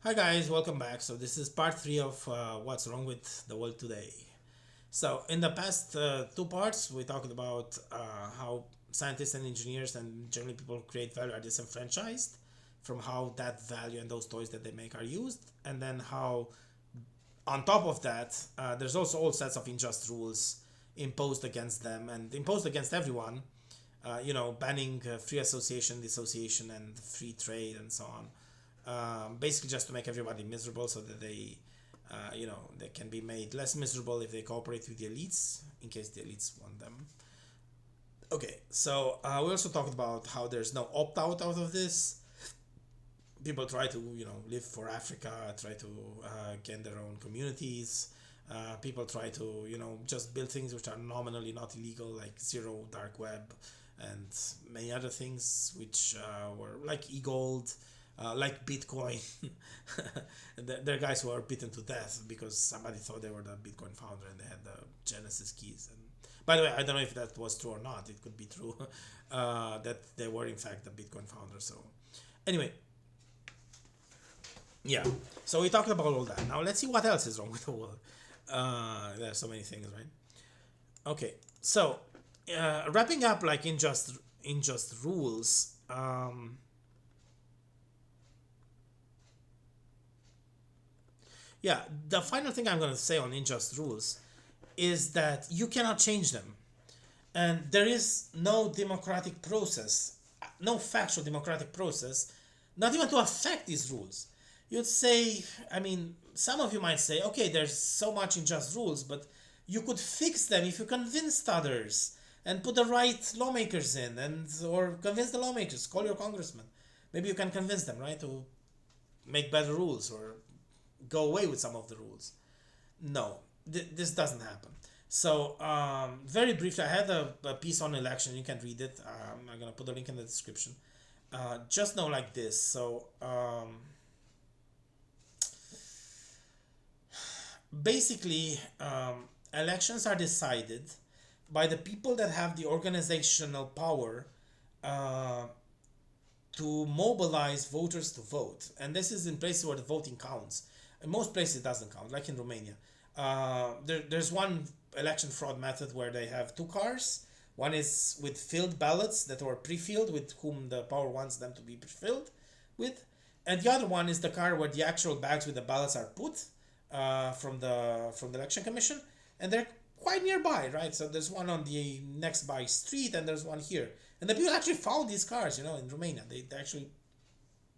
Hi guys, welcome back. So this is part 3 of what's wrong with the world today. So in the past two parts, we talked about how scientists and engineers and generally people who create value are disenfranchised from how that value and those toys that they make are used, and then how on top of that, there's also all sets of unjust rules imposed against them and imposed against everyone. Banning free association, dissociation, and free trade, and so on. Basically, just to make everybody miserable, so that they can be made less miserable if they cooperate with the elites, in case the elites want them. Okay, so we also talked about how there's no opt out of this. People try to live for Africa, try to get their own communities. People try to just build things which are nominally not illegal, like zero dark web and many other things which were like e-gold, like Bitcoin. There are guys who are beaten to death because somebody thought they were the Bitcoin founder and they had the Genesis keys. And by the way, I don't know if that was true or not. It could be true that they were in fact the Bitcoin founder. So anyway, yeah. So we talked about all that. Now let's see what else is wrong with the world. There are so many things, right? Okay. So wrapping up, like in just rules. Yeah, the final thing I'm going to say on unjust rules is that you cannot change them. And there is no democratic process, no factual democratic process, not even to affect these rules. You'd say, I mean, some of you might say, okay, there's so much unjust rules, but you could fix them if you convinced others and put the right lawmakers in, and or convince the lawmakers, call your congressman. Maybe you can convince them, right, to make better rules or go away with some of the rules. No, this doesn't happen. So, very briefly, I had a piece on election. You can read it. I'm going to put the link in the description. Just know like this. So, basically, elections are decided by the people that have the organizational power uh, to mobilize voters to vote. And this is in places where the voting counts. In most places, it doesn't count, like in Romania. There's one election fraud method where they have two cars. One is with filled ballots that were pre-filled, with whom the power wants them to be pre-filled with, and the other one is the car where the actual bags with the ballots are put from the election commission, and they're quite nearby, right? So there's one on the next by street, and there's one here, and the people actually found these cars, in Romania. They actually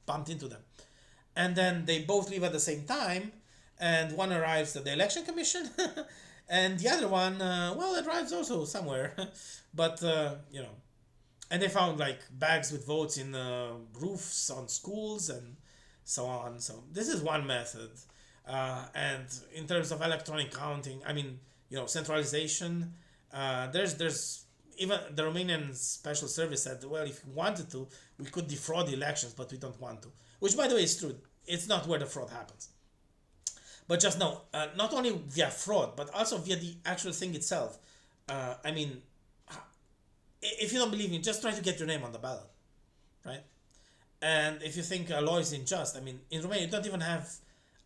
bumped into them, and then they both leave at the same time, and one arrives at the election commission, and the other one, well, it arrives also somewhere, but and they found like bags with votes in roofs on schools and so on. So this is one method, and in terms of electronic counting, I mean, centralization. There's even the Romanian special service said, well, if we wanted to, we could defraud the elections, but we don't want to. Which, by the way, is true. It's not where the fraud happens. But just know, not only via fraud, but also via the actual thing itself. I mean, if you don't believe me, just try to get your name on the ballot, right? And if you think a law is unjust, I mean, in Romania, you don't even have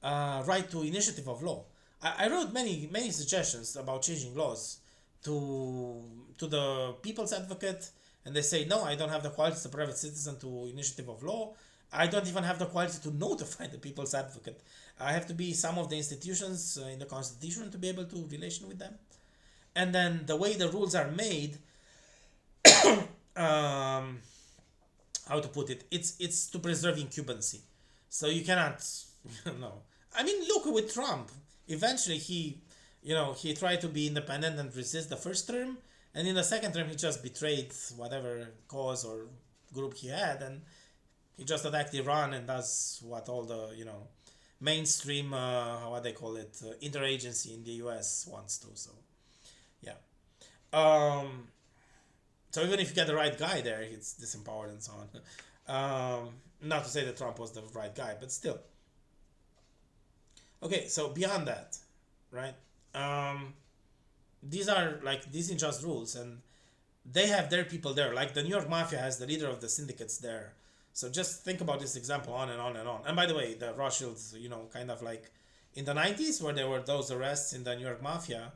right to initiative of law. I wrote many suggestions about changing laws to the people's advocate, and they say, no, I don't have the quality as a private citizen to initiative of law. I don't even have the quality to notify the people's advocate. I have to be some of the institutions in the constitution to be able to relation with them. And then the way the rules are made, um, how to put it, it's to preserve incumbency. So you cannot, no. I mean, look with Trump. Eventually, he tried to be independent and resist the first term, and in the second term, he just betrayed whatever cause or group he had, and he just attacked Iran and does what all the mainstream what they call it interagency in the U.S. wants to. So yeah. Um, so even if you get the right guy there, it's disempowered and so on. Not to say that Trump was the right guy, but still. Okay, so beyond that, right? Um, these are like these rules, and they have their people there. Like the New York Mafia has the leader of the syndicates there. So just think about this example on and on and on. And by the way, the Rothschilds, kind of like in the 90s, where there were those arrests in the New York Mafia,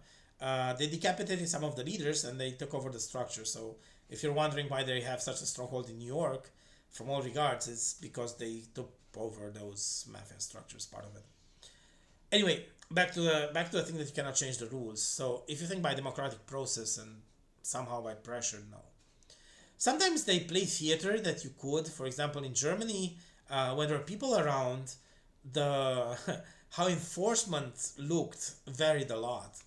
they decapitated some of the leaders and they took over the structure. So if you're wondering why they have such a stronghold in New York, from all regards, it's because they took over those mafia structures, part of it. Anyway, back to the thing that you cannot change the rules. So if you think by democratic process and somehow by pressure, no. Sometimes they play theater that you could. For example, in Germany, when there were people around, the how enforcement looked varied a lot.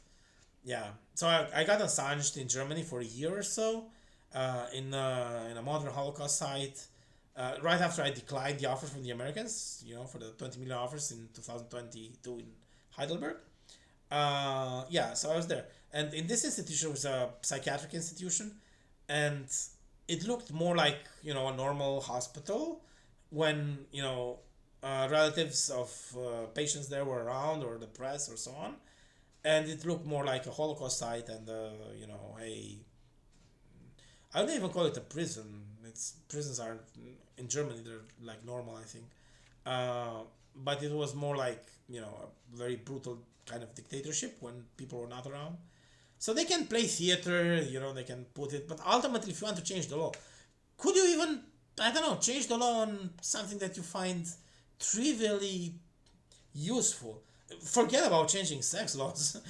Yeah. So I got assigned in Germany for a year or so, in a modern Holocaust site. Right after I declined the offer from the Americans, for the 20 million offers in 2022 in Heidelberg. Yeah, so I was there, and in this institution was a psychiatric institution, and it looked more like a normal hospital when relatives of patients there were around or the press or so on, and it looked more like a Holocaust site and hey, I don't even call it a prison. It's prisons are in Germany they're like normal I think, uh, but it was more like a very brutal kind of dictatorship when people were not around. So they can play theater, they can put it, but ultimately, if you want to change the law, could you even, I don't know, change the law on something that you find trivially useful? Forget about changing sex laws.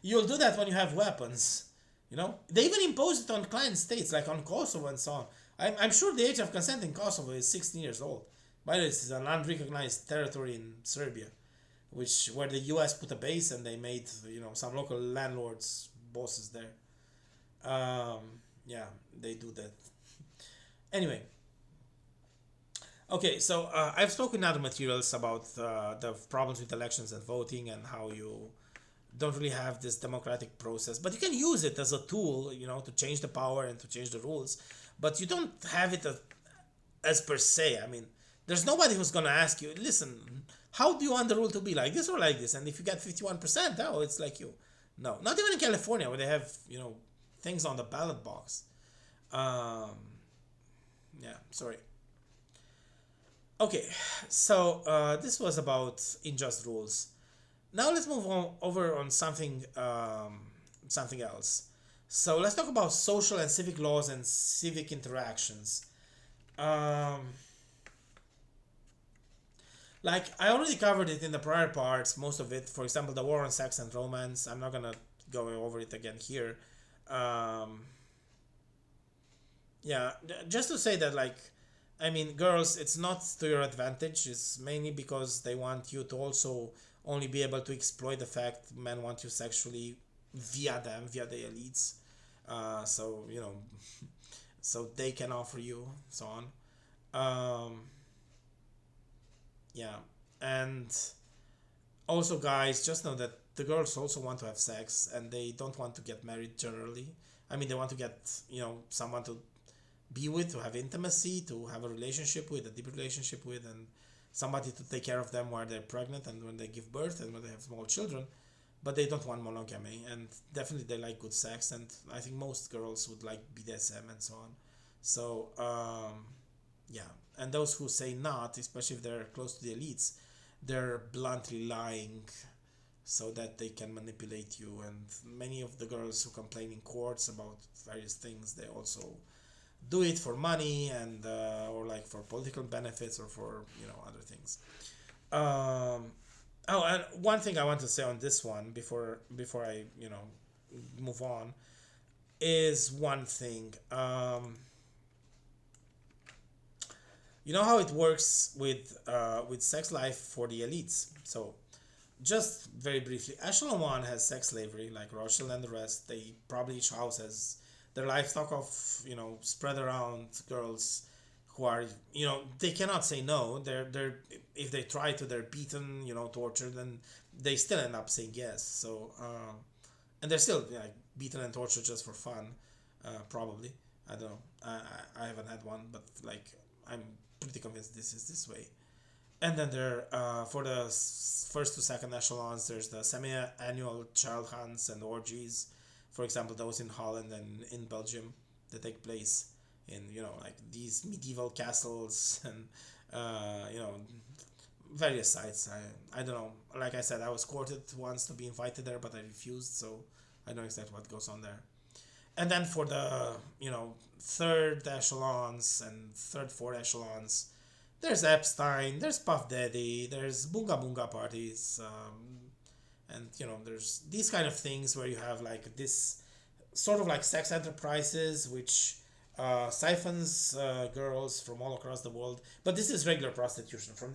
You'll do that when you have weapons. They even impose it on client states like on Kosovo and so on. I'm sure the age of consent in Kosovo is 16 years old. By the way, this is an unrecognized territory in Serbia, which where the U.S. put a base and they made some local landlords bosses there. Um, yeah, they do that. Anyway, okay, so I've spoken in other materials about the problems with elections and voting and how you don't really have this democratic process, but you can use it as a tool, to change the power and to change the rules, but you don't have it as per se. I mean, there's nobody who's gonna ask you, listen, how do you want the rule to be, like this or like this? And if you get 51%, oh, it's like you. No, not even in California where they have things on the ballot box. Um, yeah, sorry. Okay, so this was about unjust rules. Now let's move on over on something else. So let's talk about social and civic laws and civic interactions. Um, like I already covered it in the prior parts, most of it. For example, the war on sex and romance. I'm not gonna go over it again here. Um, yeah, just to say that, like, I mean, girls, it's not to your advantage. It's mainly because they want you to also only be able to exploit the fact men want you sexually via them, via the elites. So so they can offer you so on. Um, yeah, and also, guys, just know that the girls also want to have sex and they don't want to get married generally. I mean, they want to get someone to be with, to have intimacy, to have a relationship with, a deep relationship with, and somebody to take care of them while they're pregnant and when they give birth and when they have small children. But they don't want monogamy, and definitely they like good sex, and I think most girls would like BDSM and so on. So, yeah, and those who say not, especially if they're close to the elites, they're bluntly lying so that they can manipulate you. And many of the girls who complain in courts about various things, they also do it for money and or like for political benefits or for other things. Um, oh, and one thing I want to say on this one before I move on is one thing. You know how it works with sex life for the elites. So just very briefly, Echelon One has sex slavery, like Rothschild and the rest. They probably each house has their livestock of spread around girls who are they cannot say no. They're if they try to, they're beaten, tortured, and they still end up saying yes. So and they're still like beaten and tortured just for fun, probably. I don't know. I haven't had one, but like I'm pretty convinced this is this way. And then there, for the first to second echelons, there's the semi-annual child hunts and orgies. For example, those in Holland and in Belgium that take place in, you know, like these medieval castles and you know, various sites. I don't know. Like I said, I was courted once to be invited there, but I refused. So I know exactly what goes on there. And then for the, you know, third echelons and third, fourth echelons, there's Epstein, there's Puff Daddy, there's Boonga Boonga parties, and you know, there's these kind of things where you have like this sort of like sex enterprises which siphons girls from all across the world. But this is regular prostitution. From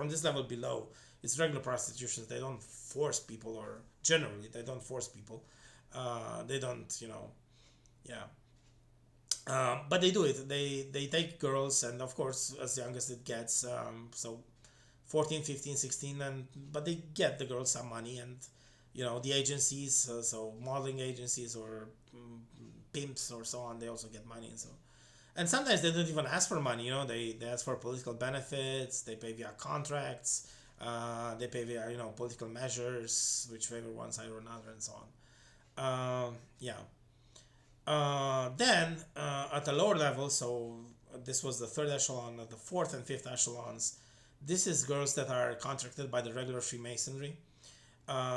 this level below, it's regular prostitution. They don't force people, or generally they don't force people. They don't, you know, yeah. But they do it. They take girls, and of course, as young as it gets, so 14, 15, 16, and but they get the girls some money, and you know, the agencies, so modeling agencies or pimps or so on, they also get money, and so, and sometimes they don't even ask for money. You know, they ask for political benefits. They pay via contracts. They pay via, you know, political measures which favor one side or another, and so on. Yeah. Then at the lower level, so this was the third echelon, the fourth and fifth echelons. This is girls that are contracted by the regular Freemasonry.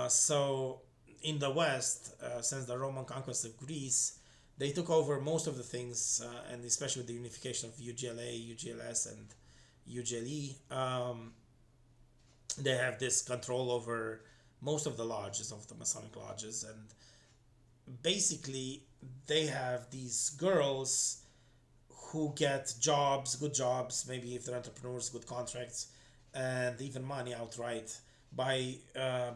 So in the West, since the Roman conquest of Greece, they took over most of the things, and especially with the unification of UGLA, UGLS, and UGLE, they have this control over most of the lodges, of the Masonic lodges, and basically they have these girls who get jobs, good jobs, maybe if they're entrepreneurs, good contracts, and even money outright by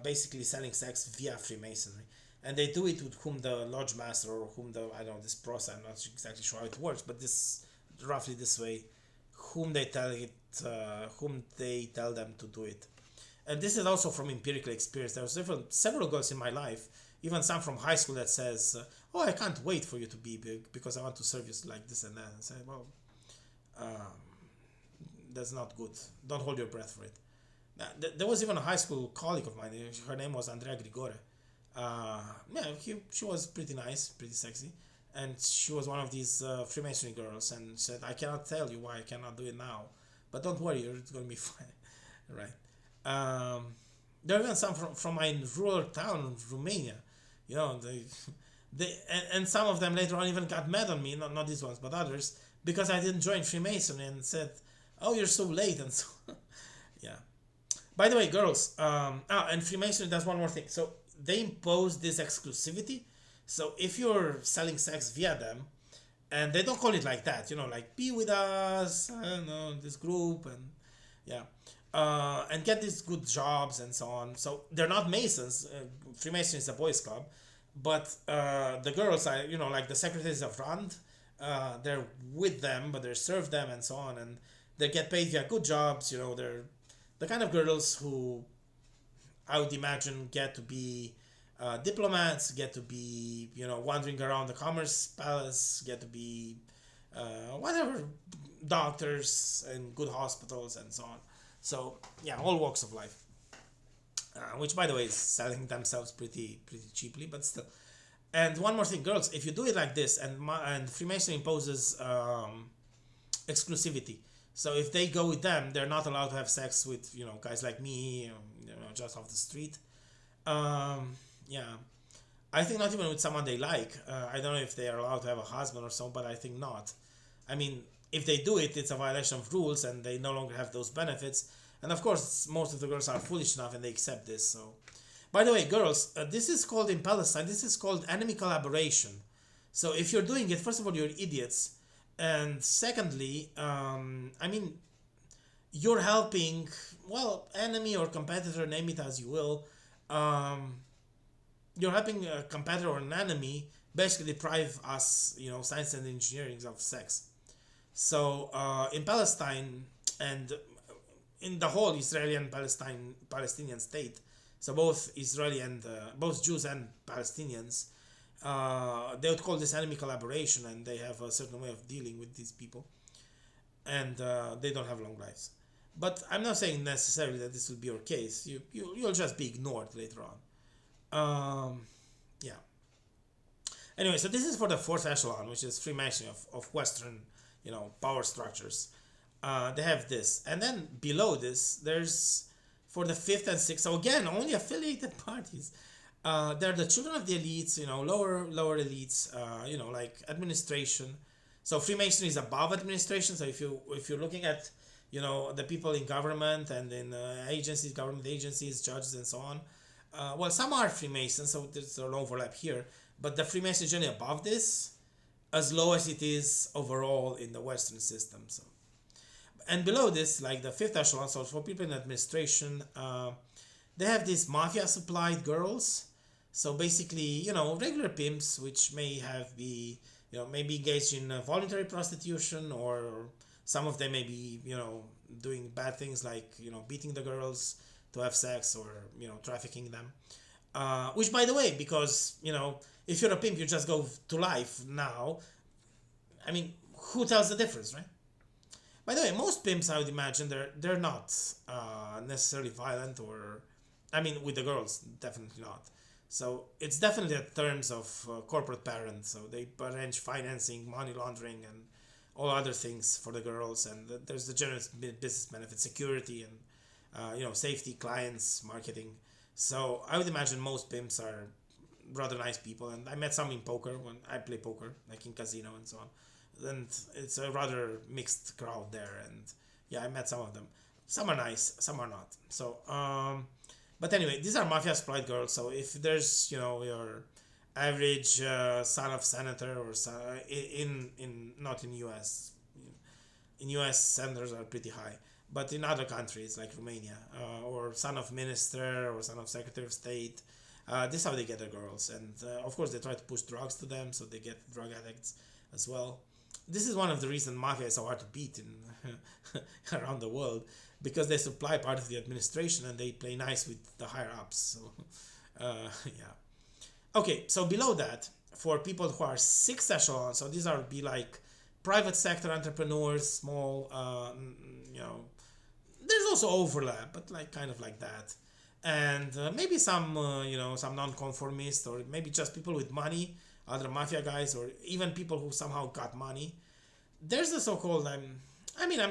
basically selling sex via Freemasonry. And they do it with whom the lodge master, or whom the, I don't know, this process, I'm not exactly sure how it works, but this roughly this way, whom they tell it, whom they tell them to do it. And this is also from empirical experience. There was several girls in my life, even some from high school, that says, "Oh, I can't wait for you to be big because I want to serve you like this and that." And say, "Well, um, that's not good. Don't hold your breath for it." There was even a high school colleague of mine. Her name was Andrea Grigore. Yeah, she was pretty nice, pretty sexy, and she was one of these Freemasonry girls, and said, "I cannot tell you why I cannot do it now, but don't worry, it's gonna be fine." Right. There are even some from my rural town, Romania. You know, and some of them later on even got mad on me, not these ones, but others, because I didn't join Freemasonry, and said, "Oh, you're so late," and so. Yeah. By the way, girls, and Freemasonry does one more thing. So they impose this exclusivity. So if you're selling sex via them, and they don't call it like that, you know, like be with us, I don't know, this group, and yeah, and get these good jobs and so on. So they're not Masons. Freemason is a boys' club, but the girls are, you know, like the secretaries of Rand. They're with them, but they serve them and so on, and they get paid via good jobs. You know, they're the kind of girls who I would imagine get to be diplomats, get to be, you know, wandering around the Commerce Palace, get to be whatever, doctors and good hospitals and so on. So yeah, all walks of life. Which, by the way, is selling themselves pretty cheaply, but still. And one more thing, girls, if you do it like this, and Freemason imposes exclusivity. So if they go with them, they're not allowed to have sex with, you know, guys like me, you know, just off the street. Yeah, I think not even with someone they like. I don't know if they are allowed to have a husband or so, but I think not. I mean, if they do it, it's a violation of rules, and they no longer have those benefits. And of course, most of the girls are foolish enough, and they accept this. So, by the way, girls, this is called in Palestine. This is called enemy collaboration. So if you're doing it, first of all, you're idiots, and secondly, I mean, you're helping, well, enemy or competitor, name it as you will. You're helping a competitor or an enemy basically deprive us, you know, science and engineering of sex. So in Palestine and in the whole Israeli and Palestinian state, so both Israeli and both Jews and Palestinians, they would call this enemy collaboration, and they have a certain way of dealing with these people, and they don't have long lives. But I'm not saying necessarily that this will be your case. You'll just be ignored later on. Yeah. Anyway, so this is for the fourth echelon, which is Freemasonry of Western power structures. They have this, and then below this, there's for the fifth and sixth. So again, only affiliated parties. They're the children of the elites, lower elites, like administration. So Freemasonry is above administration. So if you're looking at, the people in government and in agencies, government agencies, judges, and so on. Well, some are Freemasons, so there's an overlap here. But the Freemasons is generally above this, as low as it is overall in the Western system. So, and below this, like the fifth echelon, so for people in administration, they have these mafia supplied girls. So basically, regular pimps, which may be engaged in voluntary prostitution, or some of them may be, doing bad things like, beating the girls to have sex, or, trafficking them. Which, by the way, because, if you're a pimp, you just go to life now. I mean, who tells the difference, right? By the way, most pimps, I would imagine, they're not necessarily violent, or, I mean, with the girls, definitely not. So it's definitely in terms of corporate parents. So they arrange financing, money laundering, and all other things for the girls. And there's the general business benefit, security, and safety, clients, marketing. So I would imagine most pimps are rather nice people. And I met some in poker when I play poker, like in casino and so on. And it's a rather mixed crowd there. And yeah, I met some of them. Some are nice, some are not. So but anyway, these are mafia supplied girls. So if there's your average son of senator, or in not in US, in US senators are pretty high, but in other countries like Romania, or son of minister or son of secretary of state, this is how they get their girls. And of course they try to push drugs to them, so they get drug addicts as well. This is one of the reasons mafia is so hard to beat in around the world, because they supply part of the administration and they play nice with the higher ups. So, yeah. Okay, so below that, for people who are sixth echelon, so these are be like private sector entrepreneurs, small, there's also overlap, but like kind of like that. And maybe some, some non-conformists, or maybe just people with money, other mafia guys, or even people who somehow got money. There's the so-called, I'm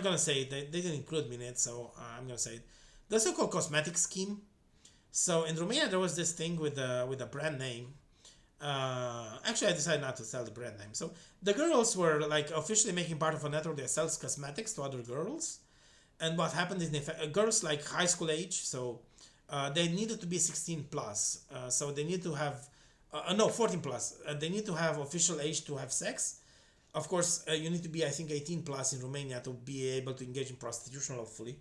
gonna say it, they didn't include me in it, so I'm gonna say it. The so-called cosmetic scheme. So in Romania there was this thing with a brand name. Actually, I decided not to sell the brand name. So the girls were like officially making part of a network that sells cosmetics to other girls. And what happened is, in fact, girls like high school age, so they needed to be 16 plus. So they need to have, 14 plus. They need to have official age to have sex. Of course, you need to be, I think, 18 plus in Romania to be able to engage in prostitution, hopefully.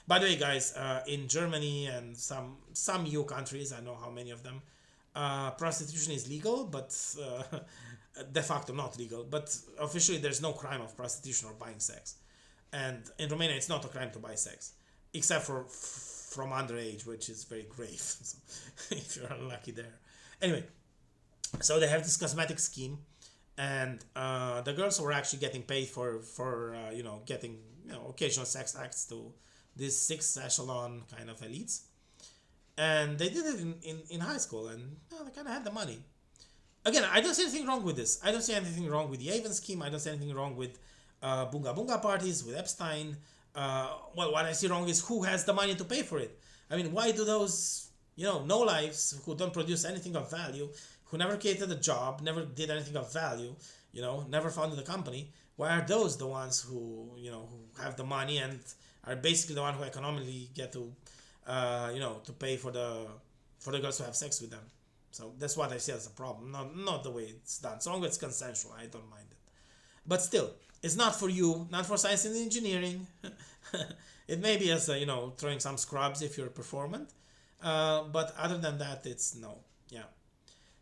By the way, guys, in Germany and some EU countries, I know how many of them, prostitution is legal, but de facto not legal. But officially, there's no crime of prostitution or buying sex. And in Romania, it's not a crime to buy sex, except for from underage, which is very grave. So, if you're unlucky there. Anyway, so they have this cosmetic scheme. And the girls were actually getting paid for getting occasional sex acts to these sixth echelon kind of elites, and they did it in high school, and they kind of had the money. Again, I don't see anything wrong with this. I don't see anything wrong with the Avon scheme. I don't see anything wrong with bunga bunga parties with Epstein. Well, what I see wrong is who has the money to pay for it. I mean, why do those no lives who don't produce anything of value, who never created a job, never did anything of value, never founded a company, why are those the ones who who have the money and are basically the one who economically get to to pay for the girls to have sex with them? So that's what I see as a problem. Not the way it's done. So long as it's consensual, I don't mind it. But still, it's not for you, not for science and engineering. It may be as throwing some scrubs if you're performant, but other than that, it's no. Yeah.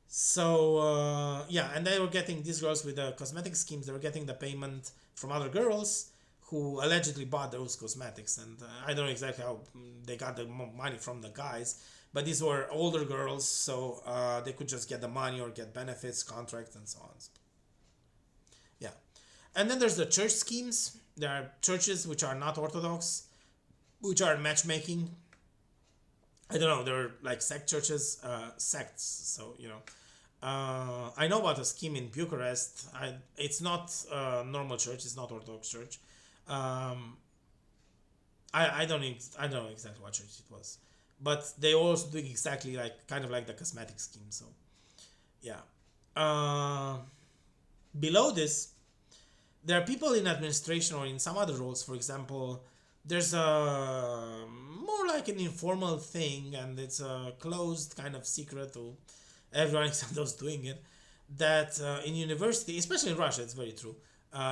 So and they were getting, these girls with the cosmetic schemes, they were getting the payment from other girls who allegedly bought those cosmetics, and I don't know exactly how they got the money from the guys, but these were older girls, so they could just get the money or get benefits, contracts, and so on. Yeah, and then there's the church schemes. There are churches which are not orthodox, which are matchmaking. I don't know, they're like sect churches, sects, so I know about a scheme in Bucharest. It's not a normal church. It's not Orthodox church. Um, I don't know exactly what church it was, but they also doing exactly like kind of like the cosmetic scheme. So yeah. Uh, Below this, there are people in administration or in some other roles. For example, there's a more like an informal thing, and it's a closed kind of secret to everyone except those doing it. That in university, especially in Russia, it's very true.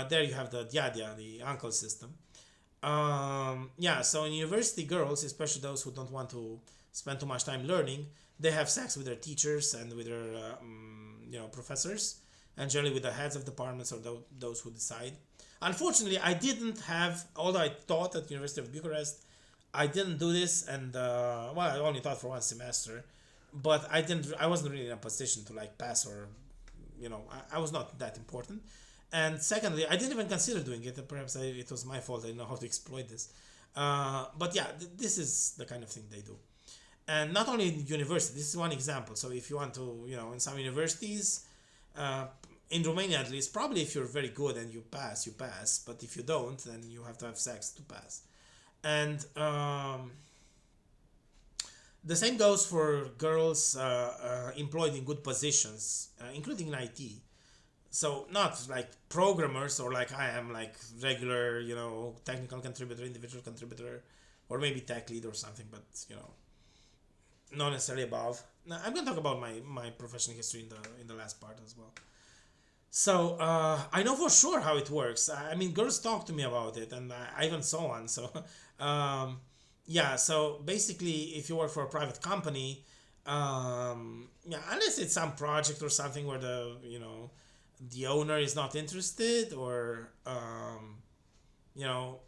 There you have the dyadia, the uncle system. Yeah, so in university, girls, especially those who don't want to spend too much time learning, they have sex with their teachers and with their professors, and generally with the heads of departments or those who decide. Unfortunately, I didn't have, although I taught at University of Bucharest, I didn't do this, and well, I only taught for one semester, but I wasn't really in a position to like pass, or I was not that important. And secondly, I didn't even consider doing it. Perhaps it was my fault. I didn't know how to exploit this. But yeah, this is the kind of thing they do. And not only in university, this is one example. So if you want to, in some universities, uh, in Romania at least, probably if you're very good and you pass, you pass. But if you don't, then you have to have sex to pass. And the same goes for girls employed in good positions, including in IT. So not like programmers or like I am, like regular, technical contributor, individual contributor, or maybe tech lead or something, but not necessarily above. Now, I'm gonna talk about my professional history in the last part as well. So I know for sure how it works. I mean, girls talk to me about it, and I even saw one. So yeah. So basically, if you work for a private company, yeah, unless it's some project or something where the owner is not interested, or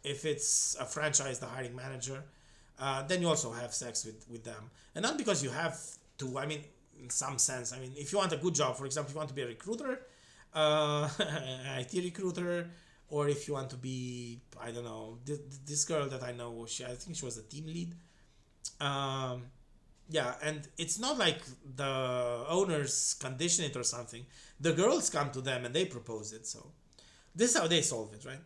if it's a franchise, the hiring manager, then you also have sex with them, and not because you have to. I mean, in some sense, I mean, if you want a good job, for example, if you want to be a recruiter, IT recruiter, or if you want to be, I don't know, this girl that I know, I think she was a team lead. Um, yeah, and it's not like the owners condition it or something. The girls come to them and they propose it. So this is how they solve it, right?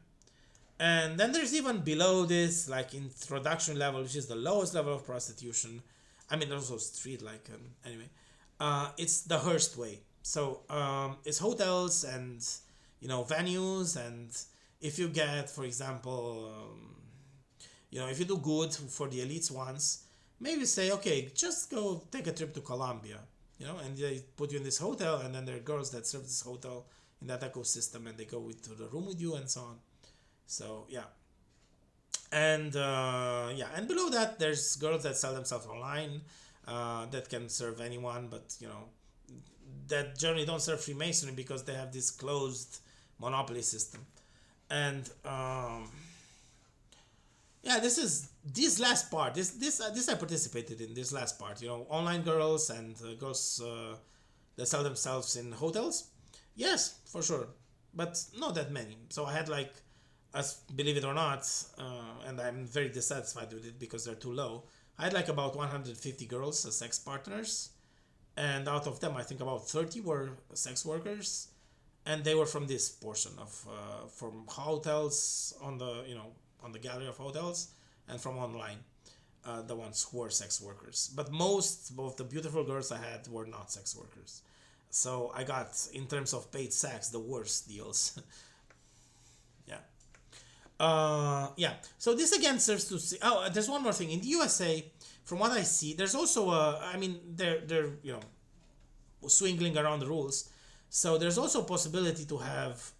And then there's even below this, like introduction level, which is the lowest level of prostitution. I mean, there's also street, like, anyway. It's the Hearst way. So it's hotels and, venues. And if you get, for example, if you do good for the elites once, maybe say, okay, just go take a trip to Colombia, and they put you in this hotel, and then there are girls that serve this hotel in that ecosystem, and they go to the room with you and so on. So yeah, and yeah, and below that there's girls that sell themselves online, that can serve anyone, but that generally don't serve Freemasonry because they have this closed monopoly system. And yeah, this last part. This I participated in this last part. Online girls and girls that sell themselves in hotels. Yes, for sure, but not that many. So I had like, as believe it or not, and I'm very dissatisfied with it because they're too low. I had like about 150 girls as sex partners, and out of them, I think about 30 were sex workers, and they were from this portion of from hotels on the gallery of hotels, and from online, the ones who were sex workers. But most of the beautiful girls I had were not sex workers, so I got, in terms of paid sex, the worst deals. Yeah. Yeah. So this again serves to see. Oh, there's one more thing in the USA. From what I see, there's also I mean, they're swingling around the rules. So there's also a possibility to have,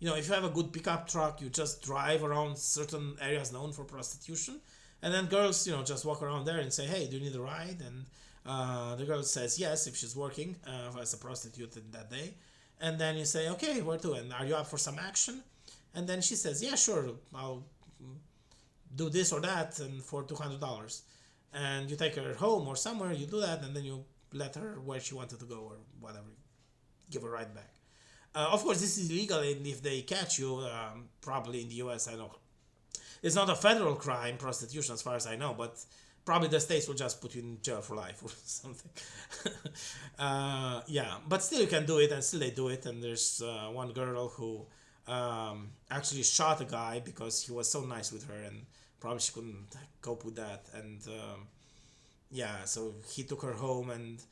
if you have a good pickup truck, you just drive around certain areas known for prostitution, and then girls, just walk around there and say, "Hey, do you need a ride?" And the girl says yes if she's working as a prostitute in that day, and then you say, "Okay, where to? And are you up for some action?" And then she says, "Yeah, sure, I'll do this or that, and for $200." And you take her home or somewhere, you do that, and then you let her where she wanted to go or whatever, give her right back. Of course, this is illegal, and if they catch you, probably in the US, I know it's not a federal crime, prostitution, as far as I know, but Probably the states will just put you in jail for life or something. Yeah, but still you can do it, and still they do it. And there's one girl who actually shot a guy because he was so nice with her, and probably she couldn't cope with that. And yeah, so he took her home and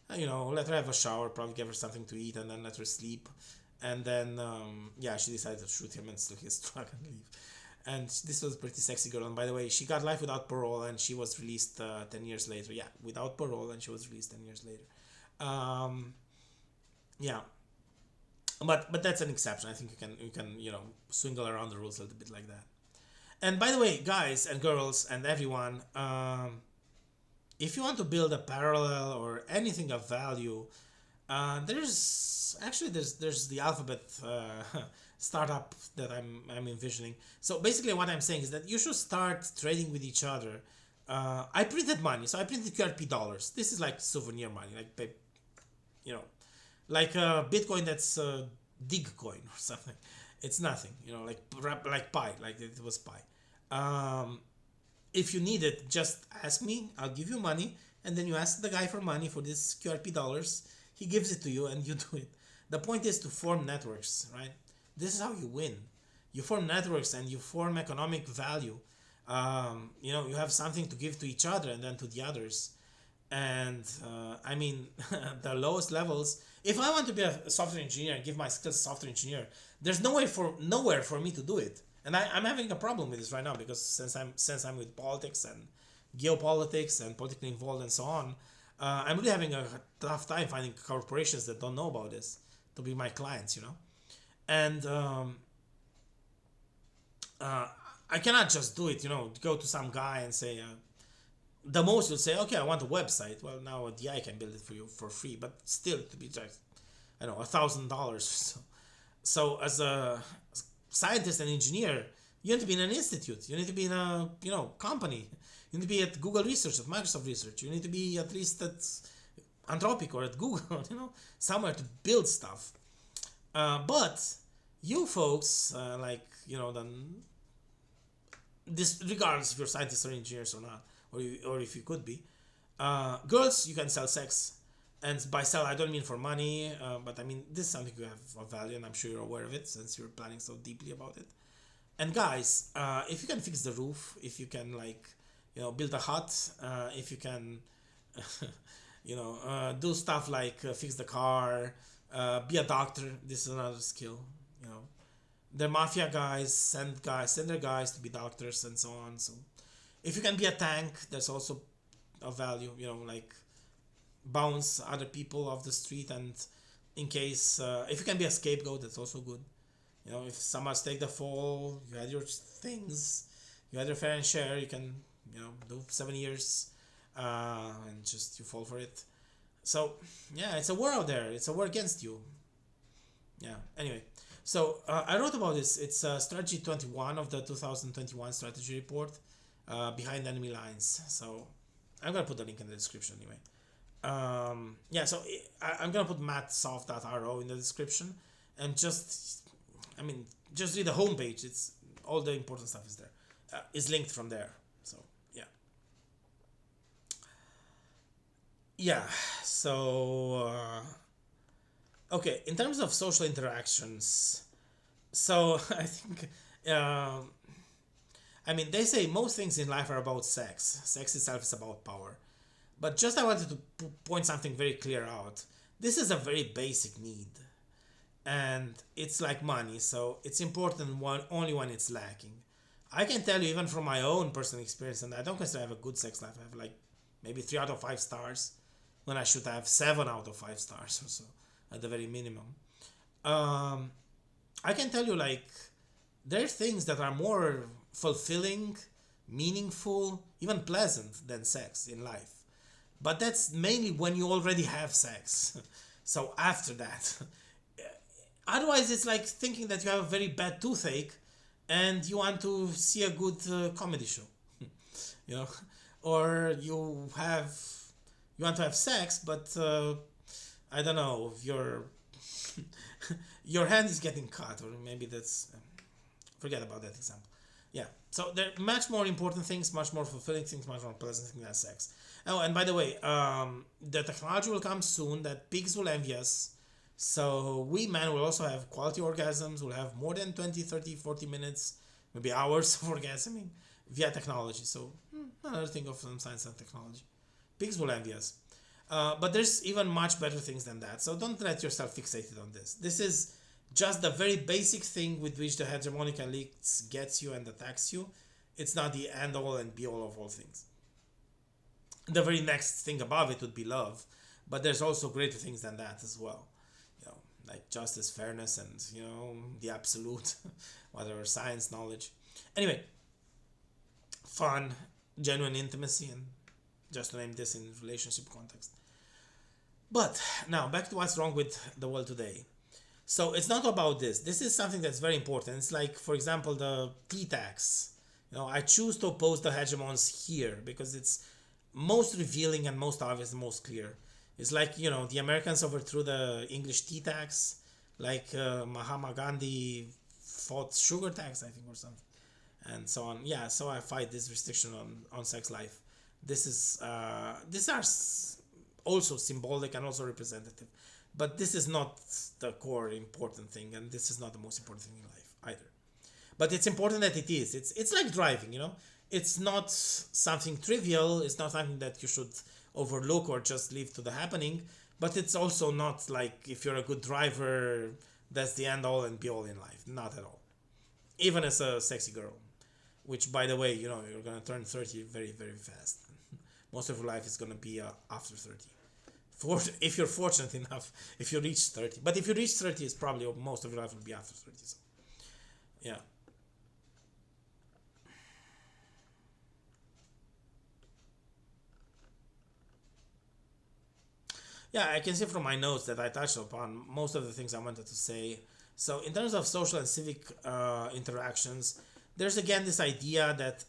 let her have a shower, probably gave her something to eat, and then let her sleep. And then yeah, she decided to shoot him and steal his truck and leave. And this was a pretty sexy girl. And by the way, she got life without parole, and she was released 10 years later. Yeah, without parole, and she was released 10 years later. Yeah, but that's an exception. I think you can swingle around the rules a little bit like that. And by the way, guys and girls and everyone, if you want to build a parallel or anything of value, there's the Alphabet startup that I'm envisioning. So basically, what I'm saying is that you should start trading with each other. I printed money, so I printed QRP dollars. This is like souvenir money, like you know, like Bitcoin that's dig coin or something. It's nothing, like pi, like it was pi. If you need it, just ask me. I'll give you money, and then you ask the guy for money for this QRP dollars. He gives it to you, and you do it. The point is to form networks, right? This is how you win. You form networks and you form economic value. You have something to give to each other and then to the others. And I mean, the lowest levels. If I want to be a software engineer and give my skills to software engineer, there's nowhere for me to do it. And I'm having a problem with this right now because since I'm with politics and geopolitics and politically involved and so on, I'm really having a tough time finding corporations that don't know about this to be my clients. And I cannot just do it, go to some guy and say, the most you'll say, okay, I want a website. Well, now a DI can build it for you for free, but still to be just, I don't know, $1,000 or so. So as a scientist and engineer, you need to be in an institute. You need to be in a company. You need to be at Google Research, at Microsoft Research. You need to be at least at Anthropic or at Google, somewhere to build stuff. But you folks, this regardless if you're scientists or engineers or not, or if you could be, girls, you can sell sex. And by sell, I don't mean for money, but I mean, this is something you have of value, and I'm sure you're aware of it since you're planning so deeply about it. And guys, if you can fix the roof, if you can build a hut, if you can, do stuff like fix the car, be a doctor. This is another skill. The mafia guys send their guys to be doctors and so on. So, if you can be a tank, that's also of value. Like bounce other people off the street, and in case if you can be a scapegoat, that's also good. If someone's take the fall, you had your things, you had your fair and share. You can do 7 years, and just you fall for it. So yeah, it's a war out there. It's a war against you. Yeah. Anyway, so I wrote about this. It's strategy 21 of the 2021 strategy report, behind enemy lines. So I'm gonna put the link in the description anyway. Yeah, so I'm gonna put mattsoft.ro in the description, and just read the homepage. It's all the important stuff is there. Is linked from there. So yeah. Yeah. So okay, in terms of social interactions, so I think they say most things in life are about sex. Sex itself is about power. But just I wanted to point something very clear out. This is a very basic need. And it's like money, so it's important only when it's lacking. I can tell you even from my own personal experience, and I don't consider I have a good sex life. I have like maybe 3 out of 5 stars when I should have 7 out of 5 stars or so at the very minimum. I can tell you there are things that are more fulfilling, meaningful, even pleasant than sex in life. But that's mainly when you already have sex. So after that, otherwise it's like thinking that you have a very bad toothache and you want to see a good comedy show, or you want to have sex, but I don't know, your hand is getting cut, or maybe that's forget about that example. Yeah. So there are much more important things, much more fulfilling things, much more pleasant things than sex. Oh, and by the way, the technology will come soon that pigs will envy us. So we men will also have quality orgasms. We'll have more than 20, 30, 40 minutes, maybe hours of orgasming via technology. So another thing of some science and technology. Pigs will envy us. But there's even much better things than that. So don't let yourself fixated on this. This is just the very basic thing with which the hegemonic elites gets you and attacks you. It's not the end all and be all of all things. The very next thing above it would be love, but there's also greater things than that as well. You know, like justice, fairness, and the absolute, whatever science, knowledge. Anyway, fun, genuine intimacy, and just to name this in relationship context. But now back to what's wrong with the world today. So it's not about this. This is something that's very important. It's like, for example, the tea tax. I choose to oppose the hegemons here because it's most revealing and most obvious and most clear. It's like, the Americans overthrew the English tea tax, like Mahatma Gandhi fought sugar tax, I think, or something, and so on. Yeah, so I fight this restriction on sex life. These are also symbolic and also representative, but this is not the core important thing, and this is not the most important thing in life either. But it's important that it is. It's like driving. It's not something trivial. It's not something that you should overlook or just leave to the happening. But it's also not like if you're a good driver, that's the end all and be all in life. Not at all. Even as a sexy girl, which by the way, you're gonna turn 30 very very fast. Most of your life is gonna be after 30. If you're fortunate enough, if you reach 30. But if you reach 30, it's probably most of your life will be after 30. So, yeah. Yeah, I can see from my notes that I touched upon most of the things I wanted to say. So, in terms of social and civic interactions, there's again this idea that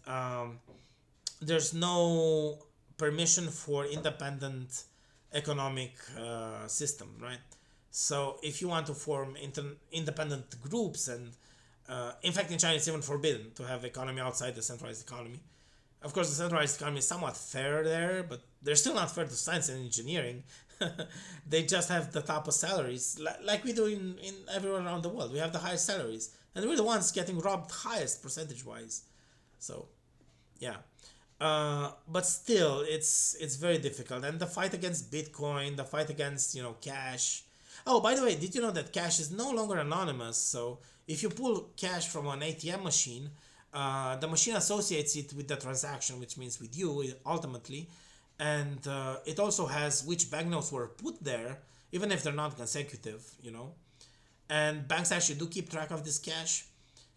there's no permission for independent economic system, right? So, if you want to form independent groups, and in fact, in China, it's even forbidden to have economy outside the centralized economy. Of course, the centralized economy is somewhat fair there, but they're still not fair to science and engineering. They just have the top of salaries, like we do in everywhere around the world. We have the highest salaries, and we're the ones getting robbed highest percentage wise. So, yeah. But still, it's very difficult. And the fight against Bitcoin, the fight against cash. Oh, by the way, did you know that cash is no longer anonymous? So if you pull cash from an ATM machine, the machine associates it with the transaction, which means with you ultimately, and it also has which banknotes were put there, even if they're not consecutive. And banks actually do keep track of this cash.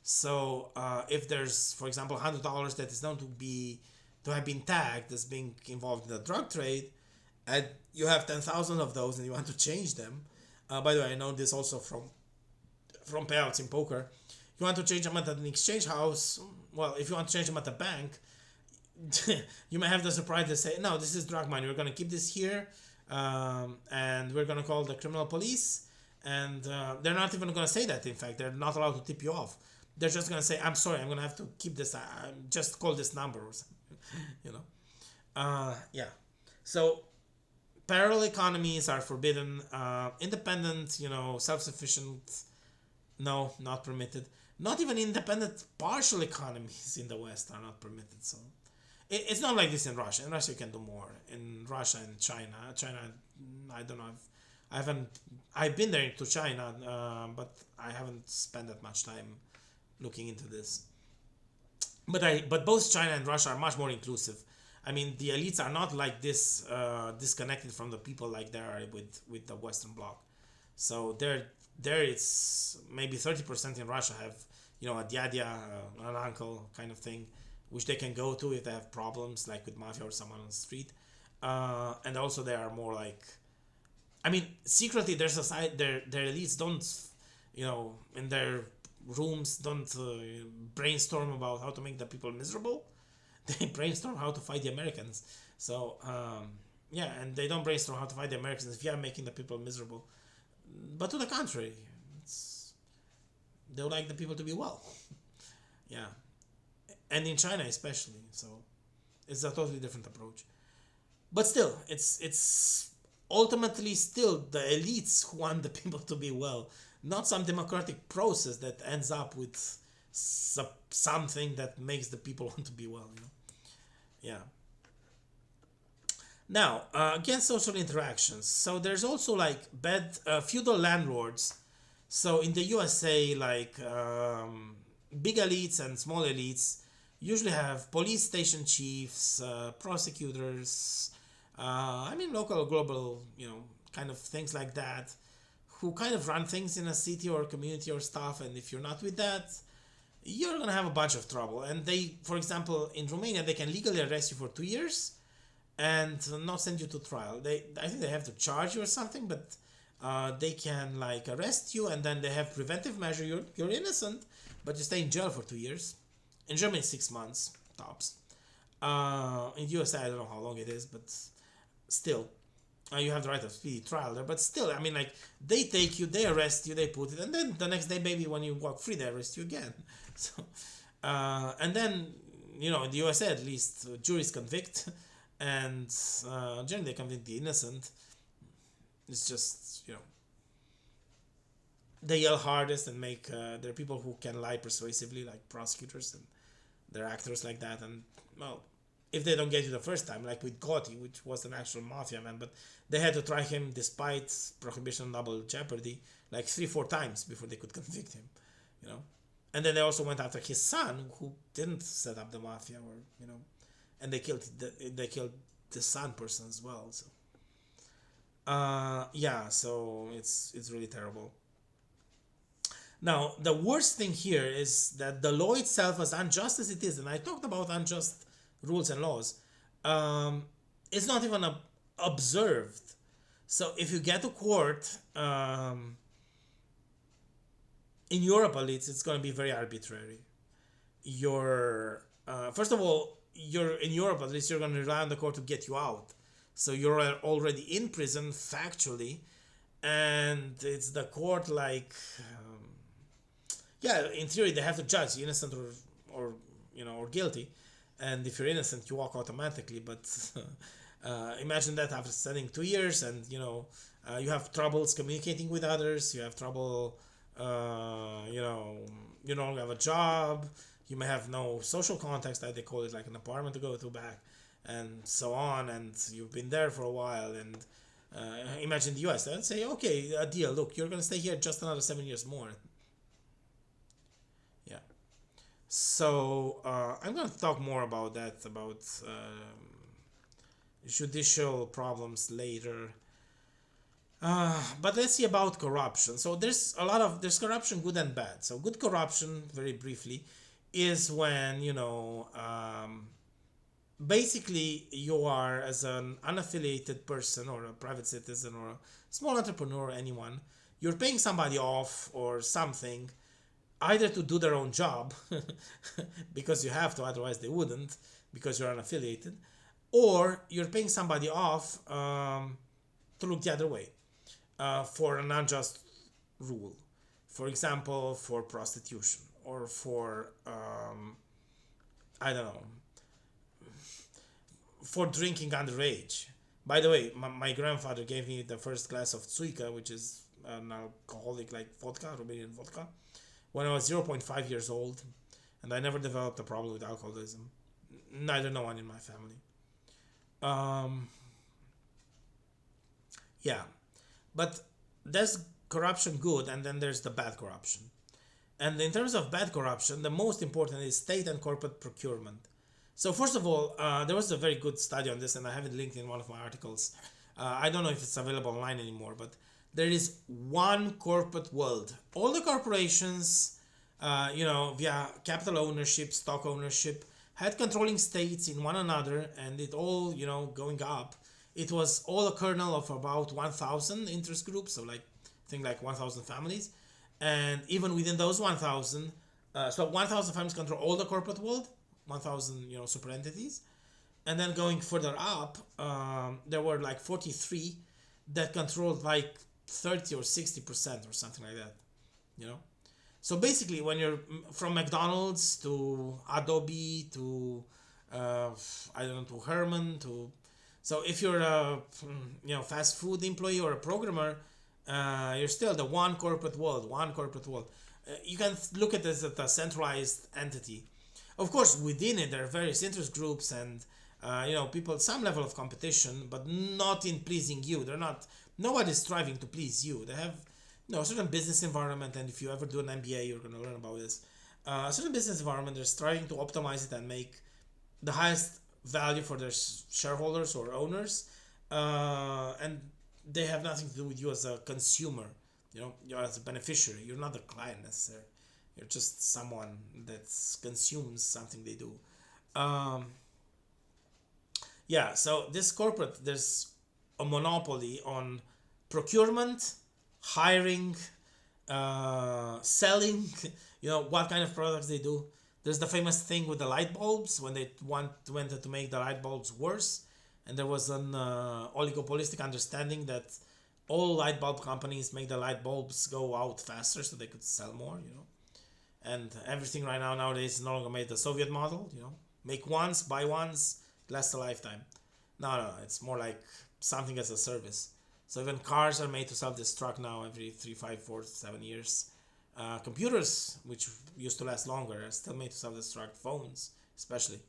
So if there's, for example, $100 that is known to have been tagged as being involved in the drug trade, and you have 10,000 of those, and you want to change them. By the way, I know this also from payouts in poker. You want to change them at an exchange house. Well, if you want to change them at the bank, you may have the surprise to say, no, this is drug money. We're going to keep this here, and we're going to call the criminal police. And they're not even going to say that. In fact, they're not allowed to tip you off. They're just going to say, I'm sorry, I'm going to have to keep this. Just call this number or something. Yeah. So parallel economies are forbidden. Independent, self-sufficient, no, not permitted. Not even independent partial economies in the West are not permitted. So it's not like this in Russia. In Russia, you can do more. In Russia and China, I don't know. I've been there to China, but I haven't spent that much time looking into this. But both China and Russia are much more inclusive. I mean, the elites are not like this, disconnected from the people like they are with the Western Bloc. So there it's maybe 30% in Russia have a dyadia, an uncle kind of thing, which they can go to if they have problems, like with mafia or someone on the street. And also they are more like, I mean, secretly their society, their elites don't, in their rooms don't brainstorm about how to make the people miserable. They brainstorm how to fight the Americans. So yeah, and they don't brainstorm how to fight the Americans if you are making the people miserable. But to the contrary, they would like the people to be well. Yeah. and in China especially. So it's a totally different approach. But still, it's ultimately still the elites who want the people to be well, not some democratic process that ends up with something that makes the people want to be well. Yeah. Now, against social interactions. So there's also like bad feudal landlords. So in the USA, like big elites and small elites usually have police station chiefs, prosecutors, local, global, kind of things like that, who kind of run things in a city or community or stuff. And if you're not with that, you're gonna have a bunch of trouble. And they, for example, in Romania, they can legally arrest you for 2 years and not send you to trial. I think they have to charge you or something, but they can like arrest you, and then they have preventive measure. You're innocent, but you stay in jail for 2 years. In Germany, 6 months tops. In USA, I don't know how long it is, but still, you have the right of speedy trial there. But still, I mean, like they take you, they arrest you, they put it, and then the next day, maybe when you walk free, they arrest you again. So, and then in the USA at least, juries convict, and generally they convict the innocent. It's just they yell hardest and make there are people who can lie persuasively, like prosecutors, and they're actors like that. And well, if they don't get you the first time, like with Gotti, which was an actual mafia man, but they had to try him despite prohibition on double jeopardy like 3-4 times before they could convict him, and then they also went after his son, who didn't set up the mafia, or and they killed the son person as well. So yeah, so it's really terrible. Now, the worst thing here is that the law itself, as unjust as it is, and I talked about unjust rules and laws, it's not even observed. So if you get to court, in Europe at least, it's going to be very arbitrary. First of all, in Europe at least, you're going to rely on the court to get you out. So you're already in prison factually, and it's the court like... yeah, in theory they have to judge innocent or guilty, and if you're innocent you walk automatically. But imagine that after spending 2 years, and you have troubles communicating with others, you have trouble, you don't have a job, you may have no social context, that they call it, like an apartment to go to back, and so on, and you've been there for a while, and imagine the US, they'd say, okay, a deal, look, you're gonna stay here just another 7 years more. So I'm going to talk more about that, about judicial problems later. But let's see about corruption. So there's corruption, good and bad. So good corruption, very briefly, is when basically you are, as an unaffiliated person or a private citizen or a small entrepreneur or anyone, you're paying somebody off or something, either to do their own job because you have to, otherwise they wouldn't, because you're unaffiliated, or you're paying somebody off to look the other way for an unjust rule. For example, for prostitution, or for I don't know, for drinking underage. By the way, my grandfather gave me the first glass of tsuika, which is an alcoholic like vodka, Romanian vodka, when I was 0.5 years old, and I never developed a problem with alcoholism. Neither no one in my family. Yeah, but there's corruption good, and then there's the bad corruption. And in terms of bad corruption, the most important is state and corporate procurement. So first of all, there was a very good study on this, and I have it linked in one of my articles. I don't know if it's available online anymore, but there is one corporate world. All the corporations, via capital ownership, stock ownership, had controlling states in one another, and it all, going up. It was all a kernel of about 1,000 interest groups, so like 1,000 families. And even within those 1,000, so 1,000 families control all the corporate world, 1,000, super entities. And then going further up, there were like 43 that controlled like 30 or 60% or something like that, So basically, when you're from McDonald's to Adobe to uh, I don't know, to Herman to, so if you're a fast food employee or a programmer, you're still the one corporate world, one corporate world. You can look at this as a centralized entity. Of course, within it there are various interest groups and people, some level of competition, but not in pleasing you. They're not. Nobody's striving to please you. They have a certain business environment, and if you ever do an MBA, you're going to learn about this. A certain business environment, they're striving to optimize it and make the highest value for their shareholders or owners, and they have nothing to do with you as a consumer. You're as a beneficiary. You're not a client necessarily. You're just someone that consumes something they do. Um, yeah, so this corporate, there's a monopoly on procurement, hiring, selling, what kind of products they do. There's the famous thing with the light bulbs when they wanted to make the light bulbs worse, and there was an oligopolistic understanding that all light bulb companies make the light bulbs go out faster so they could sell more. And everything right now nowadays is no longer made the Soviet model. Make once, buy once, lasts a lifetime. No, it's more like something as a service. So even cars are made to self-destruct now every 3, 5, 4, 7 years. Computers, which used to last longer, are still made to self-destruct. Phones, especially.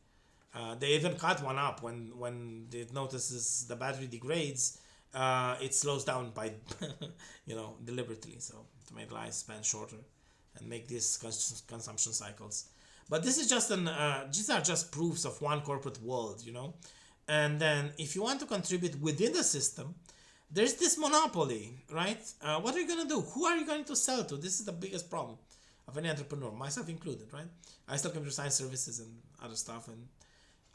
They even cut one up when it notices the battery degrades. It slows down by, deliberately, so to make lifespan shorter and make these consumption cycles. But this is just these are just proofs of one corporate world. And then if you want to contribute within the system, there's this monopoly, right? What are you going to do? Who are you going to sell to? This is the biggest problem of any entrepreneur, myself included, right? I sell computer science services and other stuff, and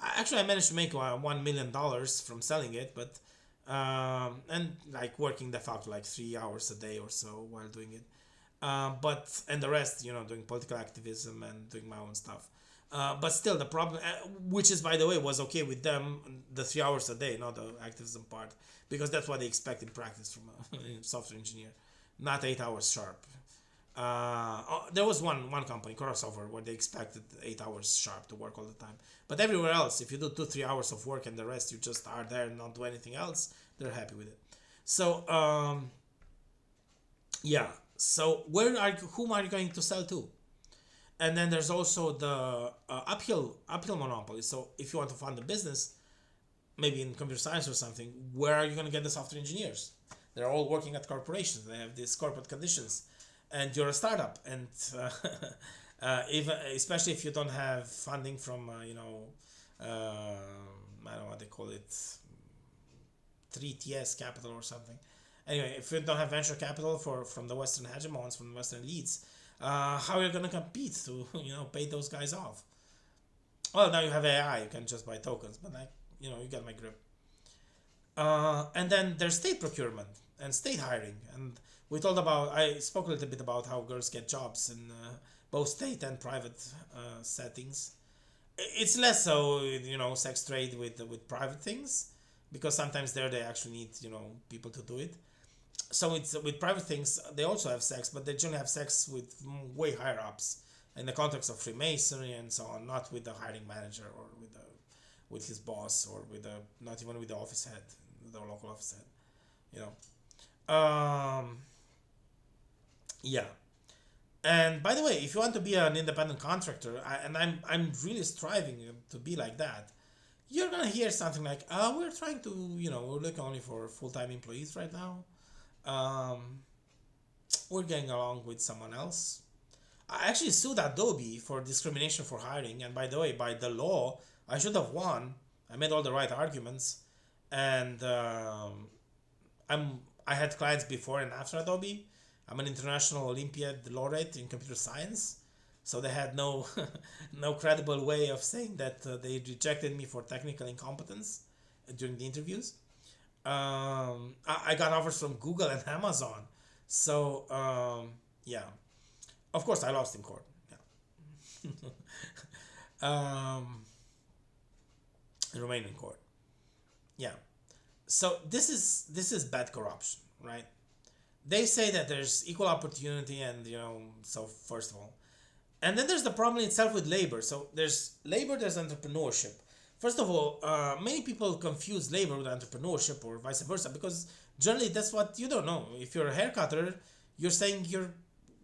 I managed to make $1 million from selling it, but and like working the fact like 3 hours a day or so while doing it. But and the rest, doing political activism and doing my own stuff. But still, the problem, which is by the way, was okay with them, the 3 hours a day, not the activism part, because that's what they expect in practice from a software engineer, not 8 hours sharp. There was one company, Core Software, where they expected 8 hours sharp to work all the time. But everywhere else, if you do 2 3 hours of work and the rest you just are there and not do anything else, they're happy with it. So yeah. So whom are you going to sell to? And then there's also the uphill monopoly. So if you want to fund a business, maybe in computer science or something, where are you going to get the software engineers? They're all working at corporations. They have these corporate conditions, and you're a startup. And even especially if you don't have funding from I don't know what they call it, DTS capital or something. Anyway, if you don't have venture capital from the Western hegemons, from the Western elites, how are you gonna compete to pay those guys off? Well, now you have AI, you can just buy tokens, but you get my grip. And then there's state procurement and state hiring, and I spoke a little bit about how girls get jobs in both state and private settings. It's less so, sex trade with private things, because sometimes there they actually need people to do it. So it's with private things they also have sex, but they generally have sex with way higher ups in the context of Freemasonry and so on, not with the hiring manager or with his boss or not even with the office head, the local office head. You know, yeah. And by the way, if you want to be an independent contractor, I'm really striving to be like that. You're gonna hear something like, we're trying to, we're looking only for full-time employees right now. Um, we're getting along with someone else. I actually sued Adobe for discrimination for hiring, and by the way, by the law, I should have won. I made all the right arguments, and I had clients before and after Adobe. I'm an international Olympiad laureate in computer science, so they had no no credible way of saying that they rejected me for technical incompetence during the interviews. I got offers from Google and Amazon, so yeah. Of course, I lost in court. Yeah. um, Romanian court. Yeah. So this is bad corruption, right? they say that there's equal opportunity, and so first of all, and then there's the problem itself with labor. So there's labor, there's entrepreneurship. First of all, many people confuse labor with entrepreneurship or vice versa, because generally that's what you don't know. If you're a hair cutter, you're saying you're,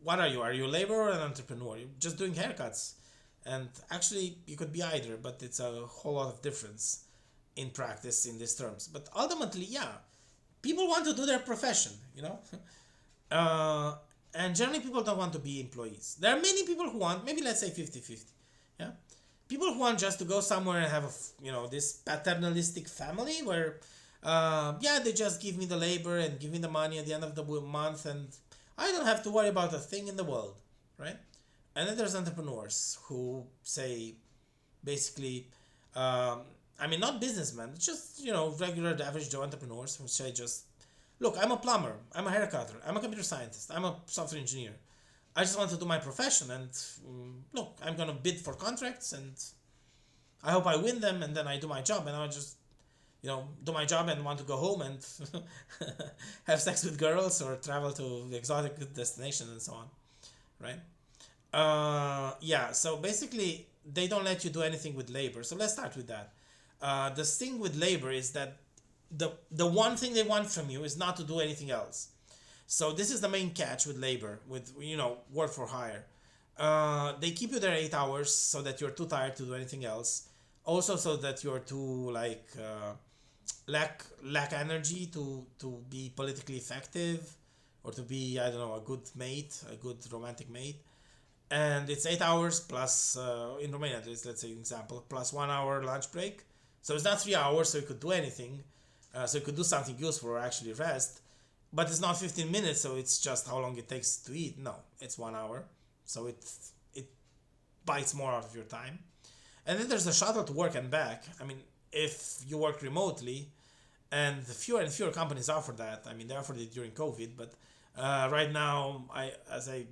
what are you? Are you a laborer or an entrepreneur? You're just doing haircuts. And actually, you could be either, but it's a whole lot of difference in practice in these terms. But ultimately, yeah, people want to do their profession. Uh, and generally, people don't want to be employees. There are many people who want, maybe let's say 50-50. Yeah. People who want just to go somewhere and have this paternalistic family where, yeah, they just give me the labor and give me the money at the end of the month, and I don't have to worry about a thing in the world, right? And then there's entrepreneurs who say, basically, I mean, not businessmen, just, regular average Joe entrepreneurs who say just, look, I'm a plumber, I'm a hair cutter, I'm a computer scientist, I'm a software engineer. I just want to do my profession, and look, I'm gonna bid for contracts, and I hope I win them, and then I do my job, and I just, do my job and want to go home and have sex with girls or travel to exotic destinations and so on, right? Yeah, so basically, they don't let you do anything with labor. So let's start with that. The thing with labor is that the one thing they want from you is not to do anything else. So this is the main catch with labor, with work for hire. They keep you there 8 hours so that you're too tired to do anything else. Also, so that you're too lack energy to be politically effective, or to be, I don't know, a good mate, a good romantic mate. And it's 8 hours plus, in Romania, let's say example, plus 1 hour lunch break. So it's not 3 hours, so you could do anything. So you could do something useful or actually rest. But it's not 15 minutes, so it's just how long it takes to eat. No, it's 1 hour. So it bites more out of your time. And then there's the shuttle to work and back. I mean, if you work remotely, and fewer and fewer companies offer that. I mean, they offered it during COVID, but right now, as I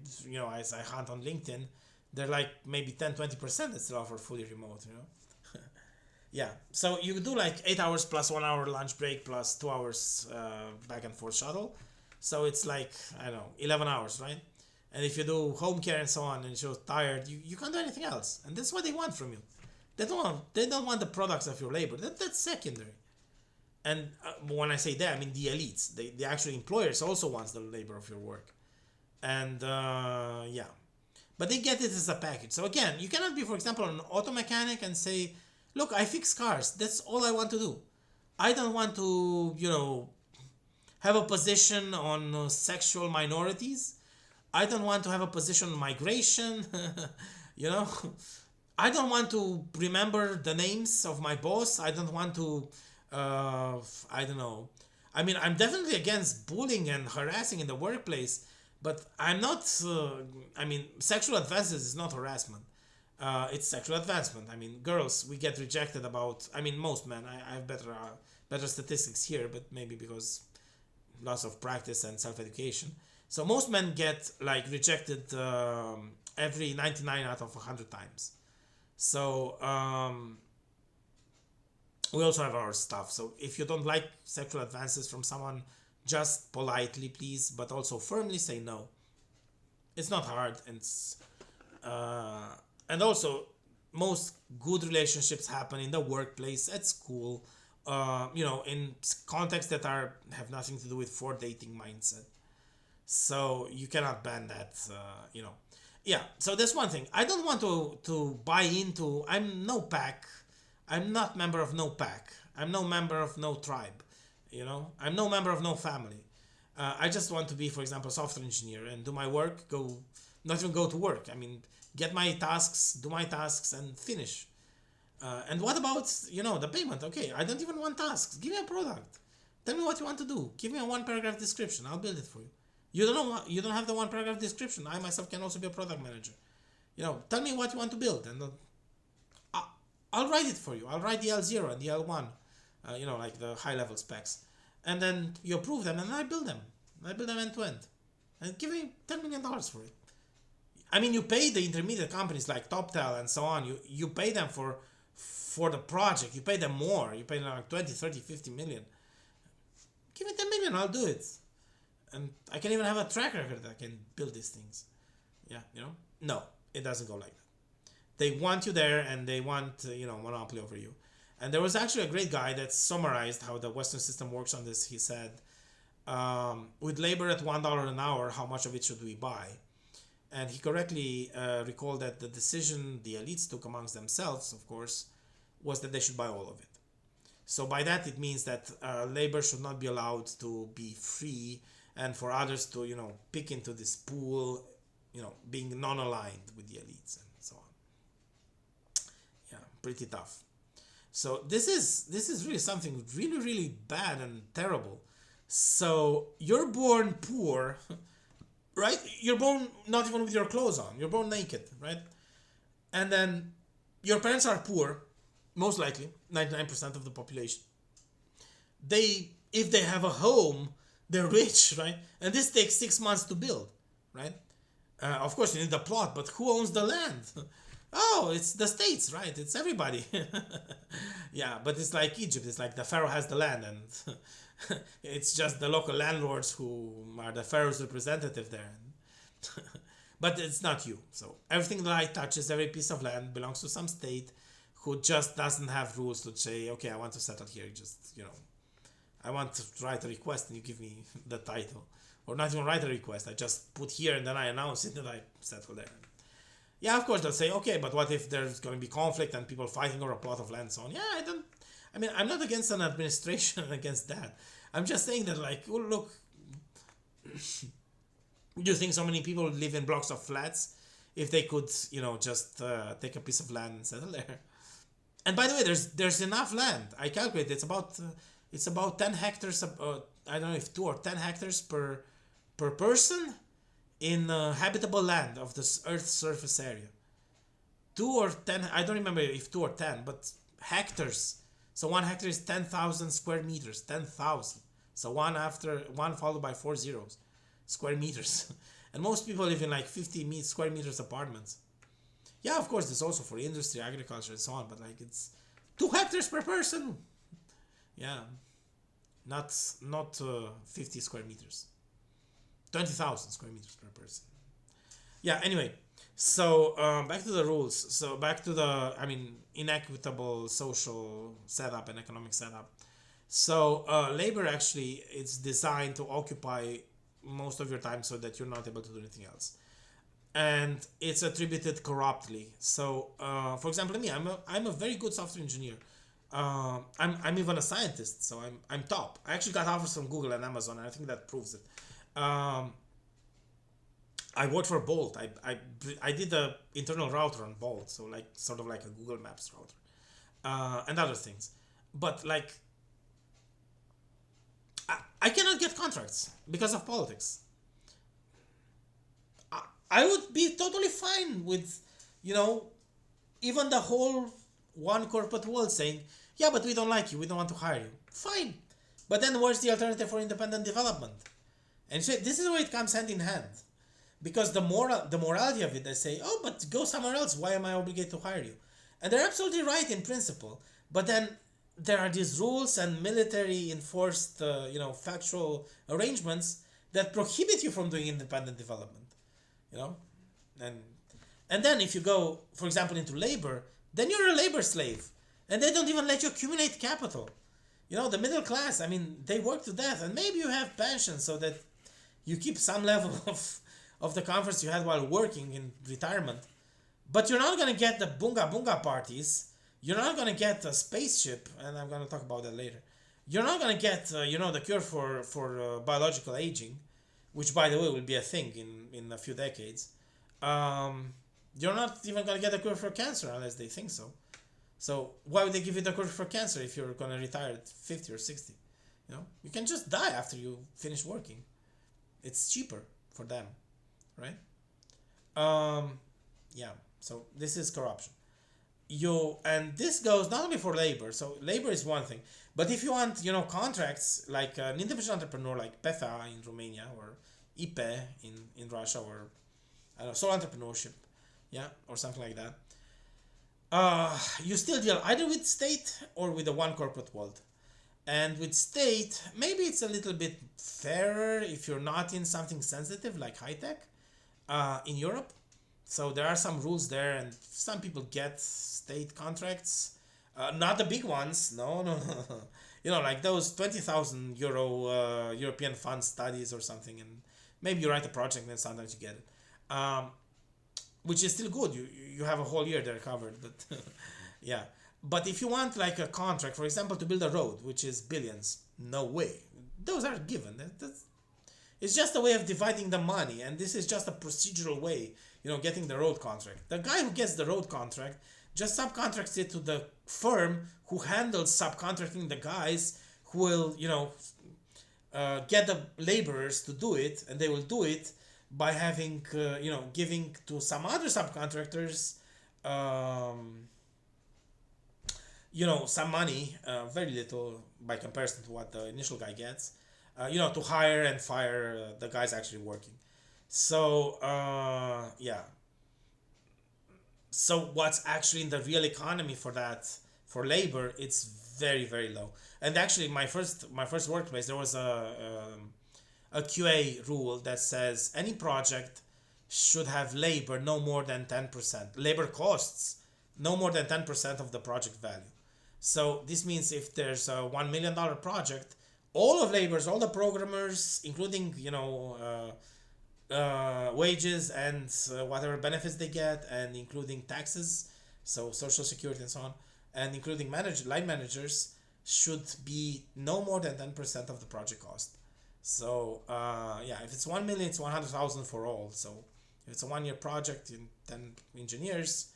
hunt on LinkedIn, they're like maybe 10-20% that still offer fully remote. Yeah, so you do like 8 hours plus 1 hour lunch break plus 2 hours back and forth shuttle. So it's like, I don't know, 11 hours, right? And if you do home care and so on and you're tired, you can't do anything else. And that's what they want from you. They don't want the products of your labor. That's secondary. And when I say that, I mean the elites. The actual employers also wants the labor of your work. And yeah. But they get it as a package. So again, you cannot be, for example, an auto mechanic and say, look, I fix cars. That's all I want to do. I don't want to, have a position on sexual minorities. I don't want to have a position on migration. you know, I don't want to remember the names of my boss. I don't want to, I don't know. I mean, I'm definitely against bullying and harassing in the workplace, but I'm not, I mean, sexual advances is not harassment. It's sexual advancement. I mean, girls, we get rejected about, I mean, most men, I have better statistics here, but maybe because lots of practice and self-education. So most men get like rejected every 99 out of 100 times. So we also have our stuff. So if you don't like sexual advances from someone, just politely, please, but also firmly say no. It's not hard, and also most good relationships happen in the workplace, at school, in contexts that have nothing to do with for dating mindset. So you cannot ban that, Yeah, so that's one thing. I don't want to buy into. I'm no pack. I'm not member of no pack. I'm no member of no tribe. I'm no member of no family. I just want to be, for example, a software engineer and do my work. Not even go to work. I mean, get my tasks, do my tasks, and finish. And what about the payment? Okay, I don't even want tasks. Give me a product. Tell me what you want to do. Give me a one paragraph description. I'll build it for you. You don't know. You don't have the one paragraph description. I myself can also be a product manager. Tell me what you want to build, and I'll write it for you. I'll write the L0 and the L1, like the high level specs, and then you approve them, and I build them. I build them end to end, and give me $10 million for it. I mean, you pay the intermediate companies like TopTel and so on. You pay them for the project. You pay them more. You pay them like 20, 30, 50 million. Give me 10 million. I'll do it. and I can even have a track record that I can build these things. Yeah, no, it doesn't go like that. They want you there, and they want monopoly over you. And there was actually a great guy that summarized how the Western system works on this. He said, with labor at $1 an hour, how much of it should we buy? And he correctly recalled that the decision the elites took amongst themselves, of course, was that they should buy all of it. So by that it means that labor should not be allowed to be free, and for others to pick into this pool, being non-aligned with the elites and so on. Yeah, pretty tough. So this is really something really, really bad and terrible. So you're born poor, right? You're born not even with your clothes on. You're born naked, right? And then your parents are poor, most likely 99% of the population. If they have a home, they're rich, right? And this takes 6 months to build, right? Of course, you need the plot, but who owns the land? Oh, it's the states, right? It's everybody. Yeah, but it's like Egypt. It's like the pharaoh has the land, and it's just the local landlords who are the pharaoh's representative there. But it's not you. So everything that I touches, every piece of land belongs to some state who just doesn't have rules to say, okay, I want to settle here. Just, I want to write a request and you give me the title. Or not even write a request. I just put here and then I announce it and I settle there. Yeah, of course they'll say, okay, but what if there's going to be conflict and people fighting over a plot of land and so on? Yeah, I'm not against an administration against that. I'm just saying that, like, well, look, do you think so many people would live in blocks of flats if they could, just take a piece of land and settle there? And by the way, there's enough land. I calculate it's about 10 hectares. I don't know if 2 or 10 hectares per person in habitable land of the Earth's surface area. 2 or 10. I don't remember if 2 or 10, but hectares. So 1 hectare is 10,000 square meters. 10,000. So one followed by 4 zeros, square meters. And most people live in like 50 square meters apartments. Yeah, of course, there's also for industry, agriculture, and so on, but like it's 2 hectares per person. Yeah, not 50 square meters. 20,000 square meters per person. Yeah, anyway, so back to the rules. So back to the, inequitable social setup and economic setup. So labor actually is designed to occupy most of your time so that you're not able to do anything else. And it's attributed corruptly. So, for example, me, I'm a very good software engineer. I'm even a scientist, so I'm top. I actually got offers from Google and Amazon, and I think that proves it. I worked for Bolt. I did the internal router on Bolt, so like sort of like a Google Maps router, and other things. But like, I cannot get contracts because of politics. I would be totally fine with, even the whole one corporate world saying, yeah, but we don't like you, we don't want to hire you. Fine. But then where's the alternative for independent development? And so this is where it comes hand in hand. Because the morality of it, they say, oh, but go somewhere else, why am I obligated to hire you? And they're absolutely right in principle. But then there are these rules and military enforced, factual arrangements that prohibit you from doing independent development. And then if you go, for example, into labor, then you're a labor slave, and they don't even let you accumulate capital. The middle class, they work to death, and maybe you have pensions so that you keep some level of the comforts you had while working in retirement, but you're not going to get the bunga bunga parties. You're not going to get a spaceship, and I'm going to talk about that later. You're not going to get the cure for biological aging, which, by the way, will be a thing in a few decades. You're not even going to get a cure for cancer unless they think so. So why would they give you the cure for cancer if you're going to retire at 50 or 60? You can just die after you finish working. It's cheaper for them, right? Yeah, so this is corruption. And this goes not only for labor. So labor is one thing. But if you want, contracts like an individual entrepreneur like PEFA in Romania or IPE in Russia, or I don't know, sole entrepreneurship, yeah, or something like that. You still deal either with state or with the one corporate world. And with state, maybe it's a little bit fairer if you're not in something sensitive like high tech in Europe. So there are some rules there, and some people get state contracts, not the big ones. No, no, no. Like those 20,000 euro European fund studies or something, and maybe you write a project and sometimes you get it, which is still good. You have a whole year there covered, but yeah. But if you want like a contract, for example, to build a road, which is billions, no way. Those are given. It's just a way of dividing the money, and this is just a procedural way, getting the road contract. The guy who gets the road contract just subcontracts it to the firm who handles subcontracting the guys who will, get the laborers to do it, and they will do it by having, giving to some other subcontractors, um, some money, very little by comparison to what the initial guy gets, to hire and fire the guys actually working. So, yeah. So what's actually in the real economy for that, for labor, it's very, very low. And actually, my first workplace, there was a QA rule that says any project should have labor no more than 10%. Labor costs no more than 10% of the project value. So this means if there's a $1 million project, all of laborers, all the programmers, including wages and whatever benefits they get, and including taxes, so social security and so on, and including line managers, should be no more than 10% of the project cost. So yeah, if it's 1 million, it's 100,000 for all. So if it's a 1 year project in 10 engineers,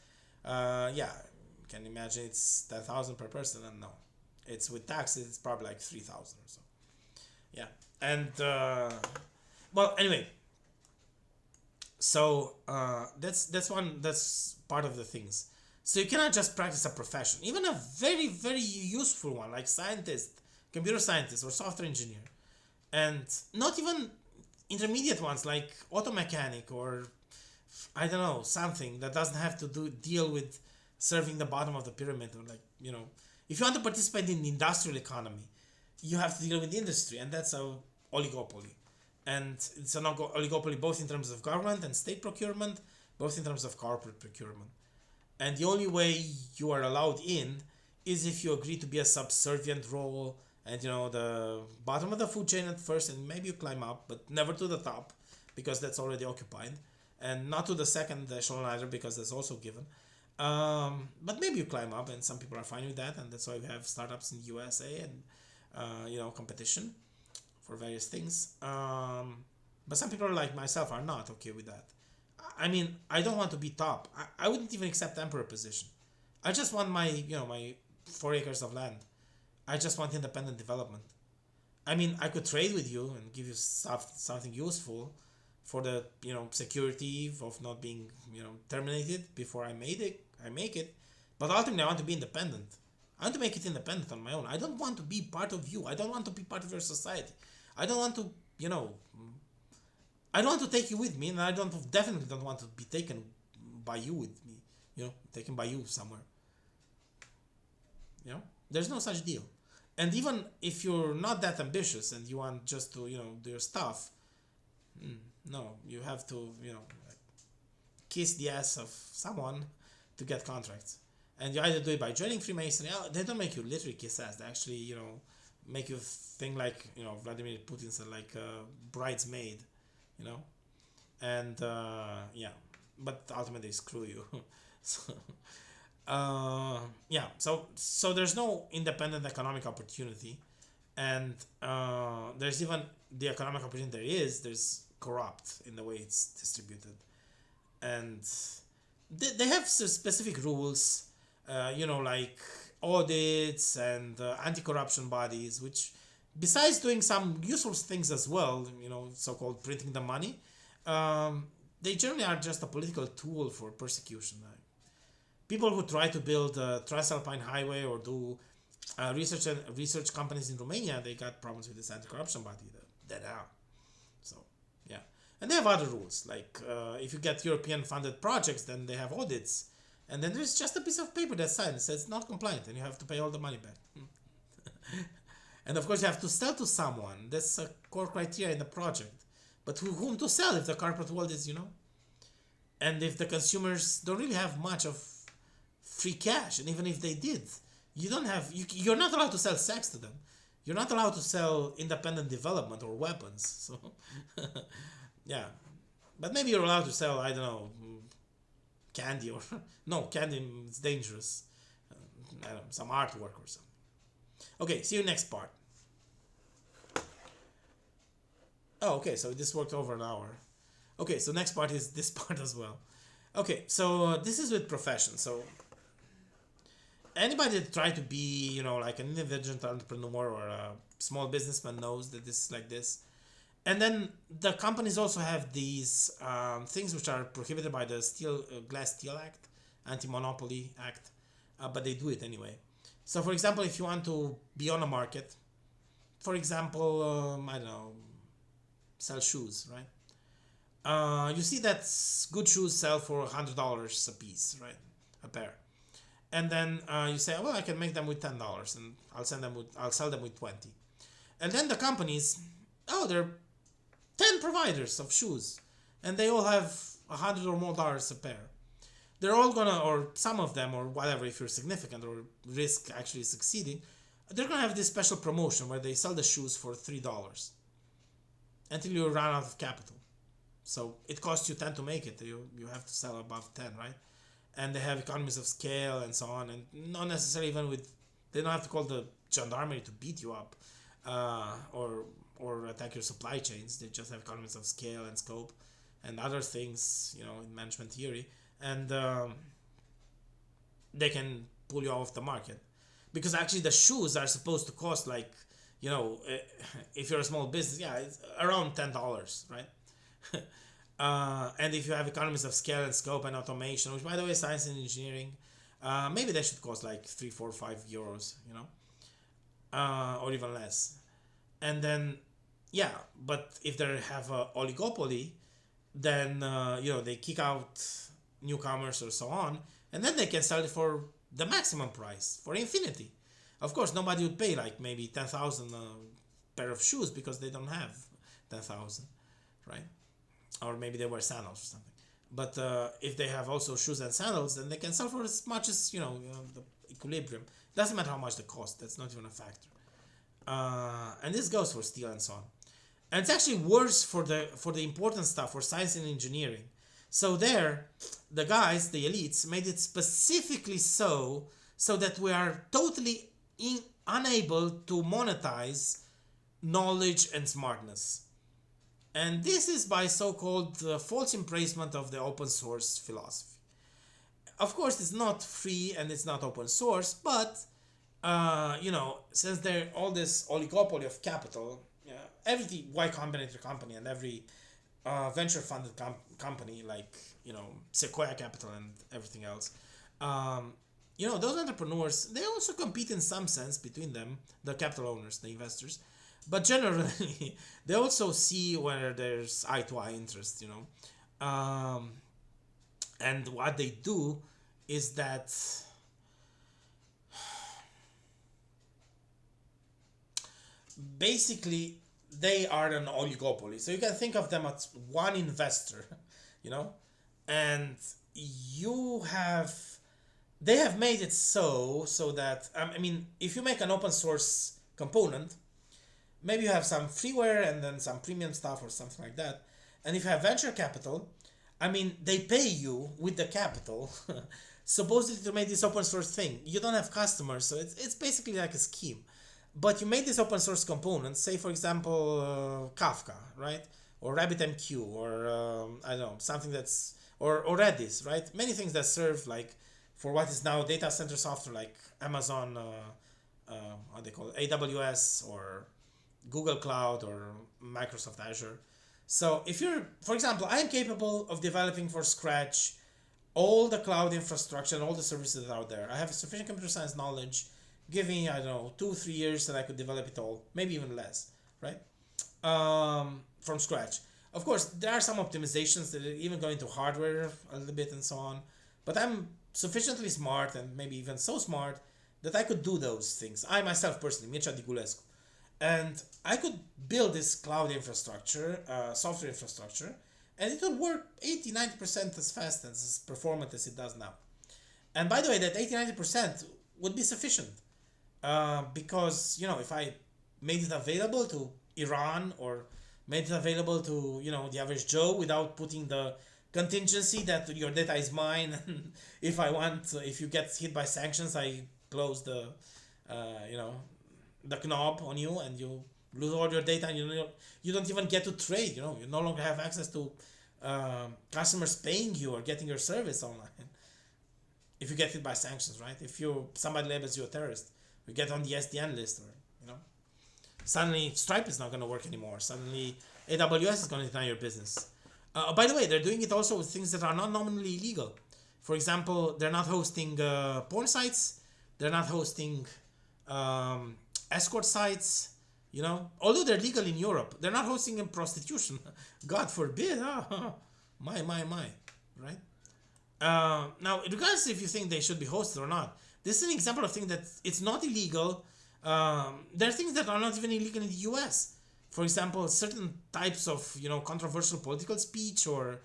yeah, you can imagine it's 10,000 per person, and no, it's with taxes, it's probably like 3,000 or so. Yeah, and well, anyway, so that's part of the things. So you cannot just practice a profession, even a very very useful one like scientist, computer scientist, or software engineer, and not even intermediate ones like auto mechanic, or I don't know, something that doesn't have to deal with serving the bottom of the pyramid, or like, if you want to participate in the industrial economy, you have to deal with the industry, and that's a oligopoly. And it's an oligopoly both in terms of government and state procurement, both in terms of corporate procurement. And the only way you are allowed in is if you agree to be a subservient role, and the bottom of the food chain at first, and maybe you climb up, but never to the top, because that's already occupied, and not to the second echelon either, because that's also given. But maybe you climb up, and some people are fine with that, and that's why we have startups in USA, and competition for various things. But some people like myself are not okay with that. I mean, I don't want to be top. I wouldn't even accept emperor position. I just want my 4 acres of land. I just want independent development. I mean, I could trade with you and give you something useful for the security of not being terminated before I make it. But ultimately, I want to be independent. I want to make it independent on my own. I don't want to be part of you. I don't want to be part of your society. I don't want to, I don't want to take you with me, and I definitely don't want to be taken by you with me. Taken by you somewhere. There's no such deal. And even if you're not that ambitious and you want just to, do your stuff, no, you have to, kiss the ass of someone to get contracts. And you either do it by joining Freemasonry. They don't make you literally kiss ass. They actually, make you think like, Vladimir Putin said, like a bridesmaid, and yeah, but ultimately screw you. So, yeah, so there's no independent economic opportunity, and there's even the economic opportunity there's corrupt in the way it's distributed, and they have specific rules, like audits and anti-corruption bodies, which besides doing some useful things as well, so-called printing the money, they generally are just a political tool for persecution. People who try to build a Transalpine Highway or do research companies in Romania, they got problems with this anti-corruption body that are. So yeah, and they have other rules, like if you get European funded projects, then they have audits, and then there's just a piece of paper that's signed that says not compliant, and you have to pay all the money back. And of course, you have to sell to someone. That's a core criteria in the project. But whom to sell if the corporate world is, and if the consumers don't really have much of free cash, and even if they did, you don't have, you're not allowed to sell sex to them. You're not allowed to sell independent development or weapons. So, yeah. But maybe you're allowed to sell, I don't know, candy or, no, candy is dangerous. I don't know, some artwork or something. Okay, see you next part. Oh, okay, so this worked over an hour. Okay, so next part is this part as well. Okay, so this is with profession. So anybody that try to be, like an individual entrepreneur or a small businessman knows that this is like this. And then the companies also have these things which are prohibited by the Glass-Steagall Act, Anti-Monopoly Act, but they do it anyway. So, for example, if you want to be on a market, for example, I don't know, sell shoes, right? You see that good shoes sell for $100 a piece, right? A pair. And then you say, well, I can make them with $10, and I'll sell them with 20. And then the companies, there are 10 providers of shoes, and they all have $100 or more a pair. They're all gonna, or some of them, or whatever, if you're significant or risk actually succeeding, they're gonna have this special promotion where they sell the shoes for $3 until you run out of capital. So it costs you 10 to make it. You have to sell above 10, right? And they have economies of scale and so on, and not necessarily even with, they don't have to call the gendarmerie to beat you up or attack your supply chains. They just have economies of scale and scope and other things, in management theory, and they can pull you off the market, because actually the shoes are supposed to cost like, if you're a small business, it's around $10, right? And if you have economies of scale and scope and automation, which by the way, science and engineering, maybe they should cost like 3, 4, 5 euros, or even less. And then, but if they have a oligopoly, then, they kick out newcomers or so on, and then they can sell it for the maximum price, for infinity. Of course, nobody would pay like maybe 10,000 pair of shoes because they don't have 10,000, right? Or maybe they wear sandals or something. But if they have also shoes and sandals, then they can sell for as much as, the equilibrium. Doesn't matter how much they cost. That's not even a factor. And this goes for steel and so on. And it's actually worse for the important stuff, for science and engineering. So there, the guys, the elites, made it specifically so that we are totally unable to monetize knowledge and smartness. And this is by so-called false embracement of the open source philosophy. Of course, it's not free and it's not open source, but, since there's all this oligopoly of capital, every Y Combinator company and every venture-funded company like, Sequoia Capital and everything else, those entrepreneurs, they also compete in some sense between them, the capital owners, the investors. But generally, they also see where there's eye-to-eye interest, and what they do is that basically they are an oligopoly. So you can think of them as one investor, and they have made it so that, if you make an open source component, maybe you have some freeware and then some premium stuff or something like that. And if you have venture capital, they pay you with the capital, supposedly to make this open source thing. You don't have customers, so it's basically like a scheme. But you made this open source component, say for example, Kafka, right? Or RabbitMQ, or I don't know, something that's, or Redis, right? Many things that serve like for what is now data center software, like Amazon, what they call it, AWS, or Google Cloud, or Microsoft Azure. So if you're, for example, I am capable of developing for scratch all the cloud infrastructure and all the services that are out there. I have sufficient computer science knowledge. Give me, I don't know, 2-3 years that I could develop it all, maybe even less, right? From scratch. Of course, there are some optimizations that even go into hardware a little bit and so on, but I'm sufficiently smart, and maybe even so smart, that I could do those things. I myself personally, Mircea Digulescu, And I could build this cloud infrastructure, software infrastructure, and it would work 80-90% as fast and as performant as it does now. And by the way, that 80-90% would be sufficient, because if I made it available to Iran, or made it available to the average Joe, without putting the contingency that your data is mine. If you get hit by sanctions, I close you know the knob on you, and you lose all your data, and you don't even get to trade. You no longer have access to customers paying you or getting your service online. If you get hit by sanctions, right? If somebody labels you a terrorist, you get on the SDN list, or suddenly Stripe is not going to work anymore. Suddenly AWS is going to deny your business. By the way, they're doing it also with things that are not nominally illegal. For example, they're not hosting porn sites. They're not hosting escort sites. Although they're legal in Europe, they're not hosting in prostitution. God forbid. My, right? Now, regardless if you think they should be hosted or not, this is an example of thing that it's not illegal. There are things that are not even illegal in the US. For example, certain types of controversial political speech, or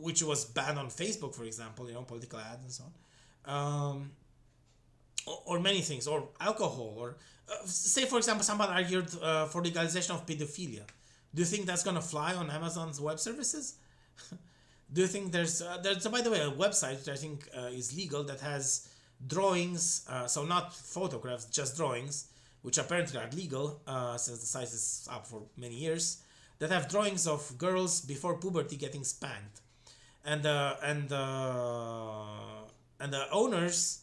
which was banned on Facebook, for example, political ads and so on, or many things, or alcohol, or say for example somebody argued for legalization of pedophilia. Do you think that's gonna fly on Amazon's web services? Do you think there's by the way, a website which I think is legal, that has drawings, so not photographs, just drawings, which apparently are legal since the site is up for many years, that have drawings of girls before puberty getting spanked, and the owners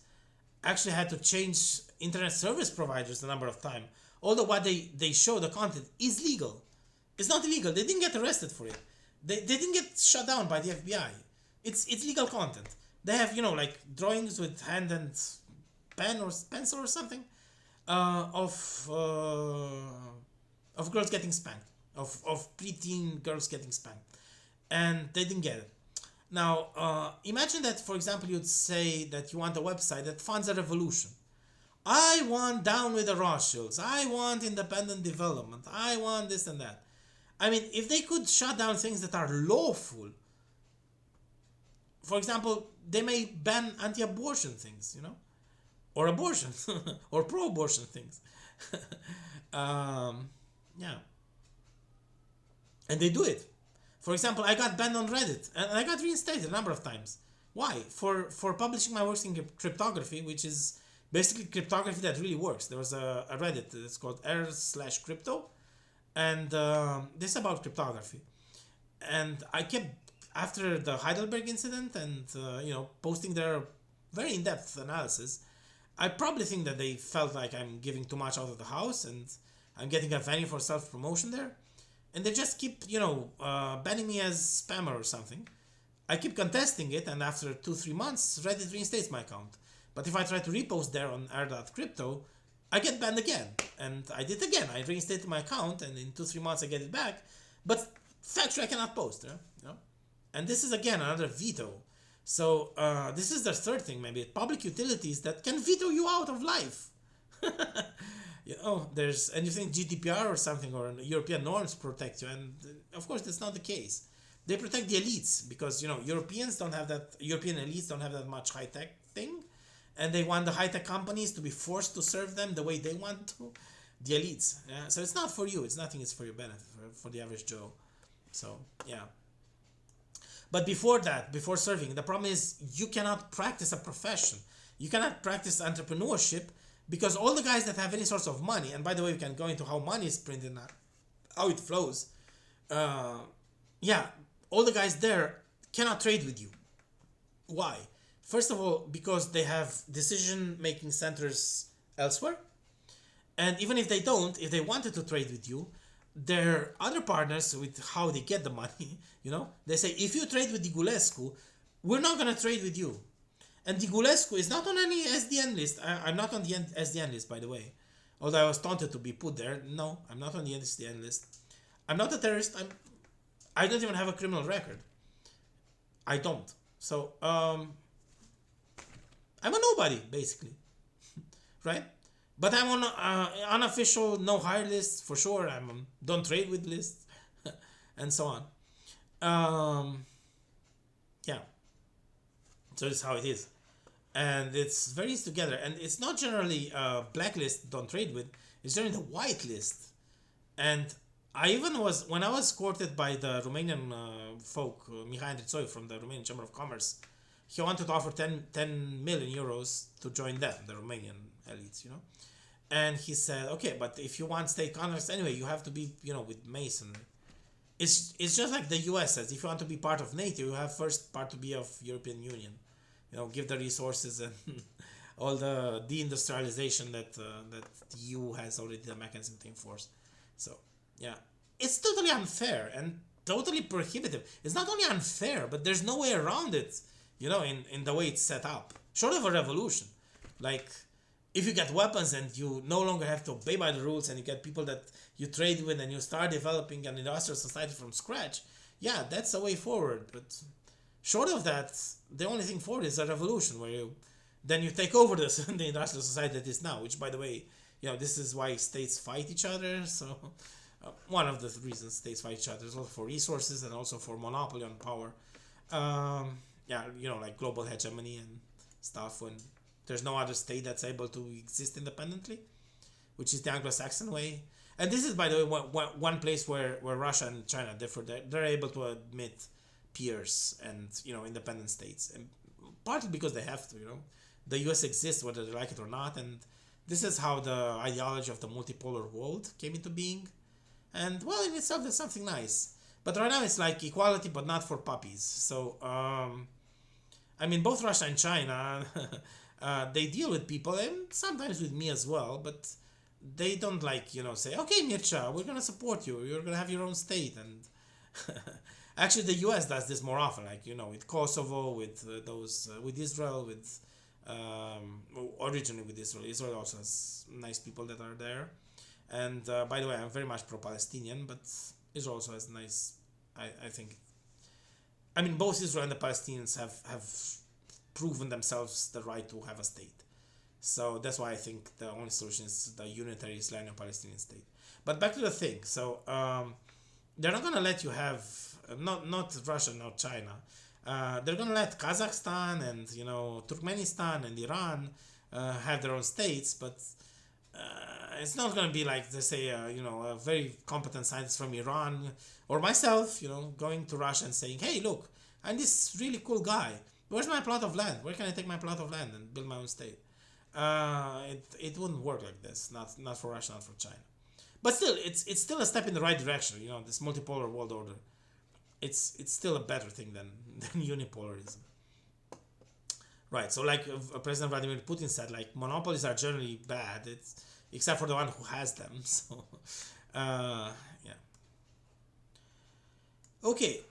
actually had to change internet service providers a number of times. Although what they show, the content, is legal. It's not illegal. They didn't get arrested for it. They didn't get shut down by the FBI. It's legal content. They have like drawings with hand and pen or pencil or something, of girls getting spanked, of preteen girls getting spanked, and they didn't get it. Now, imagine that, for example, you'd say that you want a website that funds a revolution. I want Down with the Rothschilds. I want independent development. I want this and that. I mean, if they could shut down things that are lawful, for example, they may ban anti-abortion things, or abortion, or pro-abortion things. Yeah. And they do it. For example, I got banned on Reddit, and I got reinstated a number of times. Why? For publishing my works in cryptography, which is basically cryptography that really works. There was a Reddit that's called r/crypto, and this is about cryptography. And I kept, after the Heidelberg incident, and posting their very in-depth analysis, I probably think that they felt like I'm giving too much out of the house, and I'm getting a venue for self-promotion there. And they just keep, banning me as spammer or something. I keep contesting it, and after 2-3 months, Reddit reinstates my account. But if I try to repost there on r.crypto, I get banned again. And I did again. I reinstated my account, and in 2-3 months I get it back. But factually, I cannot post. And this is, again, another veto. So this is the third thing, maybe. Public utilities that can veto you out of life. And you think GDPR or something, or European norms protect you, and of course that's not the case. They protect the elites, because European elites don't have that much high tech thing, and they want the high tech companies to be forced to serve them the way they want to, the elites. Yeah? So it's not for you. It's nothing. It's for your benefit, for the average Joe. So yeah. But before serving, the problem is you cannot practice a profession. You cannot practice entrepreneurship, because all the guys that have any source of money, and by the way, we can go into how money is printed and how it flows. All the guys there cannot trade with you. Why? First of all, because they have decision-making centers elsewhere. And even if they don't, if they wanted to trade with you, their other partners, with how they get the money, they say, if you trade with Digulescu, we're not going to trade with you. And Digulescu is not on any SDN list. I'm not on the SDN list, by the way. Although I was taunted to be put there. No, I'm not on the SDN list. I'm not a terrorist. I don't even have a criminal record. I don't. So, I'm a nobody, basically. Right? But I'm on unofficial no hire list for sure. I'm on don't trade with list, and so on. Um, yeah, so this is how it is, and it's very easy together. And it's not generally blacklist don't trade with. It's generally the whitelist. And I even was when I was courted by the Romanian folk, Mihai Andritsoi from the Romanian Chamber of Commerce. He wanted to offer 10 million euros to join them, the Romanian elites, you know. And he said, okay, but if you want state contracts anyway, you have to be, with Mason. It's just like the US says, if you want to be part of NATO, you have first part to be of European Union. Give the resources and all the deindustrialization that the EU has already the mechanism to enforce. So yeah, it's totally unfair and totally prohibitive. It's not only unfair, but there's no way around it. In the way it's set up, short of a revolution, like if you get weapons and you no longer have to obey by the rules and you get people that you trade with and you start developing an industrial society from scratch, yeah, that's a way forward. But short of that, the only thing forward is a revolution where you take over the industrial society that is now, which by the way, this is why states fight each other. So one of the reasons states fight each other is also for resources and also for monopoly on power. Yeah, like global hegemony and stuff, when there's no other state that's able to exist independently, which is the Anglo-Saxon way. And this is, by the way, one place where Russia and China differ. They're able to admit peers and independent states, and partly because they have to. The U.S. exists whether they like it or not, and this is how the ideology of the multipolar world came into being. And well, in itself, that's something nice. But right now, it's like equality, but not for puppies. So, I mean, both Russia and China, they deal with people, and sometimes with me as well, but they don't say, okay, Mircea, we're going to support you. You're going to have your own state. And actually, the US does this more often, with Kosovo, with with Israel, with originally with Israel. Israel also has nice people that are there. And by the way, I'm very much pro-Palestinian, but Israel also has nice, I think, I mean, both Israel and the Palestinians have proven themselves the right to have a state. So that's why I think the only solution is the unitary Israeli-Palestinian state. But back to the thing. So they're not going to let you have, not Russia, not China. They're going to let Kazakhstan and, Turkmenistan and Iran have their own states, but it's not going to be like, they say, a very competent scientist from Iran or myself, going to Russia and saying, hey, look, I'm this really cool guy. Where's my plot of land? Where can I take my plot of land and build my own state? It wouldn't work like this. Not for Russia, not for China. But still, it's still a step in the right direction. This multipolar world order. It's still a better thing than unipolarism. Right. So like President Vladimir Putin said, like monopolies are generally bad. It's except for the one who has them. So, yeah. Okay.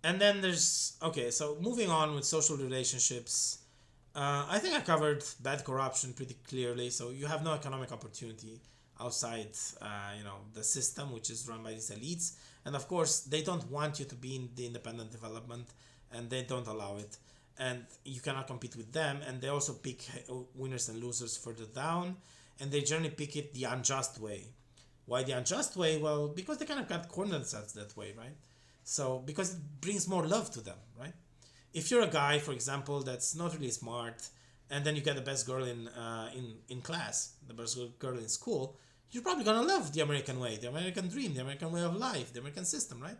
And then there's so moving on with social relationships. I think I covered bad corruption pretty clearly. So you have no economic opportunity outside, the system, which is run by these elites. And of course, they don't want you to be in the independent development, and they don't allow it. And you cannot compete with them. And they also pick winners and losers further down, and they generally pick it the unjust way. Why the unjust way? Well, because they kind of got cornered themselves that way, right? So because it brings more love to them, right? If you're a guy, for example, that's not really smart, and then you get the best girl in class, the best girl in school, you're probably gonna love the American way, the American dream, the American way of life, the American system, right?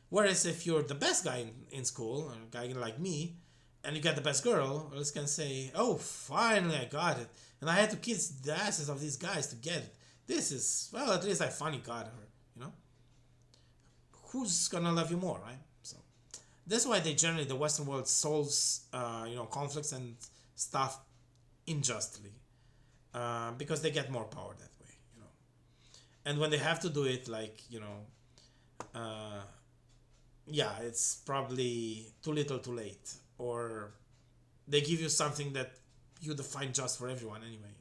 Whereas if you're the best guy in school, a guy like me, and you get the best girl, let's can say, oh, finally I got it, and I had to kiss the asses of these guys to get it. This is, well, at least I finally got her, Who's gonna love you more, right? So that's why the Western world solves, conflicts and stuff unjustly, because they get more power that way, And when they have to do it, it's probably too little, too late, or they give you something that you define just for everyone anyway,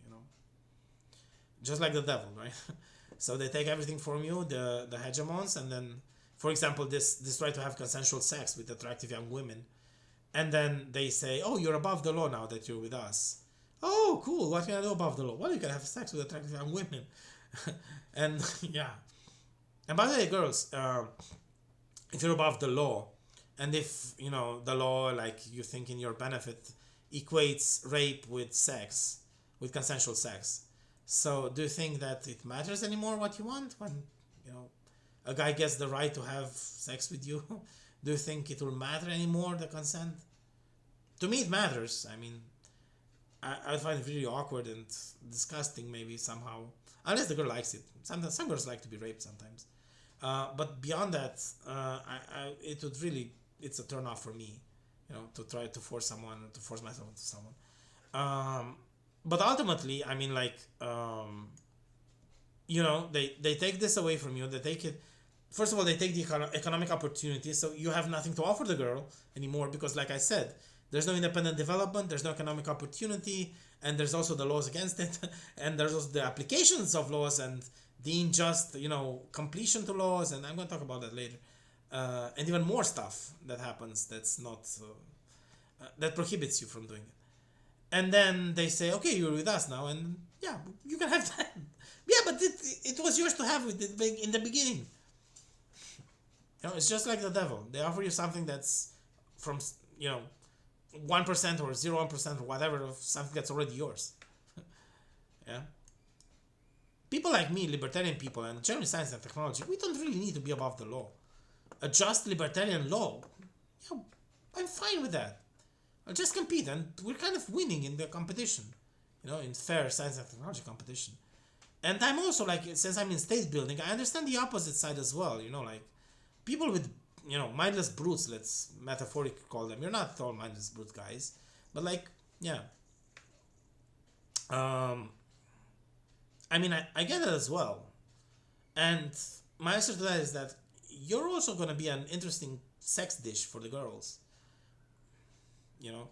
just like the devil, right? So they take everything from you, the hegemons, and then, for example, this right to have consensual sex with attractive young women, And then they say, oh, you're above the law now that you're with us. Oh, cool. What can I do above the law? Well, you can have sex with attractive young women. And yeah. And by the way, girls, if you're above the law, and if, you know, the law, like you think in your benefit, equates rape with sex, with consensual sex. So do you think that it matters anymore what you want when, you know, a guy gets the right to have sex with you? Do you think it will matter anymore, the consent? To me, it matters. I mean, I find it really awkward and disgusting, maybe somehow, unless the girl likes it. Sometimes some girls like to be raped sometimes, but beyond that, it would really, it's a turn off for me, you know, to try to force someone, to force myself into someone. But ultimately, I mean, like, you know, they take this away from you. They take it. First of all, they take the economic opportunity, so you have nothing to offer the girl anymore because, like I said, there's no independent development, there's no economic opportunity, and there's also the laws against it, and there's also the applications of laws and the unjust, you know, completion to laws, and I'm going to talk about that later, and even more stuff that happens that's not that prohibits you from doing it. And then they say, okay, you're with us now, and yeah, you can have that. Yeah, but it was yours to have in the beginning. You know, it's just like the devil. They offer you something that's from, you know, 1% or 0.1% or whatever of something that's already yours. Yeah. People like me, libertarian people, and generally science and technology, we don't really need to be above the law. A just libertarian law, yeah, I'm fine with that. I'll just compete, and we're kind of winning in the competition, you know, in fair science and technology competition. And I'm also like, since I'm in state building, I understand the opposite side as well, you know, like people with, you know, mindless brutes, let's metaphorically call them. You're not all mindless brute guys, but like, yeah. I mean, I get it as well. And my answer to that is that you're also going to be an interesting sex dish for the girls, you know,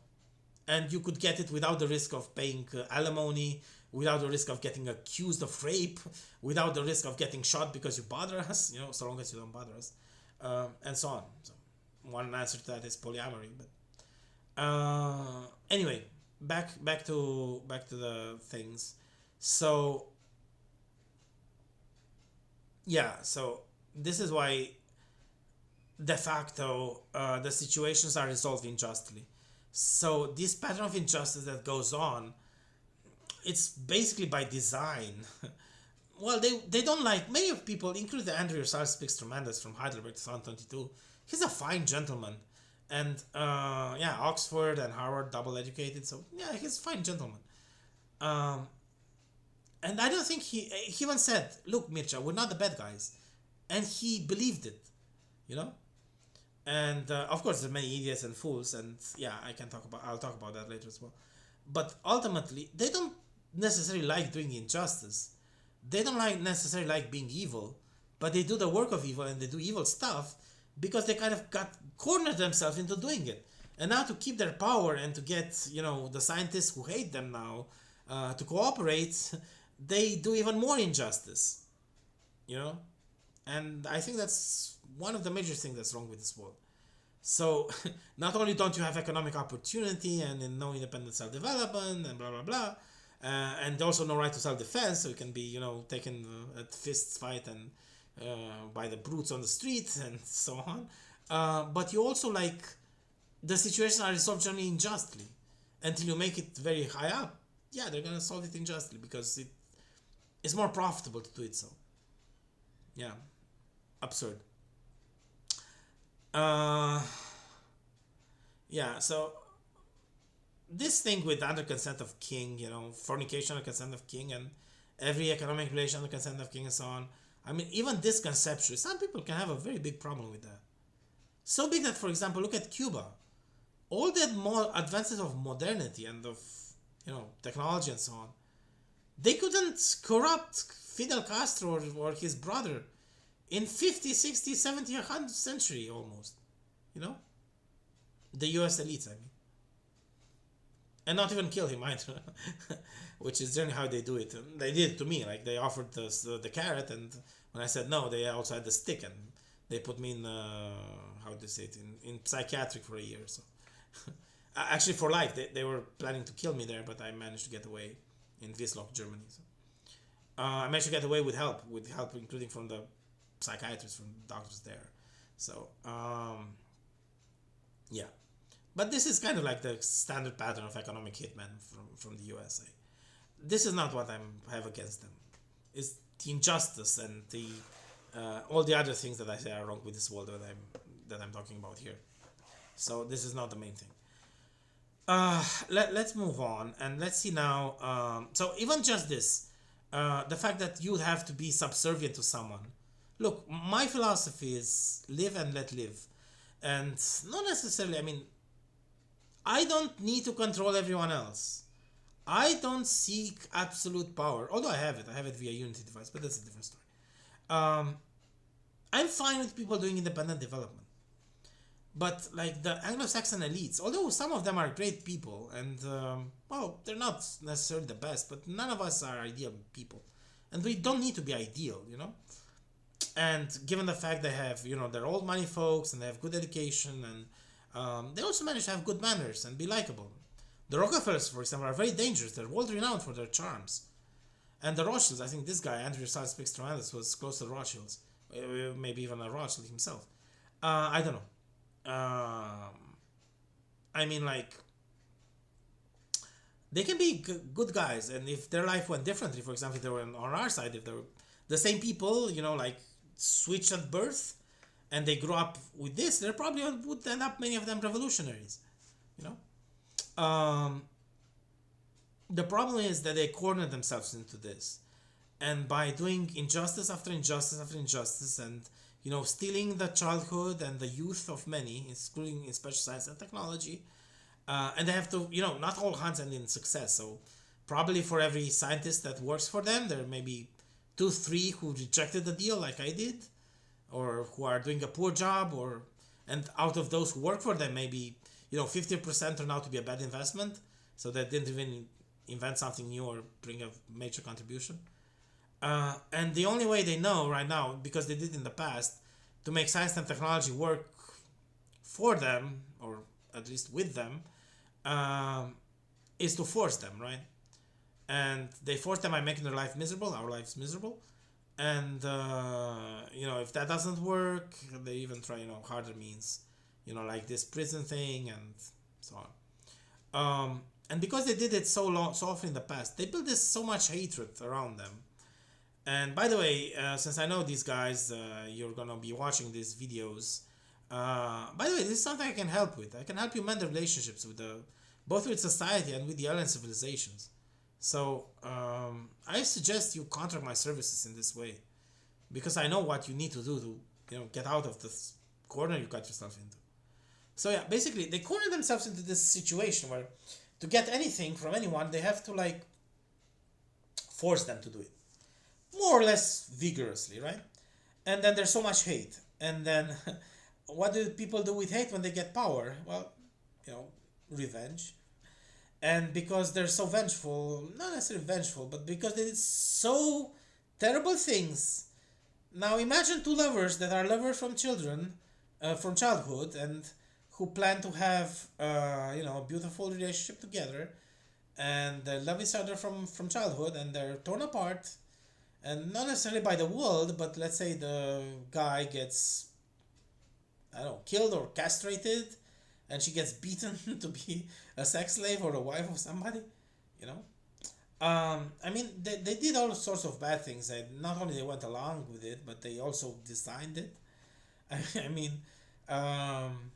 and you could get it without the risk of paying alimony, without the risk of getting accused of rape, without the risk of getting shot because you bother us, you know, so long as you don't bother us, and so on. So one answer to that is polyamory. But anyway, back to the things. So yeah, so this is why de facto the situations are resolved unjustly. So this pattern of injustice that goes on, it's basically by design. Well, they don't like, many of people, including Andrew Sar speaks tremendous from Heidelberg 2022. He's a fine gentleman. And yeah, Oxford and Harvard double educated, so yeah, he's a fine gentleman. Um, and I don't think he once said, look, Mircha, we're not the bad guys. And he believed it, you know? And of course, there's many idiots and fools, and yeah, I'll talk about that later as well. But ultimately, they don't necessarily like doing injustice. They don't necessarily like being evil, but they do the work of evil and they do evil stuff because they kind of got cornered themselves into doing it. And now to keep their power and to get, you know, the scientists who hate them now to cooperate, they do even more injustice, you know? And I think that's one of the major things that's wrong with this world. So not only don't you have economic opportunity and no independent self-development and blah blah blah, and also no right to self-defense, so you can be, you know, taken at fists fight and by the brutes on the street and so on. But you also, like, the situations are resolved generally unjustly until you make it very high up. Yeah, they're gonna solve it unjustly because it's more profitable to do it so. Yeah, absurd. Uh, yeah, so this thing with under consent of king, you know, fornication under consent of king, and every economic relation under consent of king and so on. I mean, even this conceptually, some people can have a very big problem with that. So big that, for example, look at Cuba. All the more advances of modernity and of, you know, technology and so on, they couldn't corrupt Fidel Castro or his brother in 50, 60, 70, 100th century almost. You know? The US elites, I mean. And not even kill him either. Which is generally how they do it. And they did it to me. Like, they offered the carrot, and when I said no, they also had the stick, and they put me in, how do you say it, in psychiatric for a year or so. Actually, for life. They were planning to kill me there, but I managed to get away in Wiesloch, Germany. So, I managed to get away with help, including from the psychiatrists, from the doctors there. So, yeah. But this is kind of like the standard pattern of economic hitmen from the USA. This is not what I have against them. It's the injustice and the all the other things that I say are wrong with this world that I'm talking about here. So this is not the main thing. Let's move on and let's see now. So even just this, the fact that you have to be subservient to someone. Look, my philosophy is live and let live, and not necessarily. I mean, I don't need to control everyone else. I don't seek absolute power, although I have it. I have it via Unity device, but that's a different story. Um, I'm fine with people doing independent development. But like the Anglo-Saxon elites, although some of them are great people, and well, they're not necessarily the best, but none of us are ideal people, and we don't need to be ideal, you know. And given the fact they have, you know, they're old money folks and they have good education, and they also manage to have good manners and be likable. The Rockefellers, for example, are very dangerous. They're world renowned for their charms. And the Rothschilds, I think this guy, Andrew Sachs speaks tremendous, was close to the Rothschilds, maybe even a Rothschild himself. I don't know. I mean, like, they can be good guys, and if their life went differently, for example, if they were on our side, if they were the same people, you know, like switched at birth, and they grew up with this, they probably would end up, many of them, revolutionaries, you know. The problem is that they corner themselves into this, and by doing injustice after injustice after injustice, and you know, stealing the childhood and the youth of many, including in special science and technology, and they have to, you know, not all hands end in success. So probably for every scientist that works for them, there may be two, three who rejected the deal, like I did, or who are doing a poor job, or and out of those who work for them, maybe, you know, 50% turn out to be a bad investment, so they didn't even invent something new or bring a major contribution. And the only way they know right now, because they did in the past, to make science and technology work for them, or at least with them, um, is to force them, right? And they force them by making their life miserable, our lives miserable. And, you know, if that doesn't work, they even try, you know, harder means, you know, like this prison thing and so on. And because they did it so long, so often in the past, they built this so much hatred around them. And by the way, since I know these guys, you're gonna be watching these videos. By the way, this is something I can help with. I can help you mend the relationships with the, both with society and with the alien civilizations. So I suggest you contract my services in this way, because I know what you need to do to, you know, get out of this corner you got yourself into. So yeah, basically they corner themselves into this situation where to get anything from anyone, they have to like force them to do it more or less vigorously, right? And then there's so much hate. And then what do people do with hate when they get power? Well, you know, revenge. And because they're so vengeful, not necessarily vengeful, but because they did so terrible things. Now imagine two lovers that are lovers from childhood, and who plan to have, you know, a beautiful relationship together, and they love each other from childhood, and they're torn apart, and not necessarily by the world, but let's say the guy gets, I don't know, killed or castrated, and she gets beaten to be a sex slave or a wife of somebody, you know. I mean, they did all sorts of bad things. Not only they went along with it, but they also designed it. I mean, um,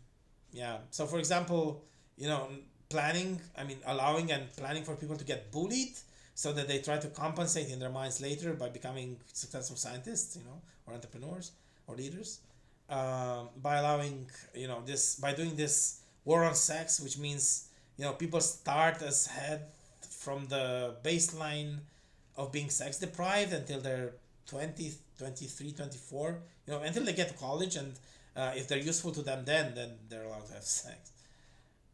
yeah. So, for example, you know, planning. I mean, allowing and planning for people to get bullied, so that they try to compensate in their minds later by becoming successful scientists, you know, or entrepreneurs or leaders. By allowing, you know, this, by doing this war on sex, which means, you know, people start as head from the baseline of being sex deprived until they're 20, 23, 24, you know, until they get to college, and if they're useful to them, then they're allowed to have sex.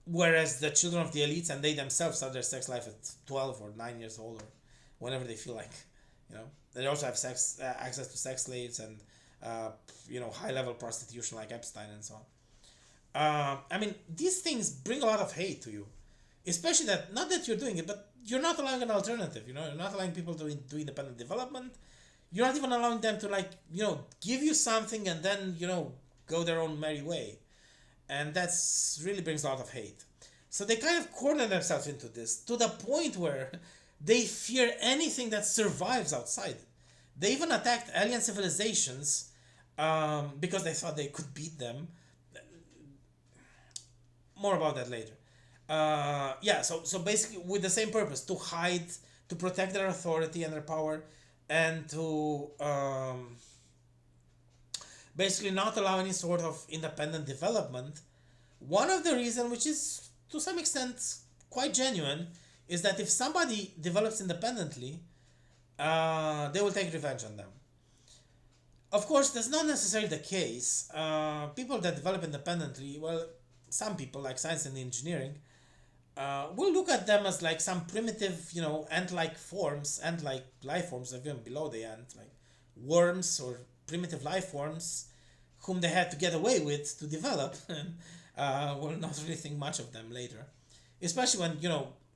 Whereas the children of the elites and they themselves start their sex life at 12 or 9 years old, or whenever they feel like, you know. They also have sex access to sex slaves and, you know, high level prostitution like Epstein and so on. I mean, these things bring a lot of hate to you, especially that not that you're doing it, but you're not allowing an alternative. You know, you're not allowing people to do independent development. You're not even allowing them to like give you something and then go their own merry way, and that's really brings a lot of hate. So they kind of corner themselves into this to the point where they fear anything that survives outside. They even attacked alien civilizations because they thought they could beat them. More about that later. Yeah, so basically with the same purpose to hide, to protect their authority and their power, and to basically not allow any sort of independent development. One of the reasons, which is to some extent quite genuine, is that if somebody develops independently, they will take revenge on them. Of course, that's not necessarily the case. People that develop independently, well, some people like science and engineering, we'll look at them as like some primitive, ant-like forms, ant-like life forms, even below the ant, like worms or primitive life forms, whom they had to get away with to develop, and we'll not really think much of them later. Especially when,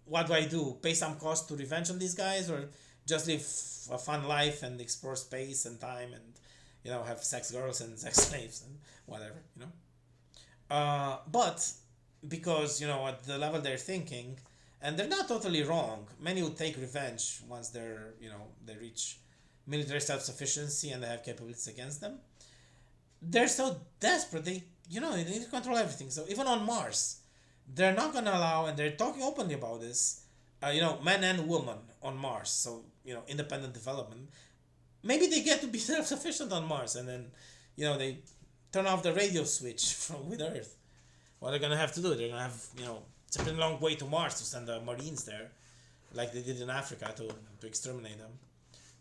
what do I do? Pay some cost to revenge on these guys, or just live a fun life and explore space and time and, have sex girls and sex slaves and whatever, but because at the level they're thinking, and they're not totally wrong, many would take revenge once they reach military self-sufficiency and they have capabilities against them. They're so desperate, they need to control everything. So even on Mars, they're not going to allow, and they're talking openly about this, men and women on Mars, so independent development. Maybe they get to be self-sufficient on Mars, and then they turn off the radio switch from with Earth. What they're gonna have to do? They're gonna have it's a pretty long way to Mars to send the Marines there, like they did in Africa to exterminate them.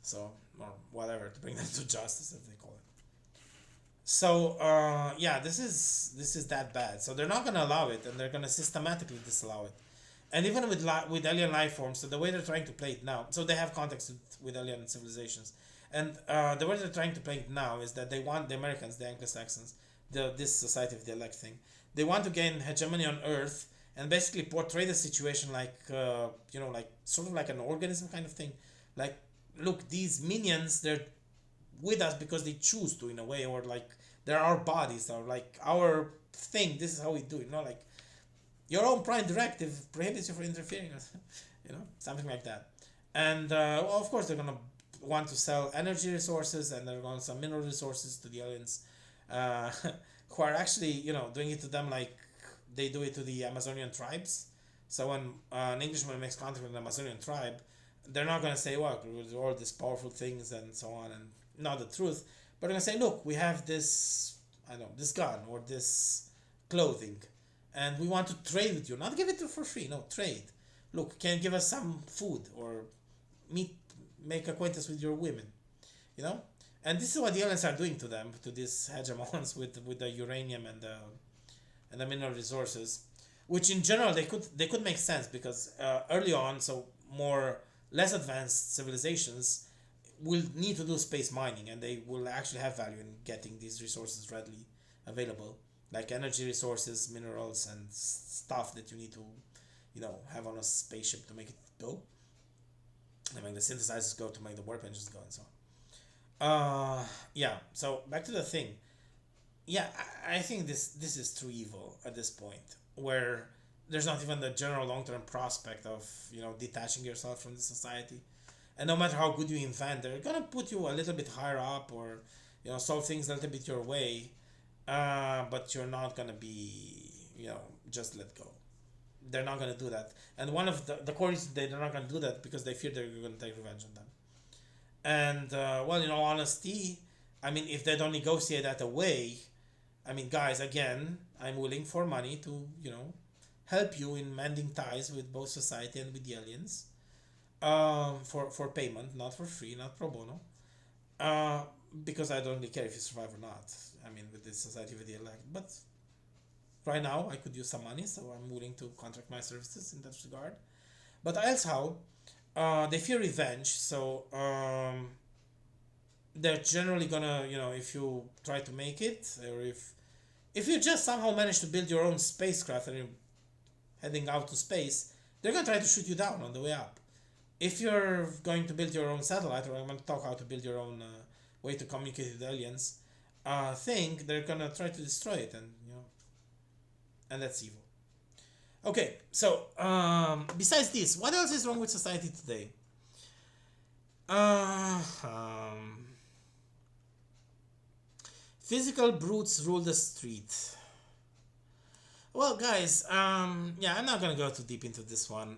So or whatever, to bring them to justice, as they call it. So yeah, this is that bad. So they're not gonna allow it, and they're gonna systematically disallow it. And even with alien life forms, so the way they're trying to play it now, so they have context with alien civilizations, and the way they're trying to play it now is that they want the Americans, the Anglo-Saxons, this society of the elect thing, they want to gain hegemony on Earth and basically portray the situation like like sort of like an organism kind of thing, like look, these minions, they're with us because they choose to in a way, or like they're our bodies, or like our thing. This is how we do it. Like your own prime directive prohibits you from interfering, something like that. And well, of course, they're gonna want to sell energy resources, and they're going to sell mineral resources to the aliens, uh, who are actually doing it to them like they do it to the Amazonian tribes. So when an Englishman makes contact with an Amazonian tribe, they're not gonna say, well, we do all these powerful things and so on, and not the truth. But they're gonna say, look, we have this, I don't know, this gun or this clothing, and we want to trade with you. Not give it to for free. No, trade. Look, can you give us some food or meet, make acquaintance with your women, you know? And this is what the aliens are doing to them, to these hegemons with the uranium and the mineral resources, which in general they could make sense because early on, so more less advanced civilizations will need to do space mining, and they will actually have value in getting these resources readily available, like energy resources, minerals, and stuff that you need to, have on a spaceship to make it go, and make the synthesizers go, to make the warp engines go, and so on. Yeah. So back to the thing. Yeah, I think this is too evil at this point, where there's not even the general long term prospect of detaching yourself from the society, and no matter how good you invent, they're gonna put you a little bit higher up, or solve things a little bit your way, but you're not gonna be just let go. They're not gonna do that, and one of the core reasons they're not gonna do that because they fear they're gonna take revenge on them. And well, in all honesty, I mean, if they don't negotiate that away, I mean, guys, again, I'm willing for money to, help you in mending ties with both society and with the aliens. For payment, not for free, not pro bono. Uh, because I don't really care if you survive or not. I mean, with this society with the elect. But right now, I could use some money, so I'm willing to contract my services in that regard. But else how, they fear revenge, so they're generally gonna, if you try to make it, or If you just somehow manage to build your own spacecraft and you're heading out to space, they're gonna try to shoot you down on the way up. If you're going to build your own satellite, or I'm going to talk how to build your own way to communicate with aliens, thing, they're gonna try to destroy it, and and that's evil. Okay, so besides this, what else is wrong with society today? Uh, um, Physical brutes rule the street. Well, guys, yeah, I'm not gonna go too deep into this one.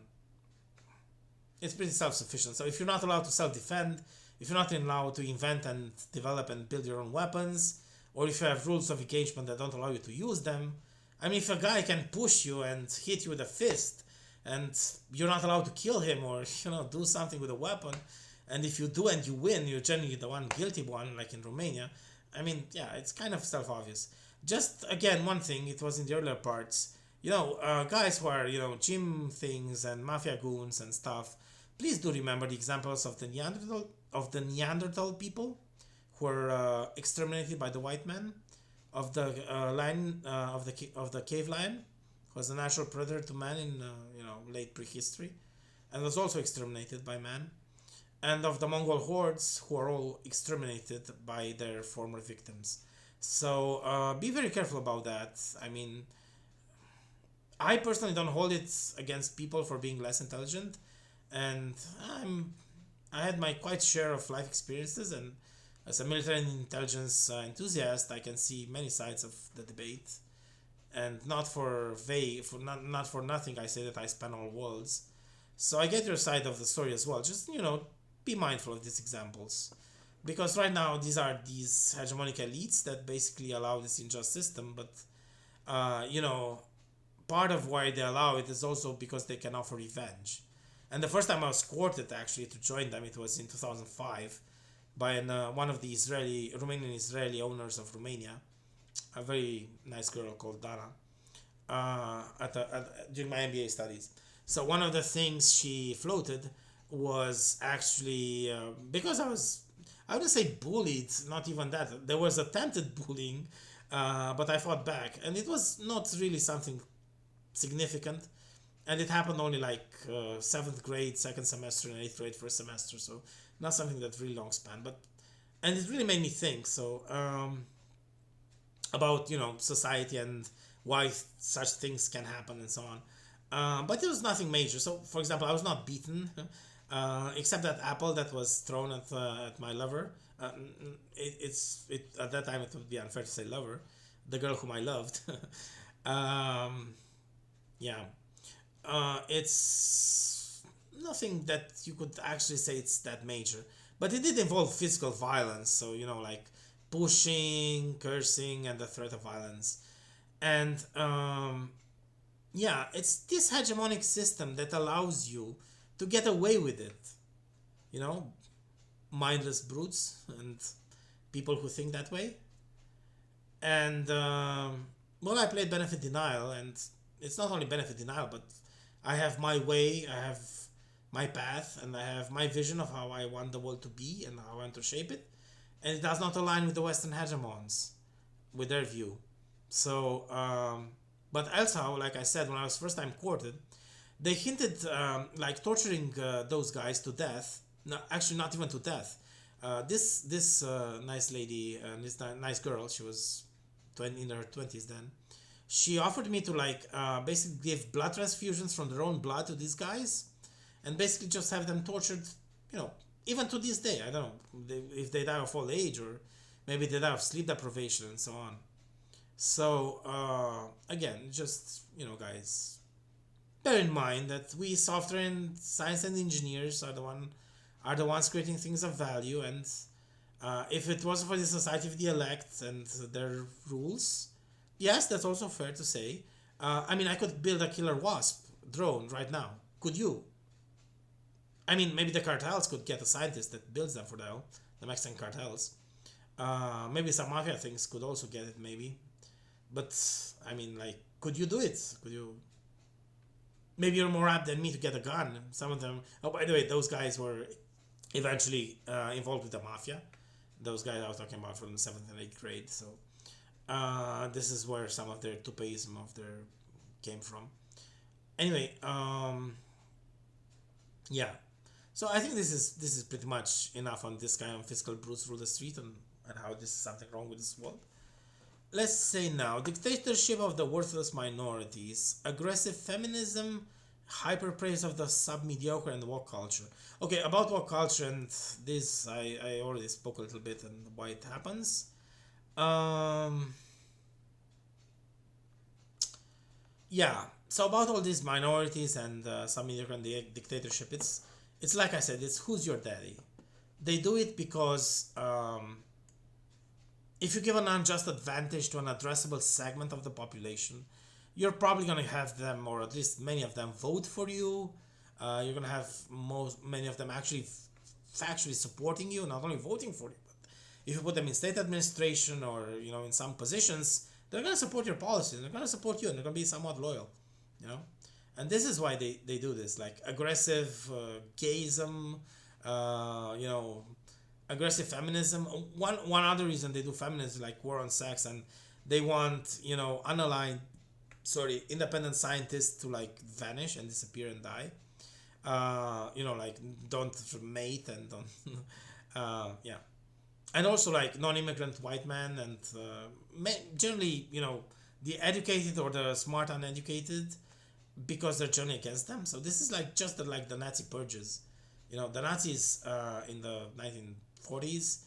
It's pretty self-sufficient. So if you're not allowed to self-defend, if you're not allowed to invent and develop and build your own weapons, or if you have rules of engagement that don't allow you to use them, I mean, if a guy can push you and hit you with a fist, and you're not allowed to kill him or do something with a weapon, and if you do and you win, you're generally the one guilty one, like in Romania. I mean, yeah, it's kind of self-obvious. Just again, one thing, it was in the earlier parts. Guys who are gym things and mafia goons and stuff. Please do remember the examples of the Neanderthal people who were exterminated by the white man, of the lion of the cave lion, who was a natural predator to man in late prehistory, and was also exterminated by man, and of the Mongol hordes who are all exterminated by their former victims. So be very careful about that. I mean, I personally don't hold it against people for being less intelligent, and I had my quite share of life experiences, and as a military and intelligence enthusiast, I can see many sides of the debate, and not for nothing, I say that I span all worlds. So I get your side of the story as well. Just be mindful of these examples, because right now these hegemonic elites that basically allow this unjust system, but part of why they allow it is also because they can offer revenge. And the first time I was courted actually to join them, it was in 2005 by one of the Romanian Israeli owners of Romania, a very nice girl called Dana, during my MBA studies. So one of the things she floated was actually because I wouldn't say bullied, not even that. There was attempted bullying, but I fought back, and it was not really something significant, and it happened only like 7th grade second semester and 8th grade first semester, so not something that really long span, and it really made me think about society and why such things can happen and so on, but it was nothing major. So for example, I was not beaten, except that apple that was thrown at my lover. At that time it would be unfair to say lover, the girl whom I loved. um, yeah, it's nothing that you could actually say it's that major, but it did involve physical violence. So like pushing, cursing, and the threat of violence. And yeah, it's this hegemonic system that allows you to get away with it. You know, mindless brutes and people who think that way. And well, I played benefit denial, and it's not only benefit denial, but I have my way, I have my path, and I have my vision of how I want the world to be and how I want to shape it, and it does not align with the Western hegemons, with their view. So, but also, like I said, when I was first time courted, they hinted like torturing those guys to death. No, actually, not even to death. This nice lady, this nice girl, she was in her 20s then. She offered me to like basically give blood transfusions from their own blood to these guys, and basically just have them tortured. You know, even to this day, I don't know if they die of old age or maybe they die of sleep deprivation and so on. So again, just guys, bear in mind that we software and science and engineers are the ones creating things of value, and if it wasn't for the society of the elect and their rules, yes, that's also fair to say. I mean, I could build a killer wasp drone right now. Could you? I mean, maybe the cartels could get a scientist that builds them for the Mexican cartels. Maybe some mafia things could also get it, maybe. But I mean, like, could you do it? Could you? Maybe you're more apt than me to get a gun. Some of them. Oh, by the way, those guys were eventually involved with the mafia. Those guys I was talking about from the 7th and 8th grade. So This is where some of their toupeism of their came from. Anyway, yeah. So I think this is pretty much enough on this kind of fiscal brutes rule the street, and how this is something wrong with this world. Let's say now dictatorship of the worthless minorities, aggressive feminism, hyper praise of the sub mediocre, and woke culture. Okay, about woke culture and this, I already spoke a little bit and why it happens. Um, yeah. So about all these minorities and some mediocre and the dictatorship, it's like I said, it's who's your daddy. They do it because if you give an unjust advantage to an addressable segment of the population, you're probably going to have them, or at least many of them, vote for you. You're going to have many of them actually factually supporting you, not only voting for you, but if you put them in state administration or in some positions, they're going to support your policies. They're going to support you, and they're going to be somewhat loyal. You know, and this is why they do this, like aggressive gayism, you know, aggressive feminism. One other reason they do feminism, like war on sex, and they want unaligned, sorry, independent scientists to like vanish and disappear and die. Like don't mate and don't. Yeah, and also like non-immigrant white men and generally the educated or the smart uneducated, because they're generally against them. So this is like just like the Nazi purges. The Nazis in the 1940s,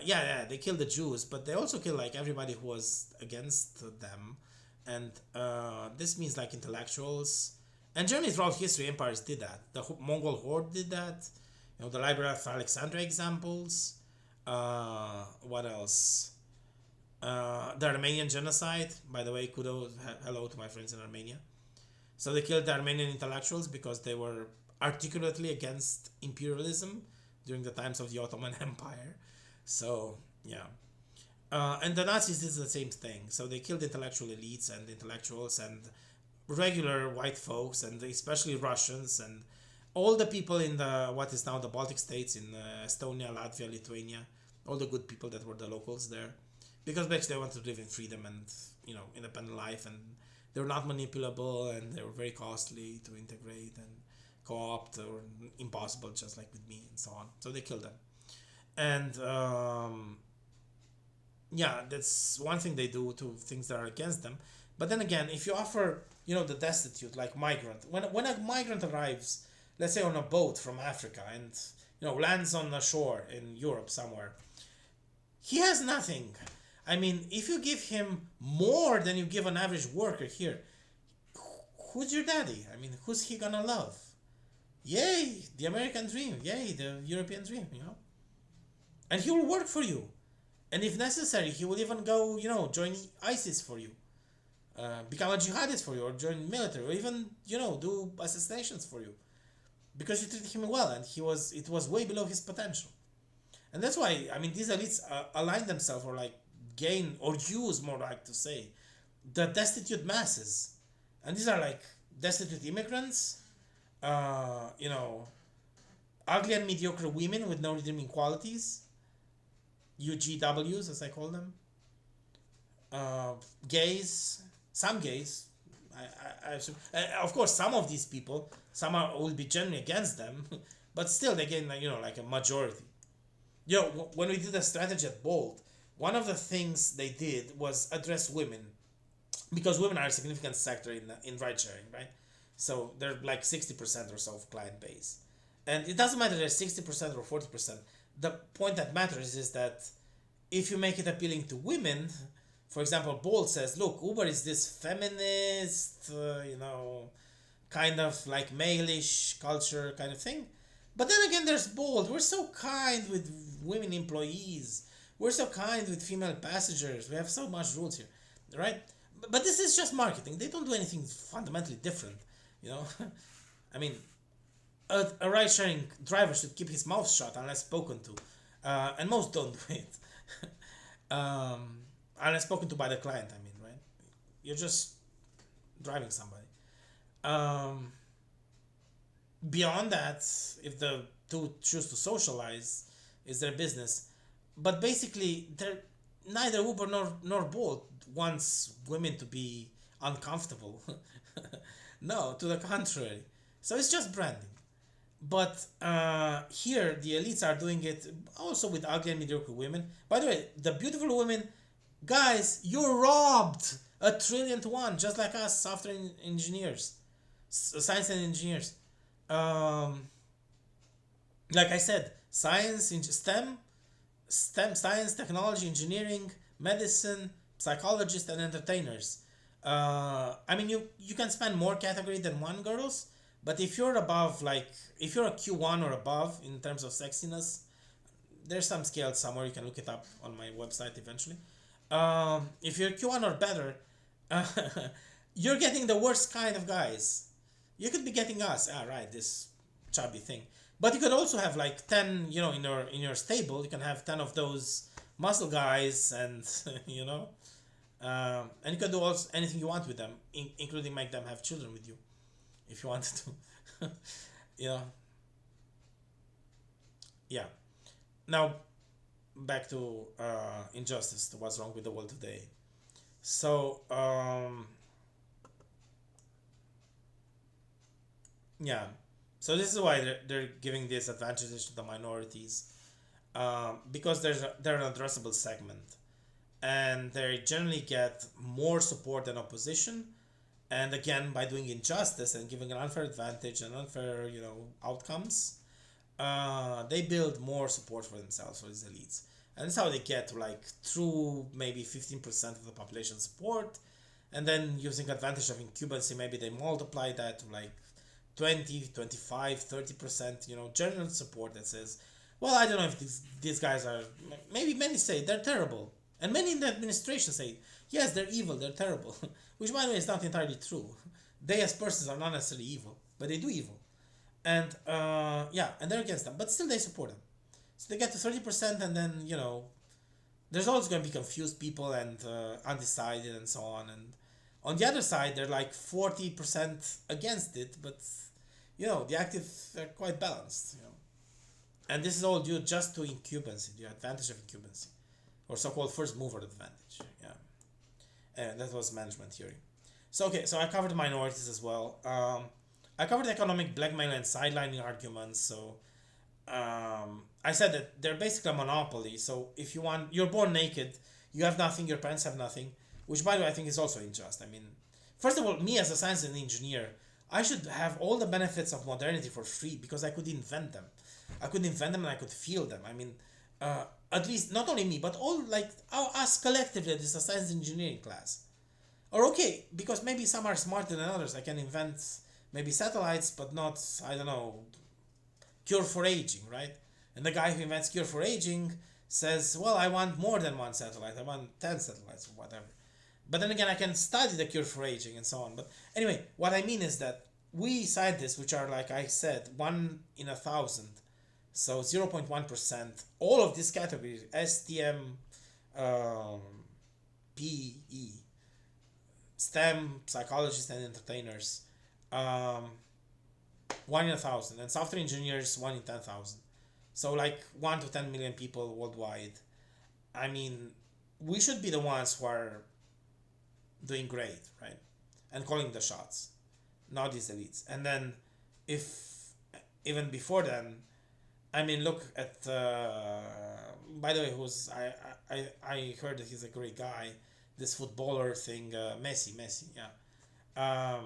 yeah, they killed the Jews, but they also killed like everybody who was against them, and this means like intellectuals. And generally throughout history, empires did that. The Mongol horde did that. The Library of Alexandria examples. What else? The Armenian genocide. By the way, kudos, hello to my friends in Armenia. So they killed the Armenian intellectuals because they were articulately against imperialism during the times of the Ottoman Empire. So, yeah. And the Nazis did the same thing. So they killed intellectual elites and intellectuals and regular white folks, and especially Russians and all the people in the what is now the Baltic states, in Estonia, Latvia, Lithuania, all the good people that were the locals there, because basically they wanted to live in freedom and independent life, and they were not manipulable, and they were very costly to integrate and co-opt, or impossible, just like with me and so on. So they killed them, and yeah, that's one thing they do to things that are against them. But then again, if you offer the destitute, like migrant, when a migrant arrives, let's say on a boat from Africa, and lands on the shore in Europe somewhere, he has nothing. I mean, if you give him more than you give an average worker here, who's your daddy? I mean, who's he gonna love? Yay, the American dream. Yay, the European dream. And he will work for you. And if necessary, he will even go, join ISIS for you. Become a jihadist for you, or join military, or even, do assassinations for you. Because you treated him well, and it was way below his potential. And that's why, I mean, these elites align themselves, or like gain, or use, more like to say, the destitute masses. And these are like destitute immigrants, ugly and mediocre women with no redeeming qualities, UGWs as I call them, gays, some gays. Of course, some of these people, will be generally against them, but still they gain like a majority. When we did the strategy at Bold, one of the things they did was address women, because women are a significant sector in ride sharing, right? So they're like 60% or so of client base, and it doesn't matter if they're 60% or 40%. The point that matters is that if you make it appealing to women, for example, Bolt says, look, Uber is this feminist, kind of like male-ish culture kind of thing. But then again, there's Bolt. We're so kind with women employees. We're so kind with female passengers. We have so much rules here, right? But this is just marketing. They don't do anything fundamentally different, I mean, a ride-sharing driver should keep his mouth shut unless spoken to, and most don't do it. Unless spoken to by the client, I mean, right? You're just driving somebody. Um, Beyond that, if the two choose to socialize, is their business. But basically, neither Uber nor Bolt wants women to be uncomfortable. No, to the contrary. So it's just branding. But here, the elites are doing it also with ugly and mediocre women. By the way, the beautiful women, guys, you're robbed a trillion to one, just like us, software engineers, science and engineers. Um, like I said, science, STEM, science, technology, engineering, medicine, psychologists, and entertainers. I mean, you can spend more category than one girls, but if you're above, like, if you're a Q1 or above in terms of sexiness, there's some scale somewhere. You can look it up on my website eventually. If you're Q1 or better, uh, you're getting the worst kind of guys. You could be getting us. Ah, right, this chubby thing. But you could also have like 10, in your stable. You can have 10 of those muscle guys, and and you can do also anything you want with them, including make them have children with you if you wanted to. you know, yeah. Now back to injustice. What's wrong with the world today? So yeah. So this is why they're giving these advantages to the minorities, because they're an addressable segment, and they generally get more support than opposition. And again, by doing injustice and giving an unfair advantage and unfair, outcomes, they build more support for themselves, for these elites. And that's how they get to like through maybe 15% of the population support. And then using advantage of incumbency, maybe they multiply that to like 20, 25, 30%, general support that says, well, I don't know if these guys are, maybe many say they're terrible. And many in the administration say, yes, they're evil, they're terrible. Which, by the way, is not entirely true. They as persons are not necessarily evil, but they do evil. And yeah, and they're against them, but still they support them. So they get to 30%, and then, there's always going to be confused people and undecided and so on. And on the other side, they're like 40% against it, but, the active are quite balanced, And this is all due just to incumbency, the advantage of incumbency, or so-called first mover advantage. Yeah, and that was management theory. So okay, so I covered minorities as well. I covered economic blackmail and sidelining arguments. So I said that they're basically a monopoly. So if you're born naked, you have nothing, your parents have nothing, which by the way I think is also unjust. I mean, first of all, me as a science and engineer, I should have all the benefits of modernity for free because I could invent them. I could invent them and I could feel them. I mean, at least not only me, but all like us collectively. This is a science engineering class. Or okay, because maybe some are smarter than others. I can invent maybe satellites, but not, I don't know, cure for aging, right? And the guy who invents cure for aging says, well, I want more than one satellite. I want 10 satellites or whatever. But then again, I can study the cure for aging and so on. But anyway, what I mean is that we scientists, which are, like I said, 1 in 1,000, so 0.1%, all of these categories, STM, um, PE, STEM, psychologists and entertainers, um, 1 in 1,000, and software engineers 1 in 10,000. So like 1 to 10 million people worldwide. I mean, we should be the ones who are doing great, right? And calling the shots, not these elites. And then, if even before then, I mean, look at. By the way, who's I heard that he's a great guy. This footballer thing, Messi, yeah. Um,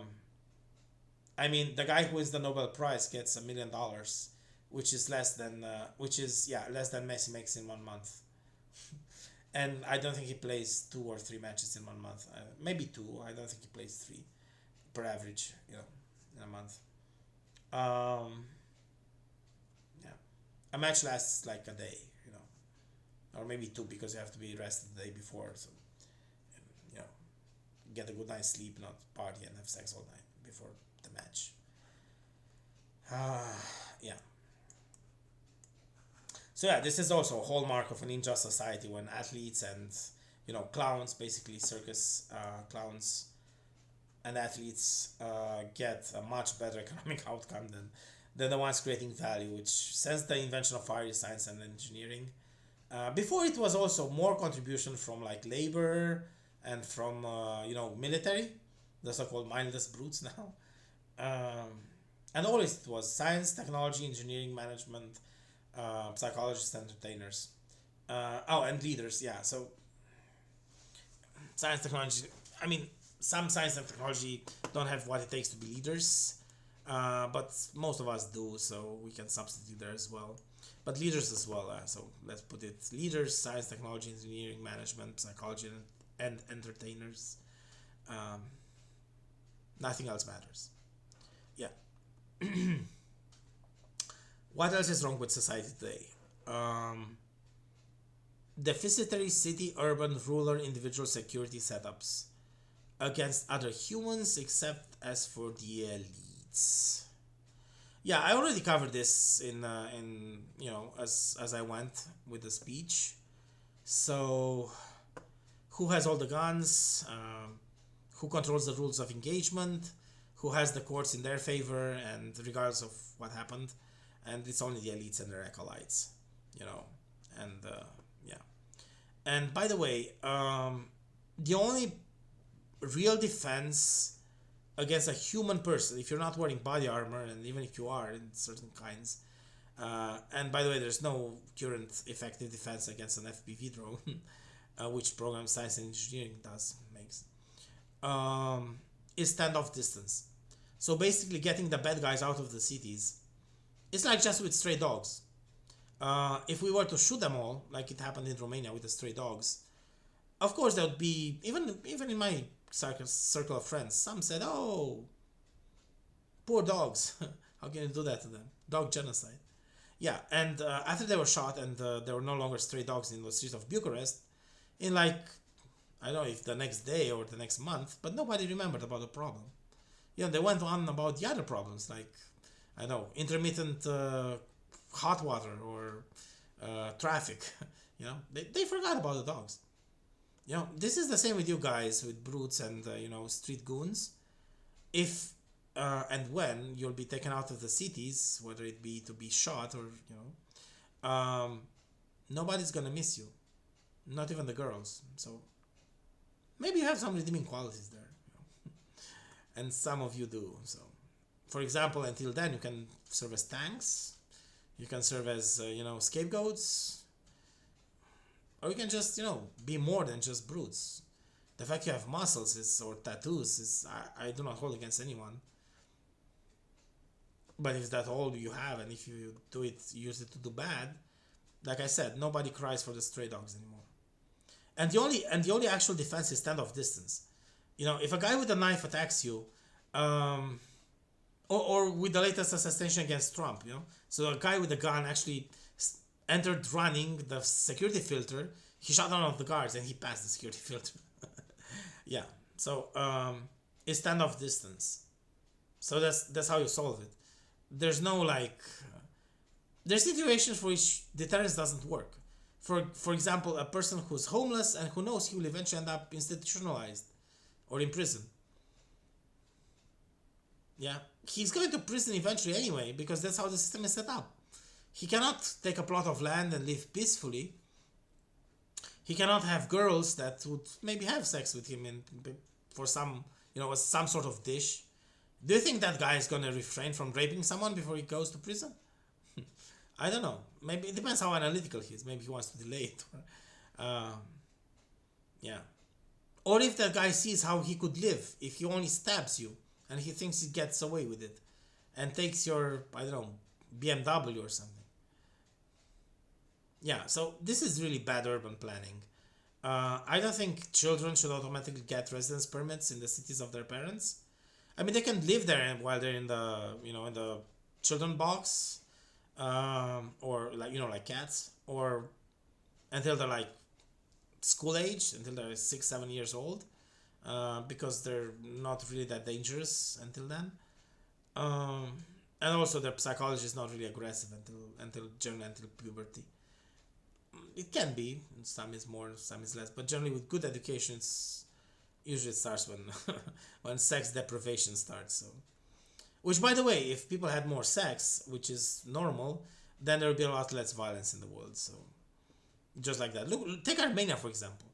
I mean, the guy who wins the Nobel Prize gets $1 million, which is less than Messi makes in 1 month. And I don't think he plays 2 or 3 matches in 1 month. Maybe two. I don't think he plays three per average, in a month. Um, yeah, a match lasts like a day, or maybe two because you have to be rested the day before. So you know, get a good night's sleep, not party and have sex all night before the match. Yeah. So yeah, this is also a hallmark of an unjust society when athletes and clowns, basically circus clowns and athletes, get a much better economic outcome than the ones creating value. Which since the invention of fire science and engineering, Before it was also more contribution from like labor and from military, the so-called mindless brutes now. Um, and always it was science, technology, engineering, management, psychologists, entertainers. And leaders. Yeah. So science, technology. I mean, some science and technology don't have what it takes to be leaders, but most of us do. So we can substitute there as well. But leaders as well. So let's put it: leaders, science, technology, engineering, management, psychology, and entertainers. Um, Nothing else matters. Yeah. What else is wrong with society today? Um, Deficitary city, urban, rural, individual security setups against other humans, except as for the elites. Yeah, I already covered this in as I went with the speech. So, who has all the guns? Who controls the rules of engagement? Who has the courts in their favor? And regardless of what happened, and it's only the elites and their acolytes, you know, and yeah. And by the way, the only real defense against a human person, if you're not wearing body armor, and even if you are in certain kinds, and by the way, there's no current effective defense against an FPV drone, which program science and engineering does makes, um, is standoff distance. So basically, getting the bad guys out of the cities. It's like just with stray dogs. If we were to shoot them all, like it happened in Romania with the stray dogs, of course there would be even in my circle of friends. Some said, "Oh, poor dogs. How can you do that to them? Dog genocide." Yeah, and after they were shot and there were no longer stray dogs in the streets of Bucharest, in like I don't know if the next day or the next month, but nobody remembered about the problem. They went on about the other problems like I don't know intermittent hot water or traffic. They forgot about the dogs. This is the same with you guys with brutes and street goons. If and when you'll be taken out of the cities, whether it be to be shot or nobody's gonna miss you, not even the girls. So maybe you have some redeeming qualities there, and some of you do. So, for example, until then, you can serve as tanks, you can serve as scapegoats, or you can just be more than just brutes. The fact you have muscles or tattoos is I do not hold against anyone. But if that's all you have, and if you use it to do bad, like I said, nobody cries for the stray dogs anymore. And the only actual defense is standoff distance. If a guy with a knife attacks you, um, or with the latest assassination against Trump, so a guy with a gun actually entered running the security filter. He shot one of the guards and he passed the security filter. Yeah. So it's standoff distance. So that's how you solve it. There's no there's situations for which deterrence doesn't work. For example, a person who's homeless and who knows he will eventually end up institutionalized or in prison. Yeah, he's going to prison eventually anyway because that's how the system is set up. He cannot take a plot of land and live peacefully. He cannot have girls that would maybe have sex with him for some some sort of dish. Do you think that guy is gonna refrain from raping someone before he goes to prison? I don't know. Maybe it depends how analytical he is. Maybe he wants to delay it. Yeah. Or if that guy sees how he could live if he only stabs you and he thinks he gets away with it and takes your, I don't know, BMW or something. Yeah, so this is really bad urban planning. I don't think children should automatically get residence permits in the cities of their parents. I mean, they can live there while they're in the in the children box, or like cats, or until they're like school age, until they're 6 7 years old, because they're not really that dangerous until then. Um, and also their psychology is not really aggressive until puberty. It can be, some is more, some is less, but generally with good education, usually it starts when when sex deprivation starts. So, which by the way, if people had more sex, which is normal, then there would be a lot less violence in the world. So just like that. Look, take Armenia for example.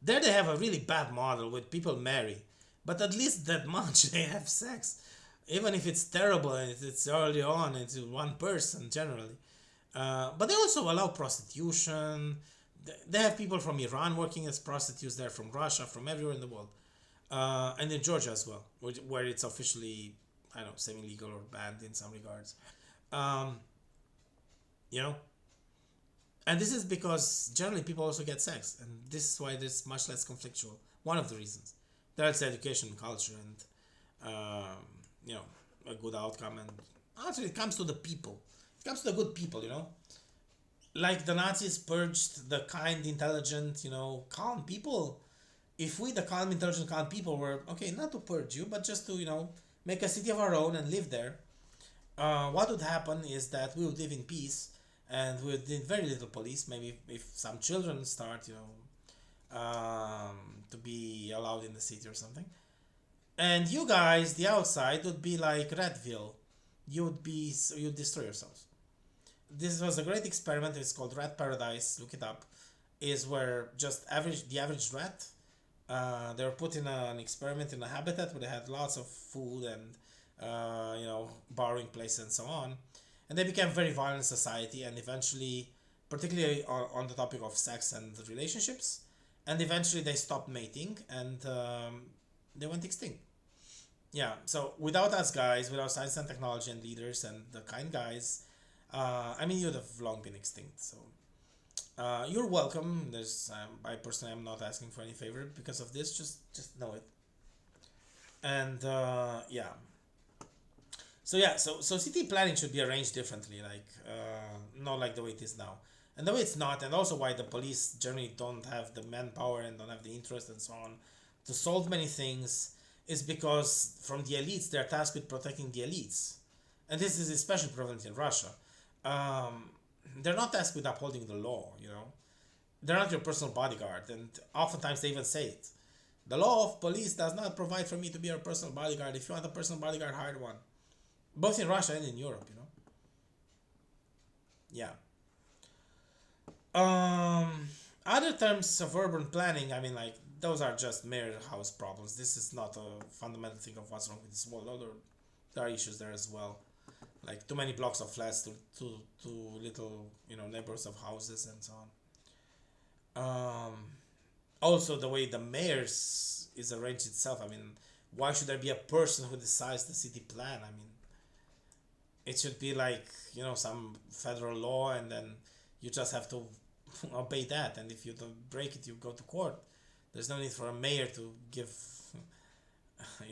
There they have a really bad model with people marry, but at least that much they have sex, even if it's terrible and it's early on. It's one person generally, but they also allow prostitution. They have people from Iran working as prostitutes. They're from Russia, from everywhere in the world, and in Georgia as well, where it's officially, I don't know, semi-legal or banned in some regards. Um, you know, and this is because generally people also get sex, and this is why it's much less conflictual. One of the reasons. That's education, culture, and you know, a good outcome. And actually, it comes to the people. It comes to the good people. Like the Nazis purged the kind, intelligent, calm people. If we, the calm, intelligent, calm people, were okay, not to purge you, but just to make a city of our own and live there, what would happen is that we would live in peace and we would need very little police. Maybe if some children start, to be allowed in the city or something. And you guys, the outside, would be like Redville. You'd destroy yourselves. This was a great experiment. It's called Rat Paradise. Look it up. Is where just the average rat, they were put in an experiment in a habitat where they had lots of food and borrowing places and so on, and they became very violent society, and eventually, particularly on the topic of sex and relationships, and eventually they stopped mating and they went extinct. Yeah, so without us guys, without science and technology and leaders and the kind guys, I mean, you'd have long been extinct. So you're welcome. I personally am not asking for any favor because of this. Just know it. And yeah. So yeah, so city planning should be arranged differently, like not like the way it is now, and the way it's not, and also why the police generally don't have the manpower and don't have the interest and so on to solve many things is because from the elites they're tasked with protecting the elites, and this is especially prevalent in Russia. Um, they're not tasked with upholding the law, They're not your personal bodyguard, and oftentimes they even say it. The law of police does not provide for me to be your personal bodyguard. If you want a personal bodyguard, hire one. Both in Russia and in Europe. Yeah. Other terms of urban planning, I mean, like, those are just mere house problems. This is not a fundamental thing of what's wrong with this world. Although there are issues there as well, like too many blocks of flats, too little, neighborhoods of houses and so on. Also, the way the mayors is arranged itself. I mean, why should there be a person who decides the city plan? I mean, it should be like some federal law, and then you just have to obey that. And if you don't break it, you go to court. There's no need for a mayor to give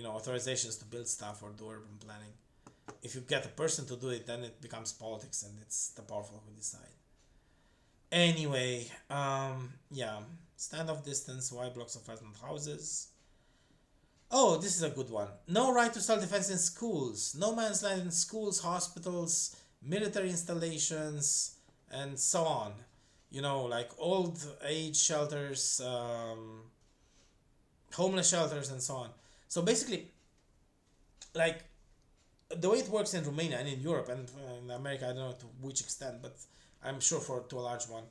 authorizations to build stuff or do urban planning. If you get a person to do it, then it becomes politics, and it's the powerful who decide. Anyway, yeah, standoff distance, why blocks of apartment houses. Oh, this is a good one. No right to self-defense in schools. No man's land in schools, hospitals, military installations, and so on. Like old age shelters, homeless shelters, and so on. So basically, like, the way it works in Romania and in Europe and in America, I don't know to which extent, but I'm sure to a large one,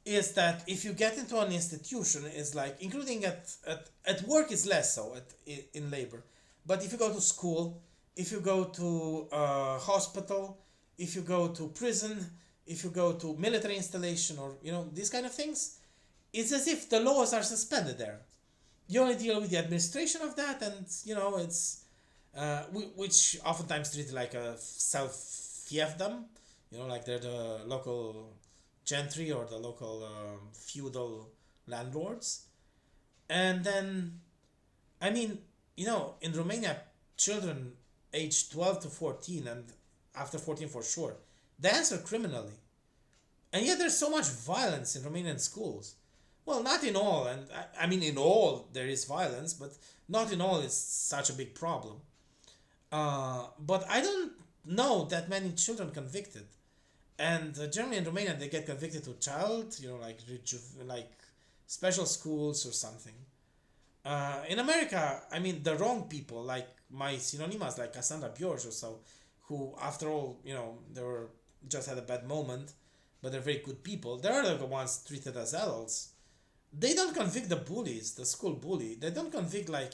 is that if you get into an institution, it's like, including at work is less so in labor, but if you go to school, if you go to hospital, if you go to prison, if you go to military installation, or these kind of things, it's as if the laws are suspended there. You only deal with the administration of that, and it's which oftentimes treated like a self fiefdom, like they're the local gentry or the local feudal landlords. And then, I mean, in Romania, children aged 12 to 14, and after 14 for sure, they answer criminally. And yet there's so much violence in Romanian schools. Well, not in all, and I mean, in all there is violence, but not in all it's such a big problem. But I don't know that many children convicted. And generally in Romania, they get convicted to child, like special schools or something. In America, I mean, the wrong people, like my synonymas, like Cassandra Bjorge or so, who, after all, they were just had a bad moment, but they're very good people. They're the ones treated as adults. They don't convict the bullies, the school bully. They don't convict, like,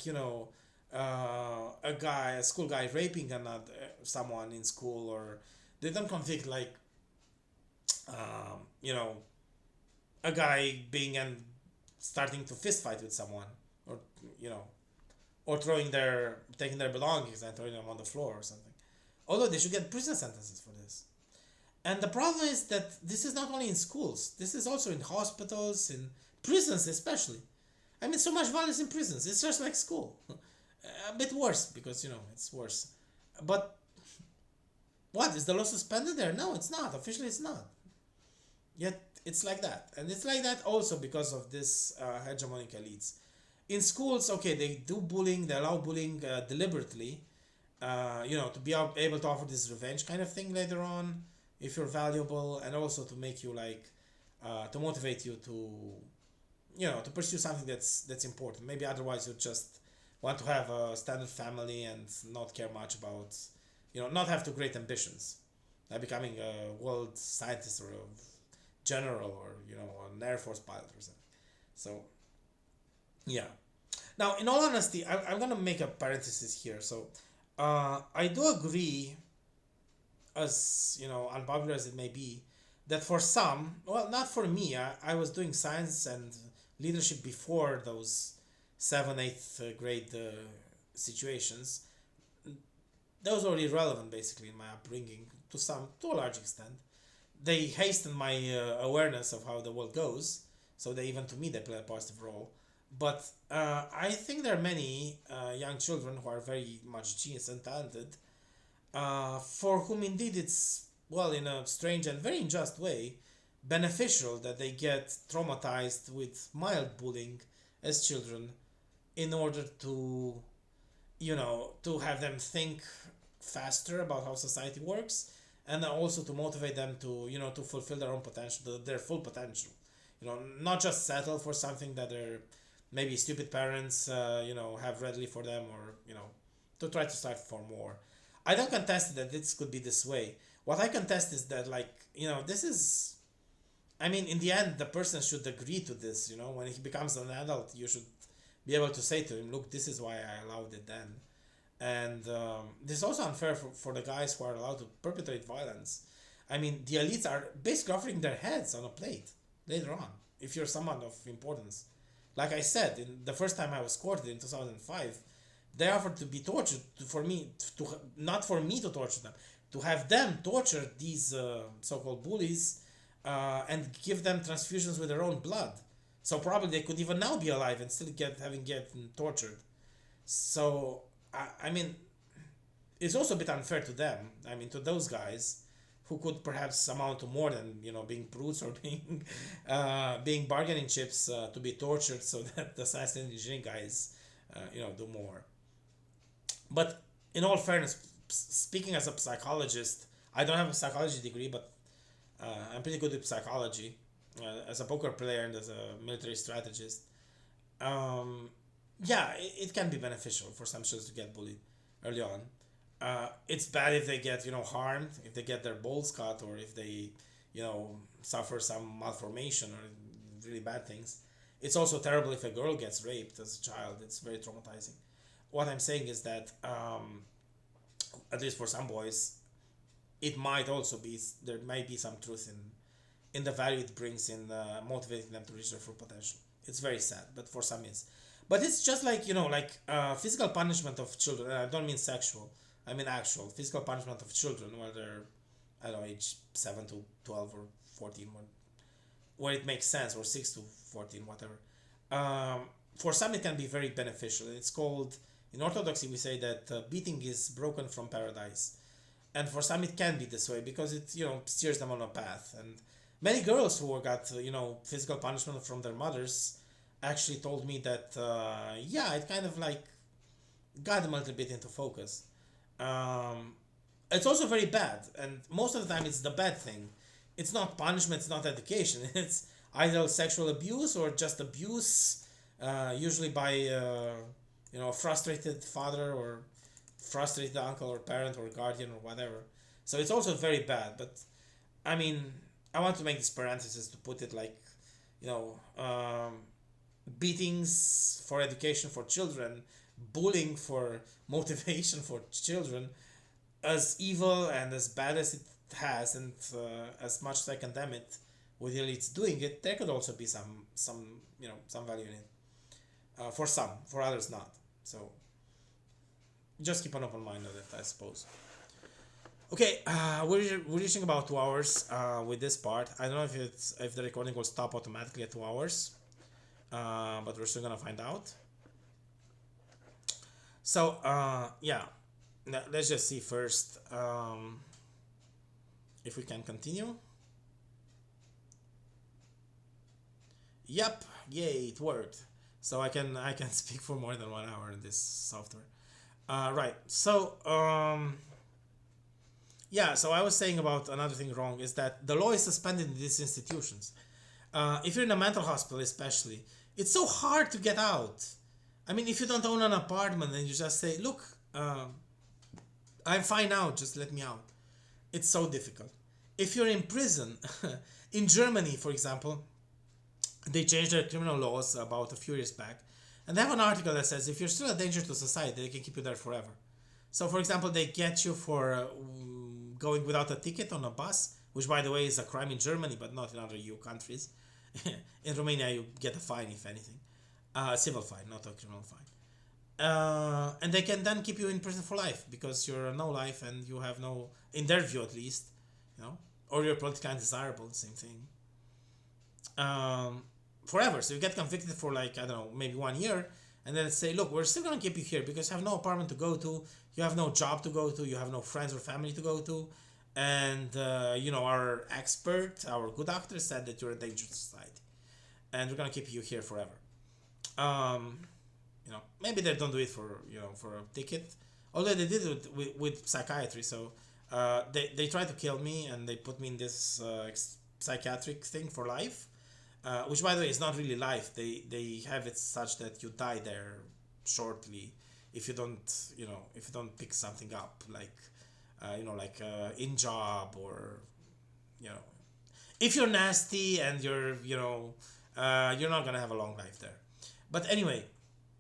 a school guy raping another someone in school, or they don't convict, like, um, you know a guy being and starting to fist fight with someone, or you know or taking their belongings and throwing them on the floor or something. Although they should get prison sentences for this. And the problem is that this is not only in schools, this is also in hospitals, in prisons especially. I mean, so much violence in prisons. It's just like school. A bit worse because, it's worse. But what? Is the law suspended there? No, it's not. Officially, it's not. Yet it's like that. And it's like that also because of this hegemonic elites. In schools, okay, they do bullying, they allow bullying deliberately, to be able to offer this revenge kind of thing later on if you're valuable, and also to make you, like, to motivate you to pursue something that's important. Maybe otherwise you just want to have a standard family and not care much about, not have too great ambitions, like becoming a world scientist or a general, or an air force pilot or something. So yeah. Now, in all honesty, I'm gonna make a parenthesis here. So I do agree, as unpopular as it may be, that for some, well, not for me. I was doing science and leadership before those 7th, 8th grade situations. Those were irrelevant, basically, in my upbringing, to a large extent. They hasten my awareness of how the world goes, so even to me they play a positive role. But I think there are many young children who are very much genius and talented, for whom indeed it's, well, in a strange and very unjust way, beneficial that they get traumatized with mild bullying as children, in order to have them think faster about how society works, and also to motivate them to fulfill their own potential, their full potential. Not just settle for something that their maybe stupid parents have readily for them, or to try to strive for more. I don't contest that this could be this way. What I contest is that, like, this is, I mean, in the end, the person should agree to this. When he becomes an adult, you should be able to say to him, look, this is why I allowed it then. And this is also unfair for the guys who are allowed to perpetrate violence. I mean, the elites are basically offering their heads on a plate later on, if you're someone of importance. Like I said, in the first time I was courted in 2005, they offered to be tortured for me, not for me to torture them, to have them torture these so-called bullies, and give them transfusions with their own blood. So probably they could even now be alive and still get tortured. So I mean, it's also a bit unfair to them. I mean, to those guys who could perhaps amount to more than being brutes, or being bargaining chips to be tortured, so that the science and engineering guys do more. But in all fairness, speaking as a psychologist, I don't have a psychology degree, but I'm pretty good at psychology, as a poker player and as a military strategist. Um, yeah, it can be beneficial for some children to get bullied early on. It's bad if they get harmed, if they get their balls cut, or if they suffer some malformation or really bad things. It's also terrible if a girl gets raped as a child. It's very traumatizing. What I'm saying is that, at least for some boys, it might also be, there might be some truth in the value it brings in motivating them to reach their full potential. It's very sad, but for some is. But it's just like, physical punishment of children. I don't mean sexual. I mean actual physical punishment of children, where they're, I don't know, age 7 to 12 or 14, where it makes sense, or 6 to 14, whatever. For some, it can be very beneficial. It's called, in Orthodoxy, we say that beating is broken from paradise. And for some, it can be this way because it, steers them on a path. And many girls who got, physical punishment from their mothers actually told me that, yeah, it kind of like got them a little bit into focus. Um, it's also very bad, and most of the time it's the bad thing. It's not punishment, it's not education. It's either sexual abuse or just abuse, usually by a frustrated father or frustrated uncle or parent or guardian or whatever. So it's also very bad. But I mean, I want to make this parenthesis to put it like, you know, beatings for education for children, bullying for motivation for children, as evil and as bad as it has, and as much as I condemn it, with the elites doing it, there could also be some some value in it. For some, for others not. So just keep an open mind on it, I suppose. Okay, we're reaching about 2 hours with this part. I don't know if the recording will stop automatically at 2 hours, but we're still gonna find out. So yeah, let's just see first if we can continue. Yep, yay, it worked. So I can speak for more than 1 hour in this software. Right. So yeah. So I was saying about another thing wrong is that the law is suspended in these institutions. If you're in a mental hospital, especially, it's so hard to get out. I mean, if you don't own an apartment and you just say, "Look, I'm fine now. Just let me out." It's so difficult. If you're in prison, in Germany, for example, they changed their criminal laws about a few years back, and they have an article that says if you're still a danger to society, they can keep you there forever. So, for example, they get you for going without a ticket on a bus, which, by the way, is a crime in Germany, but not in other EU countries. In Romania, you get a fine, if anything, a civil fine, not a criminal fine. And they can then keep you in prison for life because you're no life and you have no, in their view at least, or you're politically undesirable, same thing. Forever. So you get convicted for like, I don't know, maybe 1 year, and then say, look, we're still gonna keep you here because you have no apartment to go to, you have no job to go to, you have no friends or family to go to, and our expert, our good doctor said that you're a danger to society, and we're gonna keep you here forever. Um, Maybe they don't do it for a ticket, although they did it with psychiatry. So they tried to kill me and they put me in this psychiatric thing for life, which by the way is not really life. They have it such that you die there shortly if you don't pick something up like like in job, or if you're nasty and you're not gonna have a long life there. But anyway,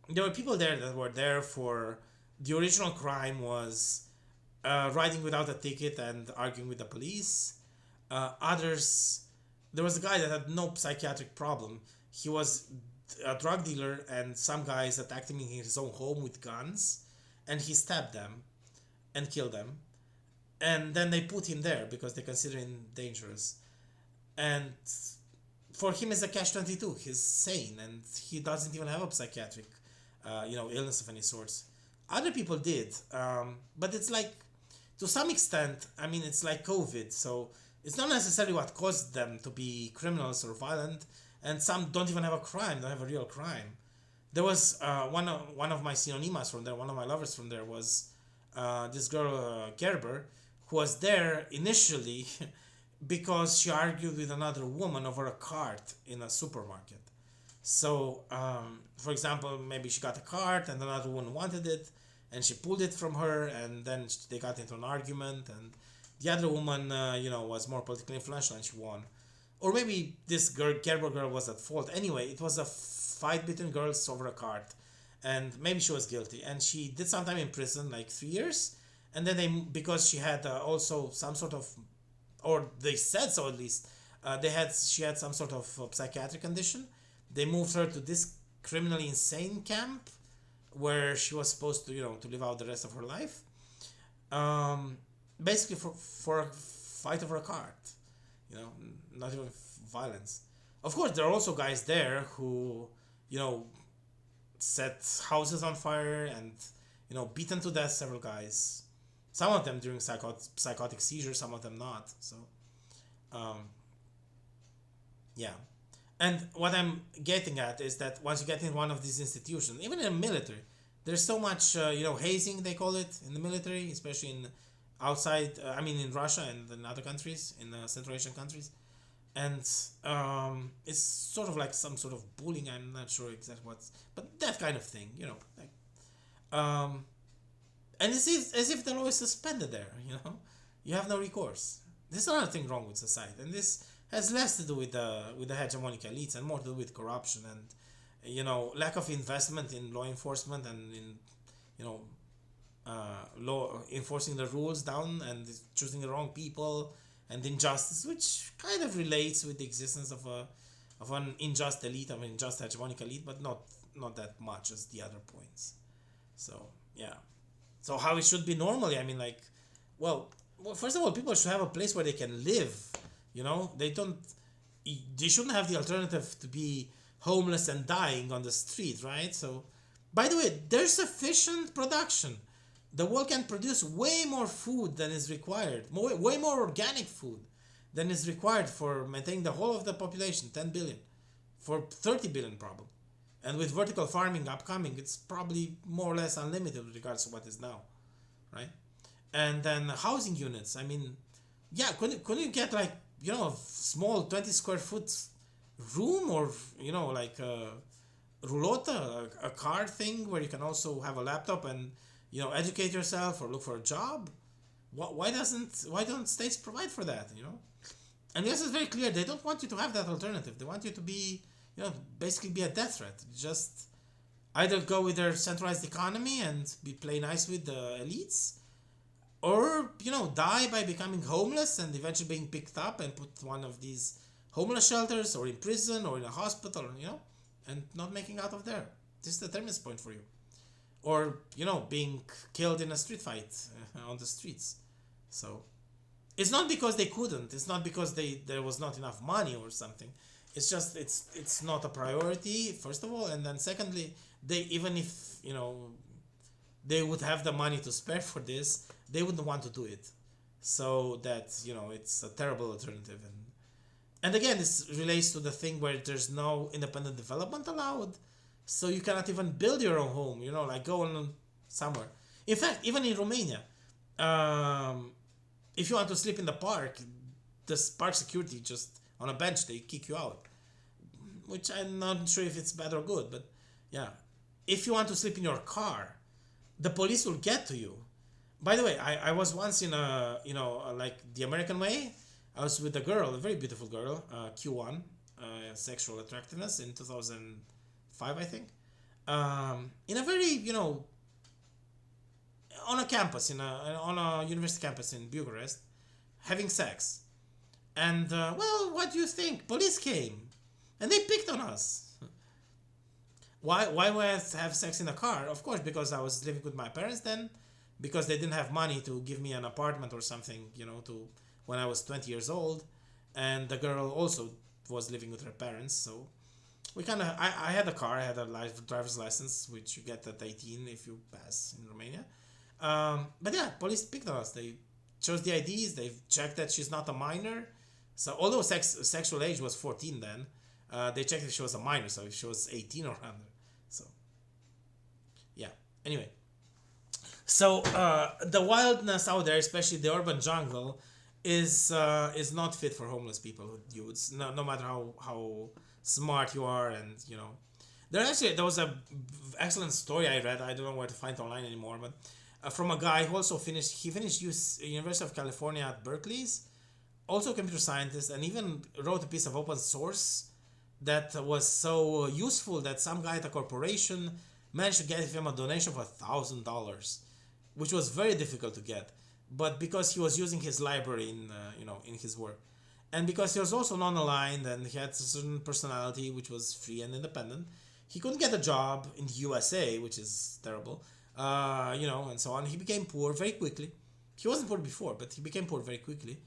there were people there that were there for the original crime was riding without a ticket and arguing with the police. Others, there was a guy that had no psychiatric problem. He was a drug dealer, and some guys attacked him in his own home with guns, and he stabbed them and killed them. And then they put him there because they consider him dangerous. And for him, it's a catch-22. He's sane, and he doesn't even have a psychiatric, illness of any sorts. Other people did, but it's like, to some extent, I mean, it's like COVID, so it's not necessarily what caused them to be criminals or violent, and some don't even have a crime, don't have a real crime. There was one of my synonymas from there, one of my lovers from there was this girl Gerber, who was there initially because she argued with another woman over a cart in a supermarket. So, for example, maybe she got a cart and another woman wanted it, and she pulled it from her, and then they got into an argument, and the other woman, was more politically influential and she won. Or maybe this Gerber girl was at fault. Anyway, it was a fight between girls over a cart, and maybe she was guilty, and she did some time in prison, like 3 years, and then because she had also some sort of, or they said so at least, she had some sort of psychiatric condition. They moved her to this criminally insane camp where she was supposed to to live out the rest of her life, basically for a fight over a cart, not even violence. Of course, there are also guys there who set houses on fire and beaten to death several guys, some of them during psychotic seizures, some of them not. So yeah. And what I'm getting at is that once you get in one of these institutions, even in the military, there's so much, hazing, they call it, in the military, especially in outside, in Russia and in other countries, in Central Asian countries. And it's sort of like some sort of bullying, I'm not sure exactly but that kind of thing, and it's as if the law is suspended there, you have no recourse. There's another thing wrong with society, and this has less to do with the hegemonic elites and more to do with corruption and lack of investment in law enforcement and in you know law enforcing the rules down and choosing the wrong people and injustice, which kind of relates with the existence of an unjust elite, of an unjust hegemonic elite, but not that much as the other points. So yeah. So how it should be normally? I mean, like, well, first of all, people should have a place where they can live. They don't. They shouldn't have the alternative to be homeless and dying on the street, right? So, by the way, there's sufficient production. The world can produce way more food than is required, way more organic food than is required for maintaining the whole of the population, 10 billion, for 30 billion probably. And with vertical farming upcoming, it's probably more or less unlimited with regards to what is now, right? And then housing units. I mean, yeah, couldn't you get like a small 20 square foot room or like a roulotte, a car thing where you can also have a laptop and educate yourself or look for a job? Why don't states provide for that? And this is very clear. They don't want you to have that alternative. They want you to be basically be a death threat. Just either go with their centralized economy and play nice with the elites, or die by becoming homeless and eventually being picked up and put one of these homeless shelters or in prison or in a hospital, and not making out of there. This is the terminus point for you. Or being killed in a street fight on the streets. So it's not because they couldn't. It's not because there was not enough money or something. It's just it's not a priority, first of all, and then secondly, they, even if they would have the money to spare for this, they wouldn't want to do it. So that it's a terrible alternative. And again, this relates to the thing where there's no independent development allowed, so you cannot even build your own home. Like go on somewhere. In fact, even in Romania, if you want to sleep in the park, the park security just on a bench, they kick you out, which I'm not sure if it's bad or good, but yeah. If you want to sleep in your car, the police will get to you. By the way, I was once in a like the American way. I was with a girl, a very beautiful girl, Q1, sexual attractiveness in 2005, I think. In a very on a campus on a university campus in Bucharest, having sex. And well, what do you think? Police came, and they picked on us. Why would I have sex in a car? Of course, because I was living with my parents then, because they didn't have money to give me an apartment or something, to when I was 20 years old, and the girl also was living with her parents. So we I had a car, I had a driver's license, which you get at 18 if you pass in Romania. But yeah, police picked on us. They chose the IDs. They checked that she's not a minor. So although sexual age was 14 then, they checked if she was a minor, so if she was 18 or under. So yeah. Anyway, so the wildness out there, especially the urban jungle, is not fit for homeless people, dudes. No matter how smart you are, and there was a excellent story I read. I don't know where to find it online anymore, but from a guy who also finished University of California at Berkeley's, also a computer scientist, and even wrote a piece of open source that was so useful that some guy at a corporation managed to get him a donation of $1,000, which was very difficult to get, but because he was using his library in his work, and because he was also non-aligned and he had a certain personality which was free and independent, he couldn't get a job in the USA, which is terrible, and so on. He became poor very quickly. He wasn't poor before, but he became poor very quickly.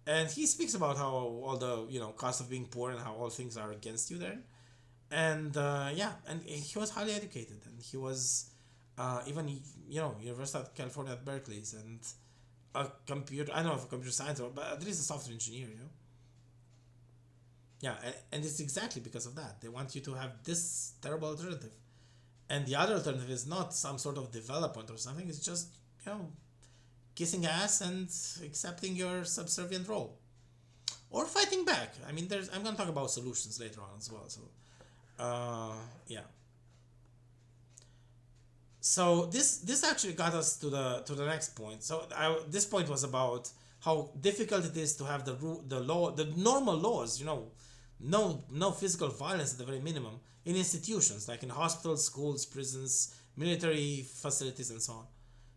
And he speaks about how all the cost of being poor and how all things are against you there. And and he was highly educated, and he was even University of California at Berkeley's, and I don't know if a computer science, but at least a software engineer. Yeah, and it's exactly because of that. They want you to have this terrible alternative. And the other alternative is not some sort of development or something. It's just, kissing ass and accepting your subservient role. Or fighting back. I mean, I'm going to talk about solutions later on as well. So, yeah. So this actually got us to the next point. So this point was about how difficult it is to have the law, the normal laws, no physical violence at the very minimum in institutions like in hospitals, schools, prisons, military facilities, and so on.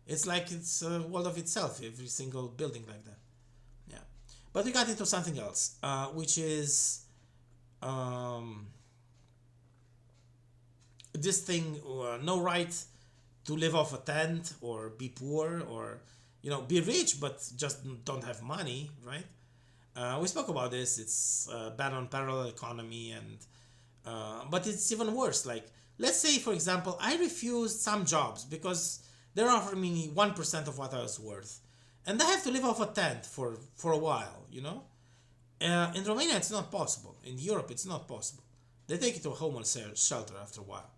It's like it's a world of itself, every single building like that. Yeah. But we got into something else, which is um, this thing, no right to live off a tent or be poor or, be rich but just don't have money, right? We spoke about this. It's ban on parallel economy, and but it's even worse. Like, let's say, for example, I refused some jobs because they're offering me 1% of what I was worth, and I have to live off a tent for a while. In Romania, it's not possible. In Europe, it's not possible. They take you to a homeless shelter after a while,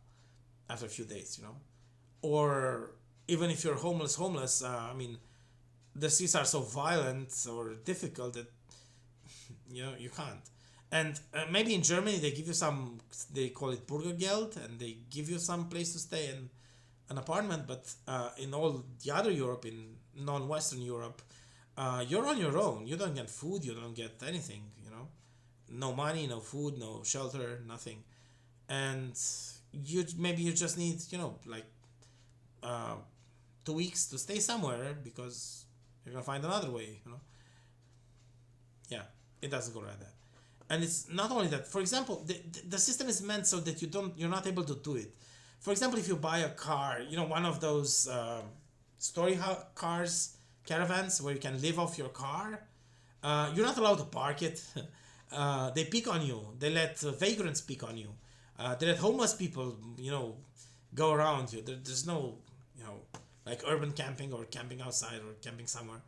after a few days. Or even if you're homeless, I mean, the streets are so violent or difficult that you can't. And maybe in Germany they give you some, they call it Bürgergeld, and they give you some place to stay in an apartment. But in all the other Europe, in non-Western Europe, you're on your own. You don't get food. You don't get anything. No money, no food, no shelter, nothing. And you just need like uh, 2 weeks to stay somewhere because you're gonna find another way. Yeah, it doesn't go like that. And it's not only that. For example, the system is meant so that you're not able to do it. For example, if you buy a car, one of those cars, caravans where you can live off your car, you're not allowed to park it. They pick on you. They let vagrants pick on you. They let homeless people, go around you. There's no, like urban camping or camping outside or camping somewhere.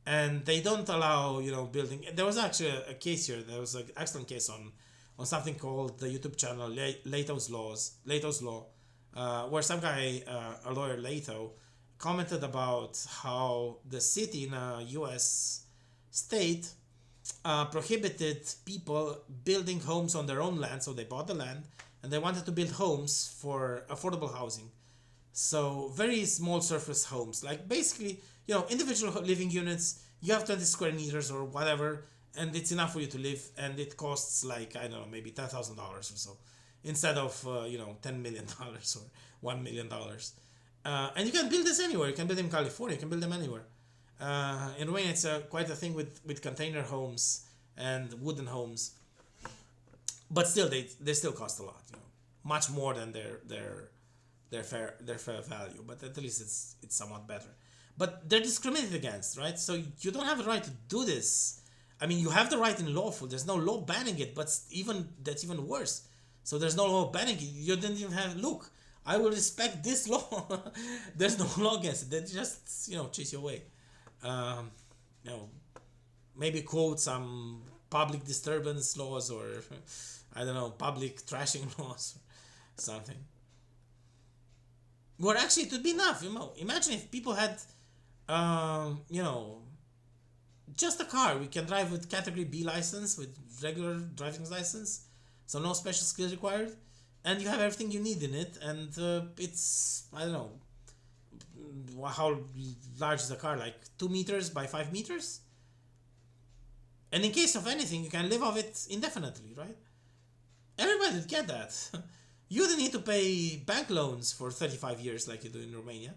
And they don't allow, building. There was actually a case here. There was an excellent case on something called the YouTube channel Leto's Law, where some guy, a lawyer Leto, commented about how the city in a U.S. state prohibited people building homes on their own land. So they bought the land and they wanted to build homes for affordable housing. So very small surface homes, like basically, individual living units. You have 20 square meters or whatever, and it's enough for you to live. And it costs like, I don't know, maybe $10,000 or so, instead of $10 million or $1 million. And you can build this anywhere. You can build them in California. You can build them anywhere. In Romania, it's quite a thing with container homes and wooden homes. But still, they still cost a lot. Much more than their fair value. But at least it's somewhat better. But they're discriminated against, right? So you don't have the right to do this. I mean, you have the right in lawful. There's no law banning it, but that's even worse. So there's no law banning it. You didn't even have, look, I will respect this law. There's no law against it. They just, chase you away. Maybe quote some public disturbance laws or, I don't know, public trashing laws or something. Well, actually, it would be enough. Imagine if people had, just a car. We can drive with Category B license, with regular driving license, so no special skills required, and you have everything you need in it. And it's, I don't know, how large is the car? Like 2 meters by 5 meters. And in case of anything, you can live off it indefinitely, right? Everybody would get that. You wouldn't need to pay bank loans for 35 years like you do in Romania.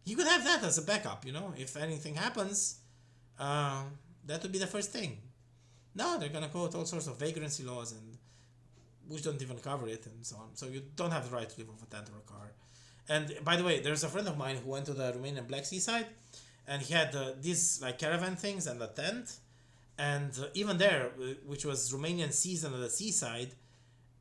You could have that as a backup, if anything happens, that would be the first thing. No, they're going to quote all sorts of vagrancy laws, and which don't even cover it, and so on. So you don't have the right to live off a tent or a car. And by the way, there's a friend of mine who went to the Romanian Black Sea side, and he had these like caravan things and a tent, and even there, which was Romanian seas and the seaside,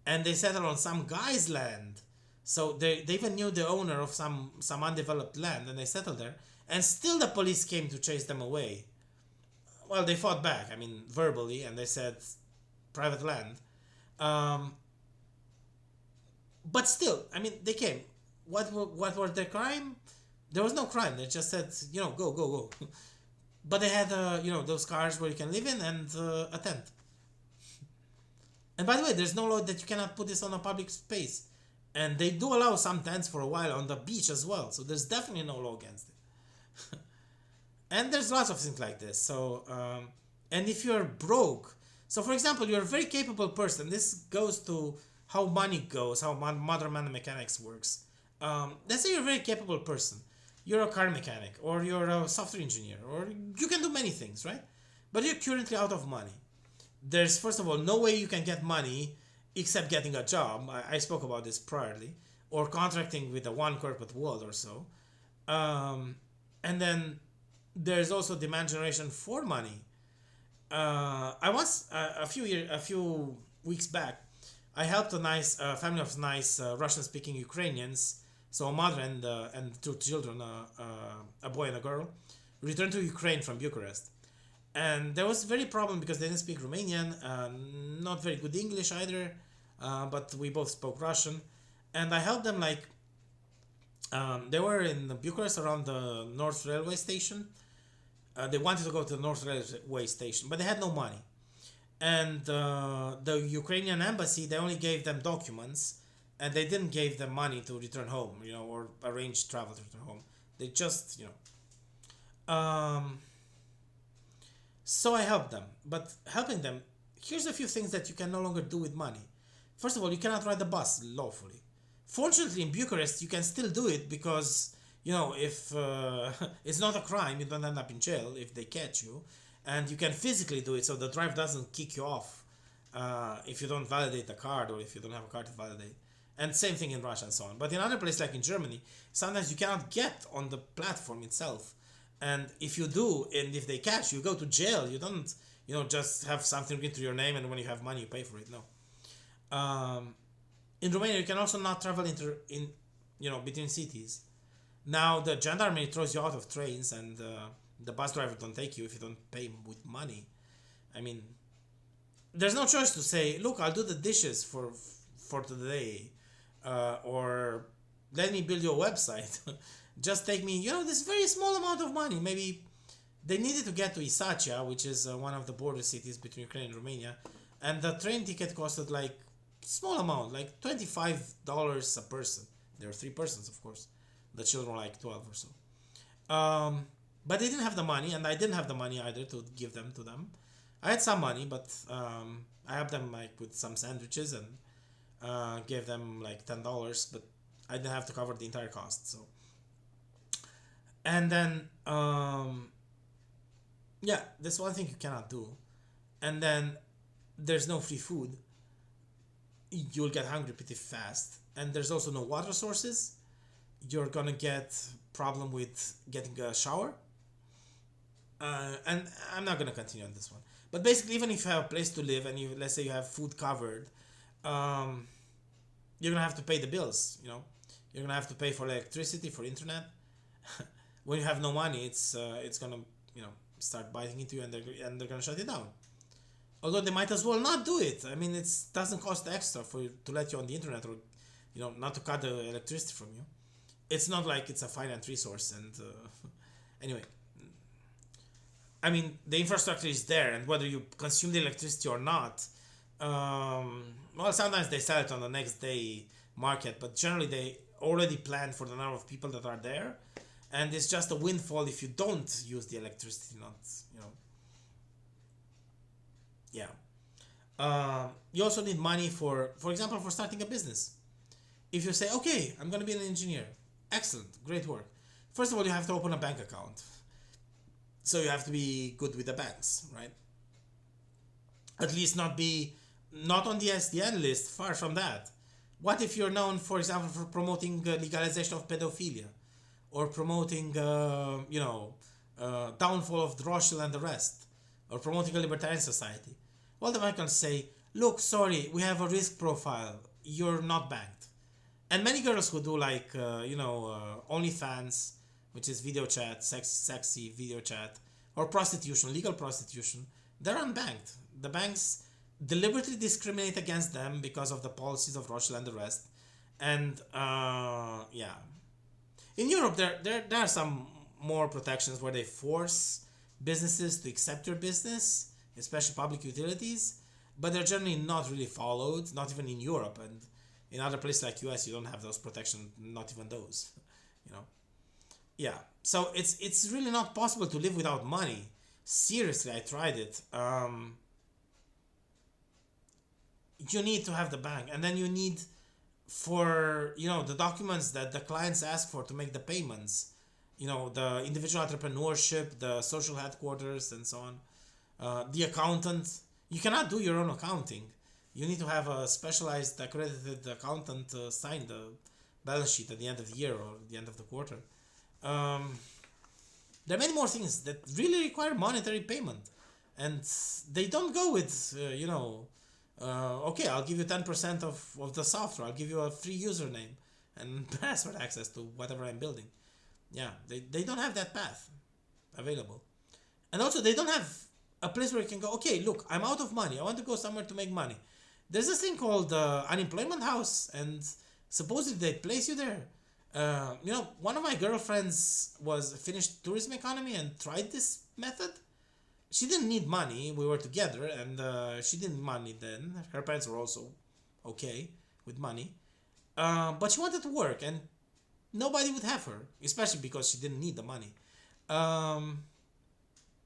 and they settled on some guy's land. So they even knew the owner of some undeveloped land, and they settled there. And still the police came to chase them away. Well, they fought back, I mean, verbally, and they said, private land. But still, I mean, they came. What was their crime? There was no crime. They just said, go. But they had, those cars where you can live in and a tent. And by the way, there's no law that you cannot put this on a public space. And they do allow some tents for a while on the beach as well. So there's definitely no law against it. And there's lots of things like this. So and if you're broke, so for example, you're a very capable person. This goes to how money goes, how modern mechanics works. Let's say you're a very capable person. You're a car mechanic, or you're a software engineer, or you can do many things, right? But you're currently out of money. There's, first of all, no way you can get money except getting a job. I spoke about this priorly, or contracting with a one corporate world or so. And then there's also demand generation for money. I once a few weeks back, I helped a nice family of nice Russian-speaking Ukrainians, so a mother and two children, a boy and a girl, returned to Ukraine from Bucharest, and there was very problem because they didn't speak Romanian, not very good English either, but we both spoke Russian, and I helped them like they were in Bucharest around the North Railway Station. They wanted to go to the North Railway Station, but they had no money. And the Ukrainian embassy, they only gave them documents, and they didn't give them money to return home, or arrange travel to return home. They just, so I helped them. But helping them, here's a few things that you can no longer do with money. First of all, you cannot ride the bus lawfully. Fortunately, in Bucharest, you can still do it because, if it's not a crime, you don't end up in jail if they catch you. And you can physically do it, so the drive doesn't kick you off if you don't validate the card, or if you don't have a card to validate. And same thing in Russia and so on. But in other places like in Germany, sometimes you cannot get on the platform itself. And if you do, and if they catch you, go to jail. You don't, just have something written to your name, and when you have money, you pay for it. No. In Romania, you can also not travel between cities. Now the gendarmerie throws you out of trains, and the bus driver don't take you if you don't pay with money. I mean, there's no choice to say, look, I'll do the dishes for today, or let me build you a website. Just take me, this very small amount of money. Maybe they needed to get to Isacia, which is one of the border cities between Ukraine and Romania, and the train ticket costed like small amount, like $25 a person. There were 3 persons, of course. The children were like 12 or so. But they didn't have the money, and I didn't have the money either to give them to them. I had some money, but I helped them like with some sandwiches and gave them like $10, but I didn't have to cover the entire cost. So, and then that's one thing you cannot do. And then there's no free food. You'll get hungry pretty fast, and there's also no water sources. You're gonna get problem with getting a shower. And I'm not gonna continue on this one. But basically, even if you have a place to live and let's say you have food covered, you're gonna have to pay the bills. You're gonna have to pay for electricity, for internet. When you have no money, it's gonna start biting into you, and they're gonna shut it down. Although they might as well not do it. I mean, it doesn't cost extra for you to let you on the internet, or not to cut the electricity from you. It's not like it's a finite resource. And anyway, I mean, the infrastructure is there, and whether you consume the electricity or not, sometimes they sell it on the next day market, but generally they already plan for the number of people that are there, and it's just a windfall if you don't use the electricity. You also need money for example, for starting a business. If you say, okay, I'm going to be an engineer, excellent, great work. First of all, you have to open a bank account. So you have to be good with the banks, right? At least not on the SDN list, far from that. What if you're known, for example, for promoting legalization of pedophilia, or promoting, downfall of Droshil and the rest, or promoting a libertarian society? Well, the bank can say, look, sorry, we have a risk profile. You're not banked. And many girls who do OnlyFans, which is video chat, sexy video chat, or prostitution, legal prostitution, they're unbanked. The banks deliberately discriminate against them because of the policies of Rothschild and the rest. And in Europe, there are some more protections where they force businesses to accept your business, especially public utilities, but they're generally not really followed, not even in Europe. And in other places like US, you don't have those protections, not even those, Yeah. So it's really not possible to live without money. Seriously, I tried it. You need to have the bank, and then you need for the documents that the clients ask for to make the payments. The individual entrepreneurship, the social headquarters, and so on. The accountant. You cannot do your own accounting. You need to have a specialized accredited accountant sign the balance sheet at the end of the year or the end of the quarter. Um, there are many more things that really require monetary payment, and they don't go with okay, I'll give you 10% of the software. I'll give you a free username and password access to whatever I'm building. Yeah, they don't have that path available. And also, they don't have a place where you can go, okay, look, I'm out of money. I want to go somewhere to make money. There's this thing called unemployment house, and supposedly they place you there. One of my girlfriends was finished tourism economy and tried this method. She didn't need money. We were together, and she didn't need money then. Her parents were also okay with money, but she wanted to work, and nobody would have her, especially because she didn't need the money. Um,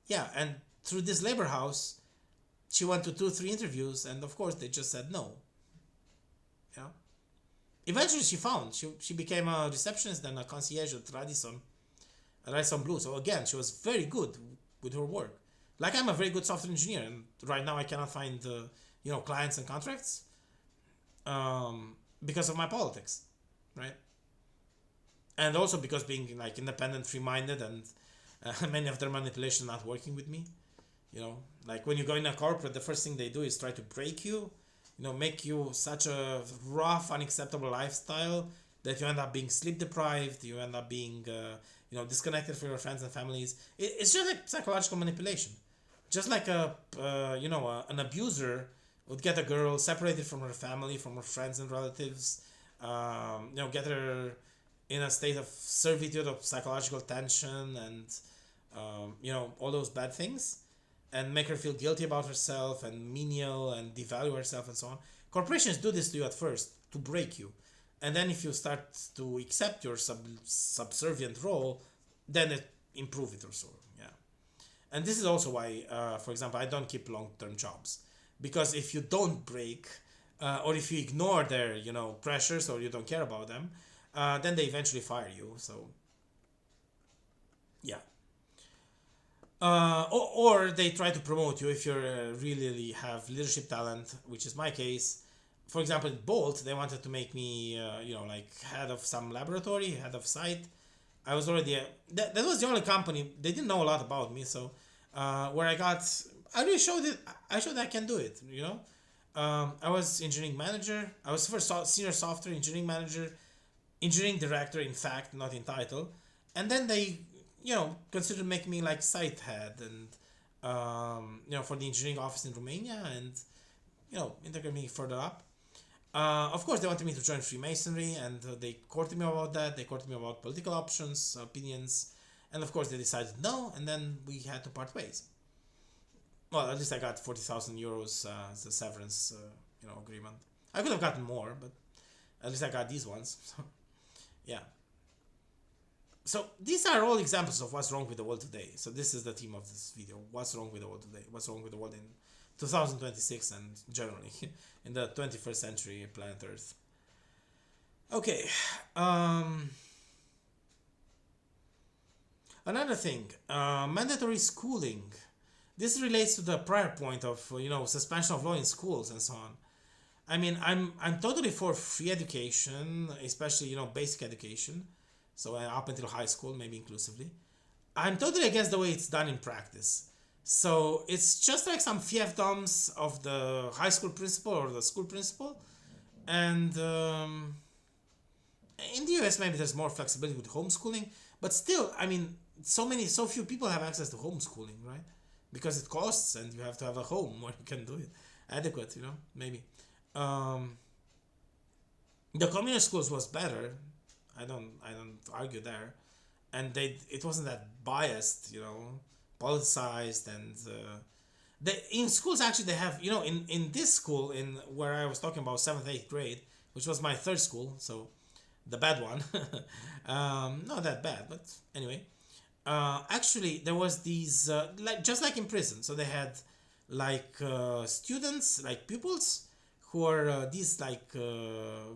yeah, and through this labor house, she went to 2 3 interviews, and of course they just said no. You know. Eventually, she became a receptionist and a concierge at Radisson Blue. So again, she was very good with her work. Like I'm a very good software engineer, and right now I cannot find clients and contracts because of my politics, right? And also because being like independent, free-minded, and many of their manipulation not working with me. Like when you go in a corporate, the first thing they do is try to break you, make you such a rough, unacceptable lifestyle that you end up being sleep deprived, you end up being disconnected from your friends and families. It's just like psychological manipulation, just like an abuser would get a girl separated from her family, from her friends and relatives, get her in a state of servitude, of psychological tension, and all those bad things, and make her feel guilty about herself and menial and devalue herself and so on. Corporations do this to you at first to break you, and then if you start to accept your subservient role, then it improve it or so. Yeah, and this is also why, for example, I don't keep long-term jobs, because if you don't break, or if you ignore their pressures, or you don't care about them, then they eventually fire you. So yeah. Or they try to promote you if you really have leadership talent, which is my case. For example, at Bolt, they wanted to make me, like head of some laboratory, head of site. I was already that was the only company they didn't know a lot about me. So where I really showed it. I showed I can do it. I was engineering manager. I was first senior software engineering manager, engineering director, in fact, not in title. And then they considered making me like site head, and for the engineering office in Romania, and integrate me further up. Of course, they wanted me to join Freemasonry, and they courted me about that. They courted me about political options, opinions, and of course, they decided no, and then we had to part ways. Well, at least I got 40,000 euros as a severance, agreement. I could have gotten more, but at least I got these ones. So, yeah. So these are all examples of what's wrong with the world today. So this is the theme of this video. What's wrong with the world today? What's wrong with the world in 2026 and generally in the 21st century planet Earth? Okay. Another thing, mandatory schooling. This relates to the prior point of suspension of law in schools and so on. I mean, I'm totally for free education, especially basic education. So up until high school, maybe inclusively. I'm totally against the way it's done in practice. So it's just like some fiefdoms of the high school principal or the school principal. And in the US, maybe there's more flexibility with homeschooling. But still, I mean, so few people have access to homeschooling, right? Because it costs, and you have to have a home where you can do it. Adequate, maybe. The communist schools was better. I don't argue there, and it wasn't that biased, politicized, and they in schools actually they have in this school in where I was talking about 7th 8th grade, which was my third school. So the bad one. Not that bad, but anyway. Actually, there was these like just like in prison. So they had like students, like pupils, who are these like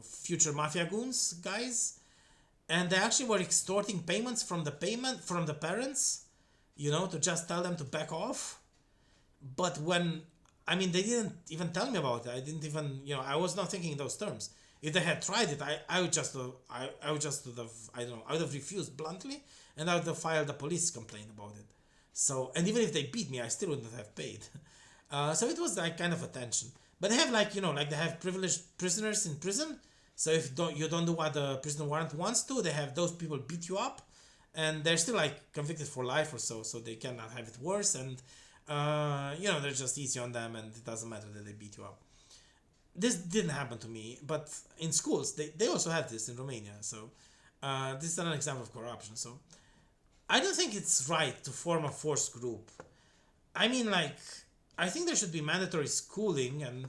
future mafia goons guys, and they actually were extorting payments from the parents, to just tell them to back off. But when, I mean, they didn't even tell me about it. I didn't even, I was not thinking in those terms. If they had tried it, I would just I would just have, I don't know, I would have refused bluntly, and I would have filed a police complaint about it. So, and even if they beat me, I still wouldn't have paid. So it was like kind of a tension. But they have like, like they have privileged prisoners in prison. So if you don't do what the prison warrant wants to, they have those people beat you up, and they're still like convicted for life or so, so they cannot have it worse. And they're just easy on them, and it doesn't matter that they beat you up. This didn't happen to me, but in schools they also have this in Romania. So this is an example of corruption. So I don't think it's right to form a forced group. I mean, like, I think there should be mandatory schooling, and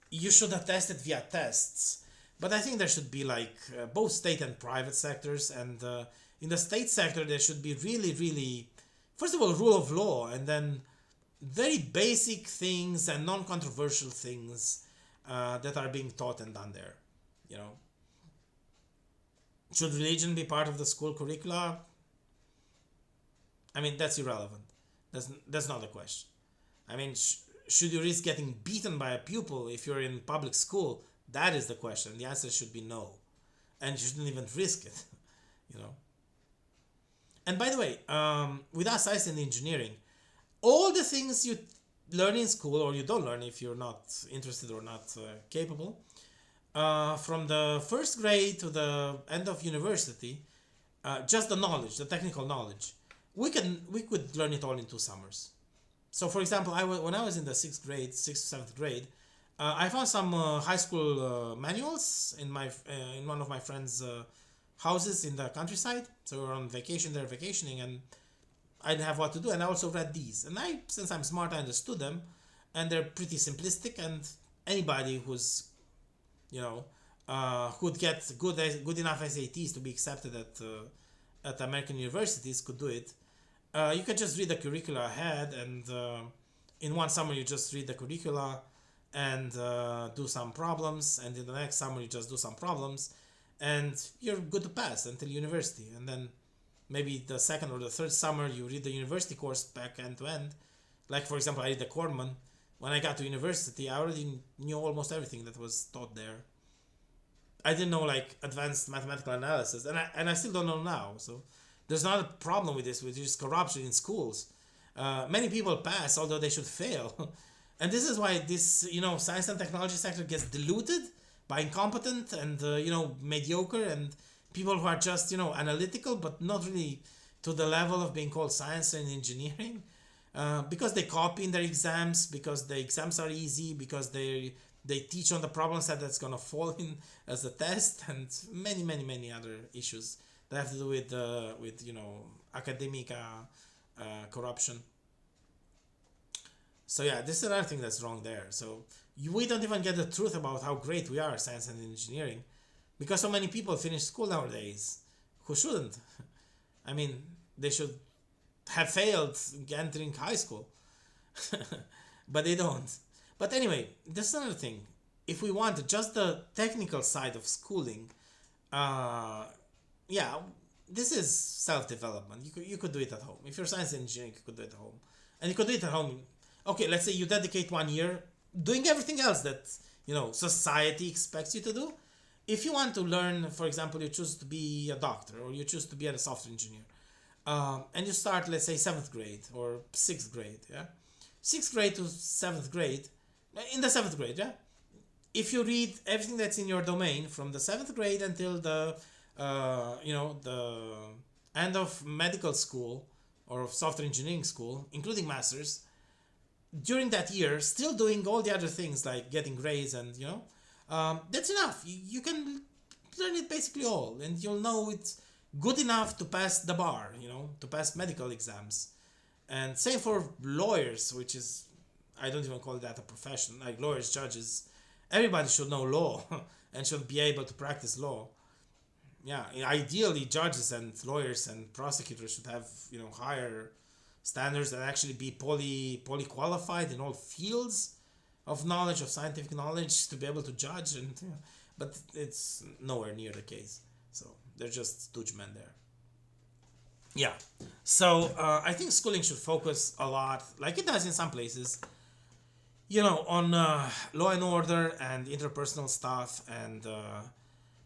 you should attest it via tests. But I think there should be like both state and private sectors, and in the state sector there should be really, really, first of all, rule of law, and then very basic things and non-controversial things that are being taught and done there. You know, should religion be part of the school curricula? I mean, that's irrelevant. That's not the question. I mean, should you risk getting beaten by a pupil if you're in public school? That is the question. The answer should be no, and you shouldn't even risk it. You know. And by the way, with us, science and engineering, all the things you learn in school, or you don't learn if you're not interested or not capable, from the first grade to the end of university, just the knowledge, the technical knowledge, we could learn it all in 2 summers. So, for example, when I was in the sixth, seventh grade, I found some high school manuals in one of my friends' houses in the countryside. So we were on vacation there, vacationing, and I didn't have what to do, and I also read these. And since I'm smart, I understood them, and they're pretty simplistic. And anybody who's, who'd get good enough SATs to be accepted at American universities could do it. You can just read the curricula ahead, and in 1 summer you just read the curricula and do some problems, and in the next summer you just do some problems, and you're good to pass until university. And then maybe the second or the third summer you read the university course back end to end. Like, for example, I did the Cornman. When I got to university, I already knew almost everything that was taught there. I didn't know like advanced mathematical analysis, and I still don't know now. So there's not a problem with this, which is corruption in schools. Many people pass, although they should fail. And this is why this, science and technology sector gets diluted by incompetent and, mediocre and people who are just, analytical, but not really to the level of being called science and engineering. Because they copy in their exams, because the exams are easy, because they teach on the problem set that's going to fall in as a test, and many, many, many other issues that have to do with academic corruption. So yeah, this is another thing that's wrong there. So we don't even get the truth about how great we are, science and engineering, because so many people finish school nowadays who shouldn't. I mean, they should have failed entering high school, but they don't. But anyway, this is another thing. If we want just the technical side of schooling, yeah, this is self-development. You could do it at home. If you're science and engineering, you could do it at home. And you could do it at home. Okay, let's say you dedicate 1 year doing everything else that, society expects you to do. If you want to learn, for example, you choose to be a doctor, or you choose to be a software engineer, and you start, let's say, 7th grade or 6th grade, yeah? 6th grade to 7th grade, in the 7th grade, yeah? If you read everything that's in your domain from the 7th grade until the end of medical school or software engineering school, including masters, during that year, still doing all the other things like getting grades and, that's enough. You can learn it basically all, and you'll know it's good enough to pass the bar, to pass medical exams. And same for lawyers, which is, I don't even call that a profession, like lawyers, judges. Everybody should know law and should be able to practice law. Yeah, ideally, judges and lawyers and prosecutors should have higher standards and actually be poly qualified in all fields of knowledge, of scientific knowledge, to be able to judge. And but it's nowhere near the case. So they're just stooge men there. Yeah. So I think schooling should focus a lot, like it does in some places, on law and order and interpersonal stuff, and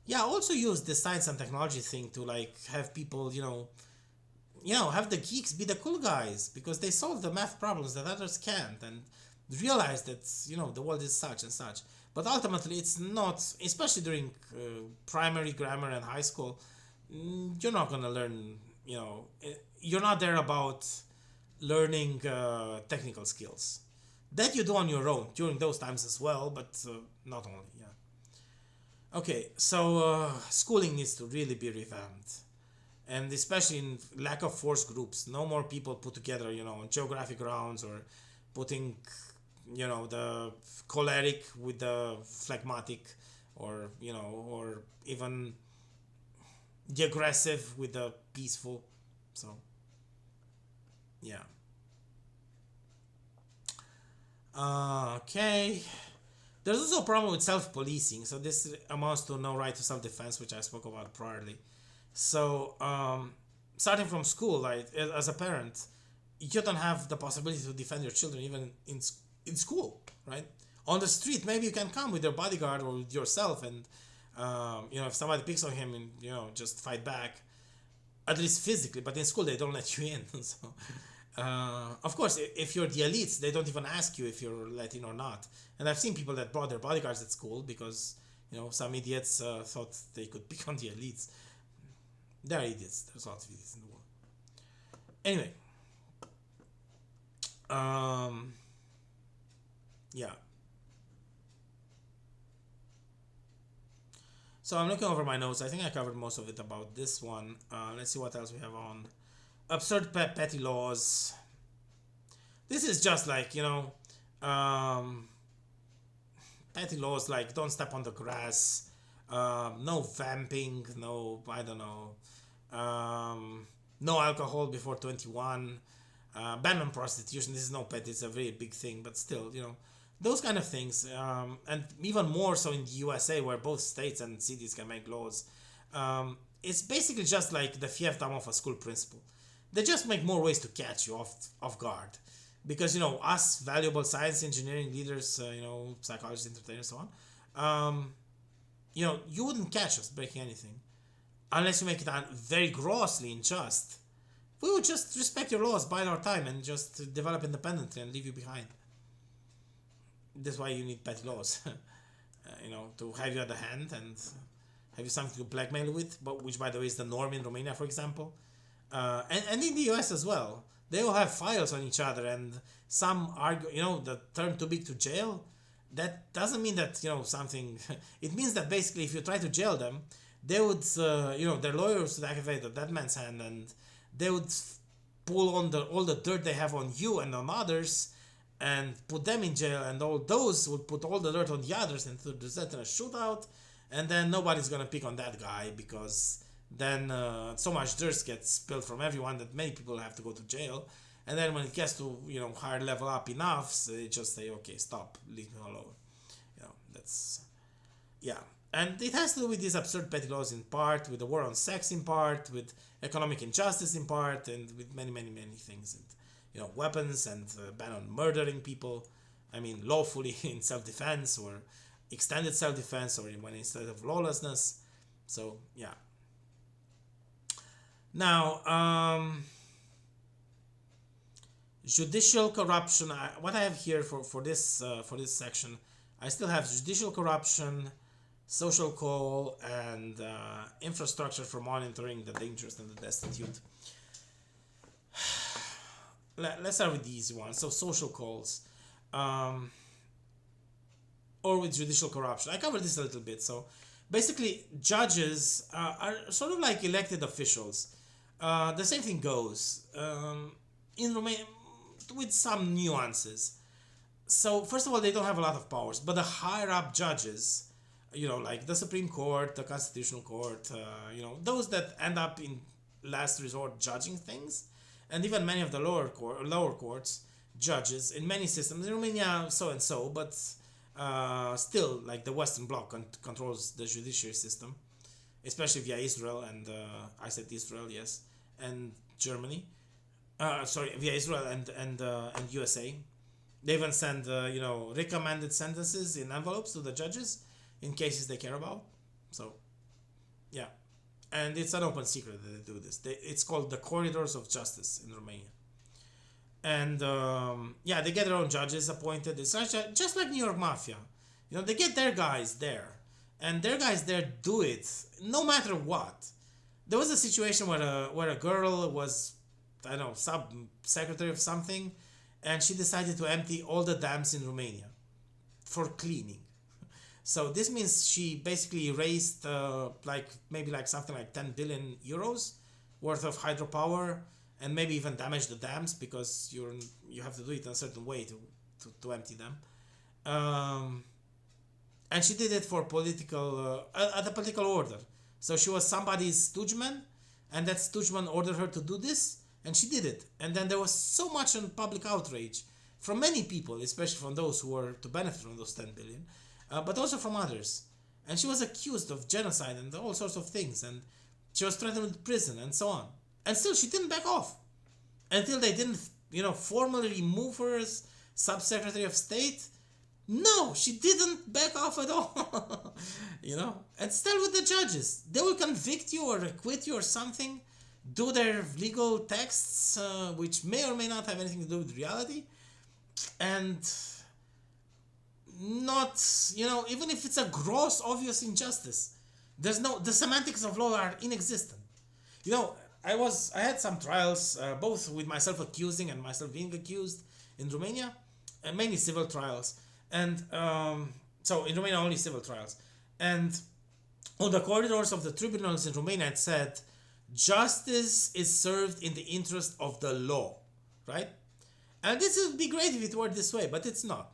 yeah, also use the science and technology thing to like have people, have the geeks be the cool guys because they solve the math problems that others can't, and realize that the world is such and such. But ultimately, it's not, especially during primary grammar and high school. You're not gonna learn. You're not there about learning technical skills. That you do on your own during those times as well, but not only. Yeah. Okay, so schooling needs to really be revamped, and especially in lack of force groups. No more people put together, on geographic grounds, or putting, the choleric with the phlegmatic, or or even the aggressive with the peaceful. So yeah. Okay. There's also a problem with self-policing. So this amounts to no right to self-defense, which I spoke about priorly. So starting from school, like as a parent, you don't have the possibility to defend your children even in school, right? On the street, maybe you can come with your bodyguard or with yourself, and if somebody picks on him, and just fight back, at least physically. But in school, they don't let you in. So of course, if you're the elites, they don't even ask you if you're let in or not. And I've seen people that brought their bodyguards at school because some idiots thought they could pick on the elites. There are idiots. There's lots of idiots in the world. Anyway, yeah. So I'm looking over my notes. I think I covered most of it about this one. Let's see what else we have on. Absurd petty laws. This is just like, petty laws like don't step on the grass, no vamping, no, I don't know, no alcohol before 21, ban on prostitution. This is no petty, it's a very big thing, but still, those kind of things. And even more so in the USA, where both states and cities can make laws. It's basically just like the fiefdom of a school principal. They just make more ways to catch you off guard, because us valuable science engineering leaders, psychologists, entertainers, so on, you wouldn't catch us breaking anything unless you make it very grossly unjust. We would just respect your laws, bide our time, and just develop independently and leave you behind. That's why you need petty laws, to have you at the hand and have you something to blackmail with, but which by the way is the norm in Romania, for example. And in the US as well, they all have files on each other, and some argue, the term too big to jail. That doesn't mean that something. It means that basically, if you try to jail them, they would, their lawyers would activate the dead man's hand, and they would pull on all the dirt they have on you and on others, and put them in jail, and all those would put all the dirt on the others, and to result in a shootout, and then nobody's gonna pick on that guy because then so much dirt gets spilled from everyone that many people have to go to jail. And then when it gets to higher level up enough, so they just say, okay, stop, leave me alone. That's, yeah. And it has to do with these absurd petty laws in part, with the war on sex in part, with economic injustice in part, and with many, many, many things. And weapons, and ban on murdering people. I mean, lawfully in self-defense, or extended self-defense, or when instead of lawlessness. So yeah. Now, judicial corruption. What I have here for this section, I still have judicial corruption, social call, and infrastructure for monitoring the dangerous and the destitute. Let's start with the easy one. So social calls, or with judicial corruption. I covered this a little bit. So basically, judges are sort of like elected officials. The same thing goes in Romania, with some nuances. So first of all, they don't have a lot of powers, but the higher up judges like the Supreme Court, the Constitutional Court, those that end up in last resort judging things, and even many of the lower courts, judges in many systems in Romania, so and so, but still, like the Western Bloc controls the judiciary system, especially via Israel and I said Israel, yes, and Germany. Sorry, via Israel and USA. They even send recommended sentences in envelopes to the judges in cases they care about. So yeah, and it's an open secret that they do this. It's called the corridors of justice in Romania, and yeah, they get their own judges appointed. It's just like New York Mafia. They get their guys there, and their guys there do it no matter what. There was a situation where a girl was, I don't know, sub secretary of something, and she decided to empty all the dams in Romania for cleaning. So this means she basically raised maybe something like 10 billion euros worth of hydropower, and maybe even damaged the dams because you have to do it in a certain way to empty them. And she did it for political at a political order. So she was somebody's stoogeman, and that stoogeman ordered her to do this, and she did it. And then there was so much on public outrage from many people, especially from those who were to benefit from those 10 billion, but also from others. And she was accused of genocide and all sorts of things, and she was threatened with prison and so on. And still, she didn't back off until they didn't, formally remove her as Subsecretary of State. No, she didn't back off at all. And still with the judges, they will convict you or acquit you or something, do their legal texts, which may or may not have anything to do with reality, and not, even if it's a gross, obvious injustice, the semantics of law are inexistent. I had some trials, both with myself accusing and myself being accused in Romania, and mainly civil trials. And so in Romania, only civil trials. And on the corridors of the tribunals in Romania, it said, justice is served in the interest of the law, right? And this would be great if it were this way, but it's not.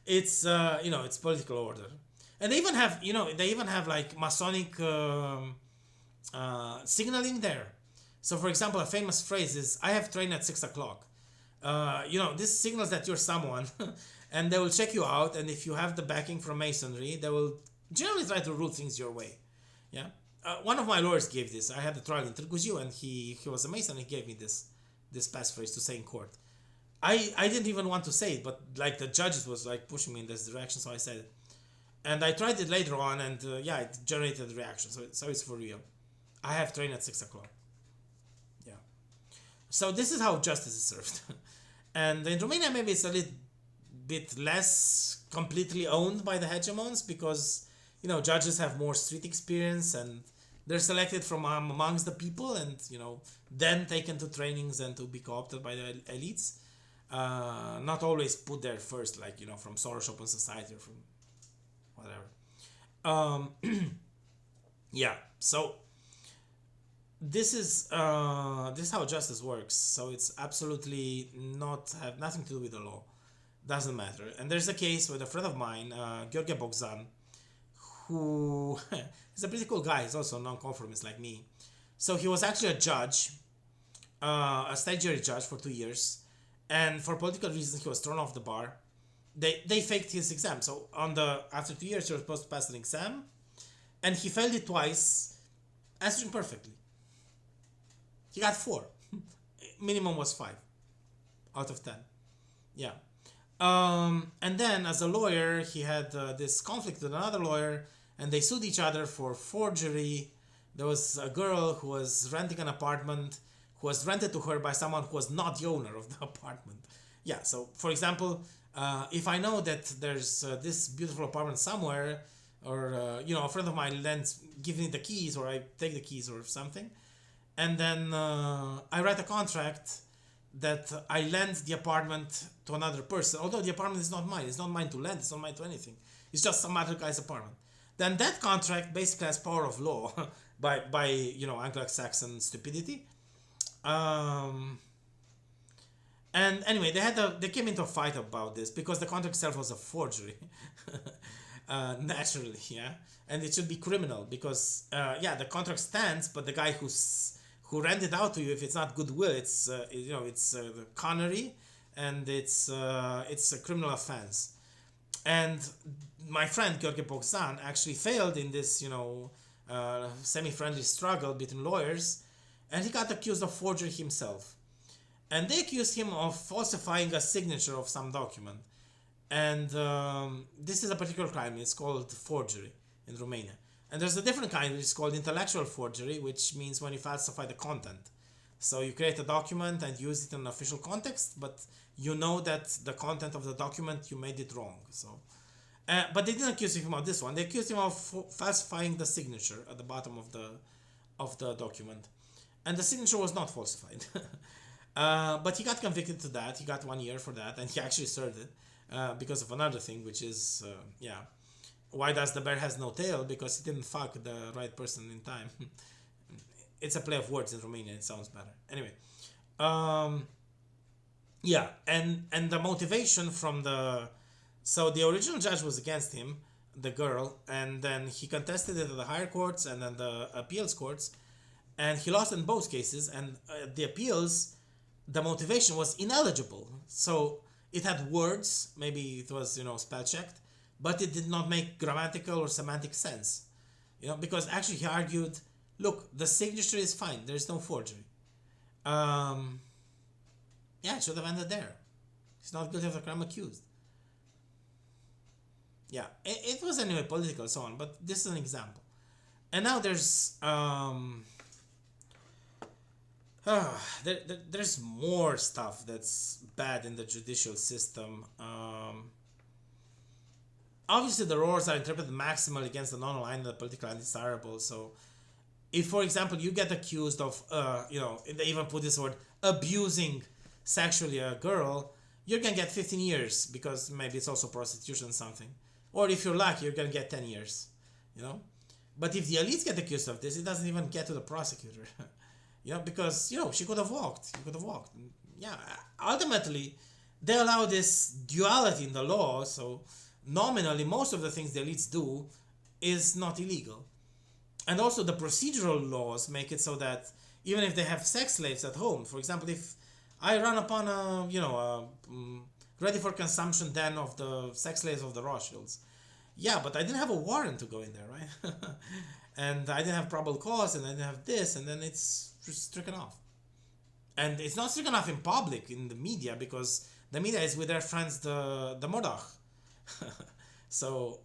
It's, it's political order. And they even have like Masonic signaling there. So, for example, a famous phrase is, I have trained at 6 o'clock. This signals that you're someone, and they will check you out, and if you have the backing from Masonry, they will generally try to rule things your way. Yeah. One of my lawyers gave this. I had a trial in Târgu Jiu, and he was a Mason. He gave me this passphrase to say in court. I didn't even want to say it, but like the judges was like pushing me in this direction, so I said it. And I tried it later on, and it generated a reaction. So it's for real. I have trained at 6 o'clock. Yeah. So this is how justice is served. And in Romania, maybe it's a little bit less completely owned by the hegemons because, judges have more street experience and they're selected from amongst the people and, then taken to trainings and to be co-opted by the elites. Not always put there first, like, from Soros Open Society or from whatever. Yeah, so this is how justice works. So it's absolutely have nothing to do with the law. Doesn't matter. And there's a case with a friend of mine, Gheorghe Bogdan, who is a pretty cool guy. He's also a non-conformist like me. So he was actually a judge, a state jury judge for 2 years, and for political reasons he was thrown off the bar. They faked his exam. So after 2 years, you were supposed to pass an exam, and he failed it twice, answering perfectly. He got 4. Minimum was 5 out of 10. Yeah. And then as a lawyer, he had this conflict with another lawyer, and they sued each other for forgery. There was a girl who was renting an apartment, who was rented to her by someone who was not the owner of the apartment. Yeah, so for example, if I know that there's this beautiful apartment somewhere, or a friend of mine gives me the keys, or I take the keys or something, and then I write a contract that I lend the apartment to another person, although the apartment is not mine. It's not mine to lend. It's not mine to anything. It's just some other guy's apartment. Then that contract basically has power of law by Anglo-Saxon stupidity. And anyway, they came into a fight about this because the contract itself was a forgery. naturally, yeah, and it should be criminal because yeah, the contract stands, but the guy who rented out to you, if it's not goodwill, it's it's connery, and it's a criminal offense. And my friend George Bogdan actually failed in this semi-friendly struggle between lawyers, and he got accused of forgery himself. And they accused him of falsifying a signature of some document. And this is a particular crime. It's called forgery in Romania. And there's a different kind which is called intellectual forgery, which means when you falsify the content. So you create a document and use it in an official context, but you know that the content of the document you made it wrong. So, but they didn't accuse him of this one. They accused him of falsifying the signature at the bottom of the document, and the signature was not falsified. But he got convicted to that. He got 1 year for that, and he actually served it because of another thing, which is why does the bear has no tail? Because he didn't fuck the right person in time. It's a play of words in Romanian. It sounds better. Anyway, yeah, and the motivation from the original judge was against him, the girl, and then he contested it at the higher courts and then the appeals courts, and he lost in both cases. And the appeals, the motivation was ineligible. So it had words, maybe it was spell checked, but it did not make grammatical or semantic sense. Because actually he argued, look, the signature is fine. There's no forgery. Yeah, it should have ended there. He's not guilty of the crime accused. Yeah, it was anyway political and so on, but this is an example. And now there's there's more stuff that's bad in the judicial system. Obviously, the laws are interpreted maximally against the non-aligned and the politically undesirable. So, if, for example, you get accused of, they even put this word, abusing sexually a girl, you're gonna get 15 years because maybe it's also prostitution or something. Or if you're lucky, you're gonna get 10 years. But if the elites get accused of this, it doesn't even get to the prosecutor. Because she could have walked. You could have walked. Yeah. Ultimately, they allow this duality in the law. So nominally, most of the things the elites do is not illegal. And also the procedural laws make it so that even if they have sex slaves at home, for example, if I run upon a ready for consumption den of the sex slaves of the Rothschilds, yeah, but I didn't have a warrant to go in there, right? And I didn't have probable cause, and I didn't have this, and then it's just stricken off. And it's not stricken off in public, in the media, because the media is with their friends, the Murdoch. So,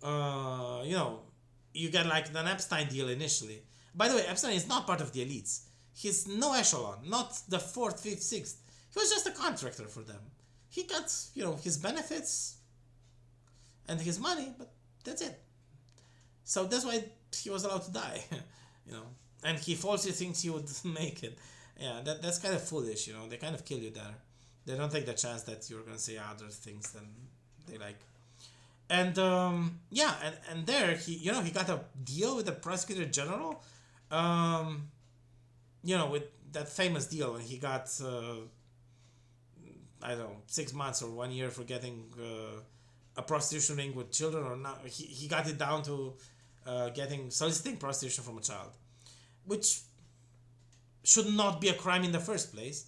you get like an Epstein deal initially. By the way, Epstein is not part of the elites. He's no echelon, not the 4th, 5th, 6th. He was just a contractor for them. He got, his benefits and his money, but that's it. So that's why he was allowed to die, And he falsely thinks he would make it. Yeah, that's kind of foolish, They kind of kill you there. They don't take the chance that you're going to say other things than they like. And and there he got a deal with the prosecutor general, with that famous deal, and he got I don't know 6 months or 1 year for getting a prostitution ring with children, or not. He got it down to soliciting prostitution from a child, which should not be a crime in the first place.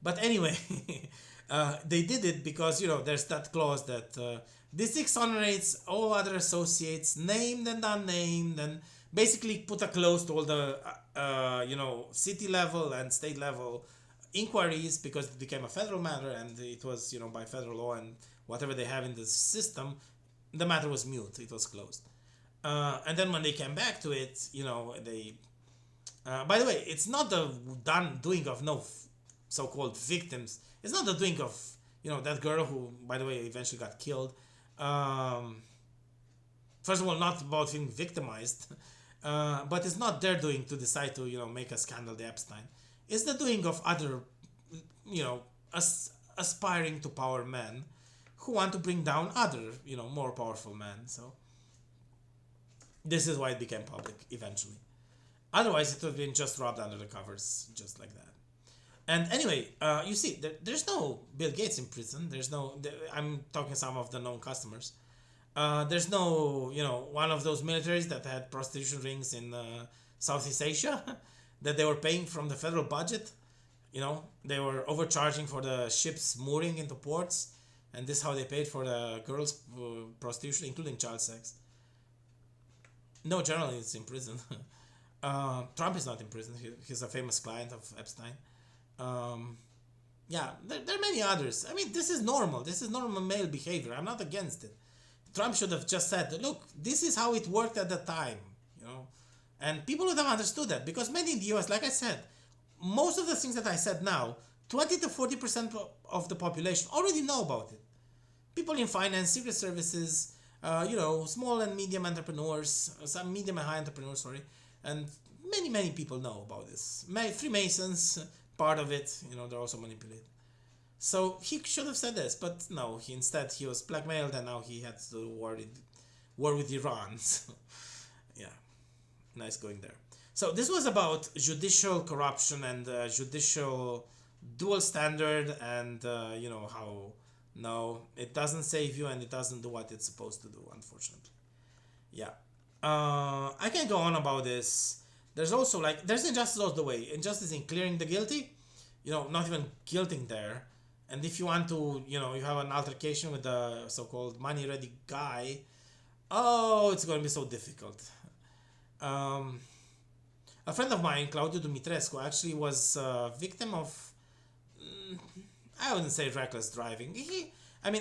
But anyway, they did it because there's that clause that. This exonerates all other associates, named and unnamed, and basically put a close to all the, city level and state level inquiries, because it became a federal matter and it was, by federal law and whatever they have in the system, the matter was mute. It was closed. And then when they came back to it, they. By the way, it's not the doing of no so-called victims. It's not the doing of, that girl who, by the way, eventually got killed. First of all, not about being victimized, but it's not their doing to decide to make a scandal, the Epstein. It's the doing of other aspiring to power men who want to bring down other more powerful men. So this is why it became public eventually. Otherwise it would have been just rubbed under the covers, just like that. And anyway, you see, there's no Bill Gates in prison. I'm talking some of the known customers. There's no, one of those militaries that had prostitution rings in Southeast Asia that they were paying from the federal budget. They were overcharging for the ships mooring into ports, and this is how they paid for the girls' prostitution, including child sex. No, generally it's in prison. Trump is not in prison. He's a famous client of Epstein. Um, yeah, there are many others. I mean, this is normal. This is normal male behavior. I'm not against it. Trump should have just said, "Look, this is how it worked at the time," you know, and people would have understood that because many in the U.S., like I said, most of the things that I said now, 20 to 40% of the population already know about it. People in finance, secret services, small and medium entrepreneurs, some medium and high entrepreneurs, sorry, and many people know about this. Freemasons, part of it, they're also manipulated. So he should have said this, but no. He was blackmailed, and now he had to war with Iran. So, yeah, nice going there. So this was about judicial corruption and judicial dual standard, and how no, it doesn't save you and it doesn't do what it's supposed to do, unfortunately. Yeah. I can go on about this. There's also there's injustice all the way. Injustice in clearing the guilty, not even guilting there. And if you want to, you have an altercation with the so-called money-ready guy, oh, it's going to be so difficult. A friend of mine, Claudio Dumitrescu, actually was a victim of, I wouldn't say reckless driving. A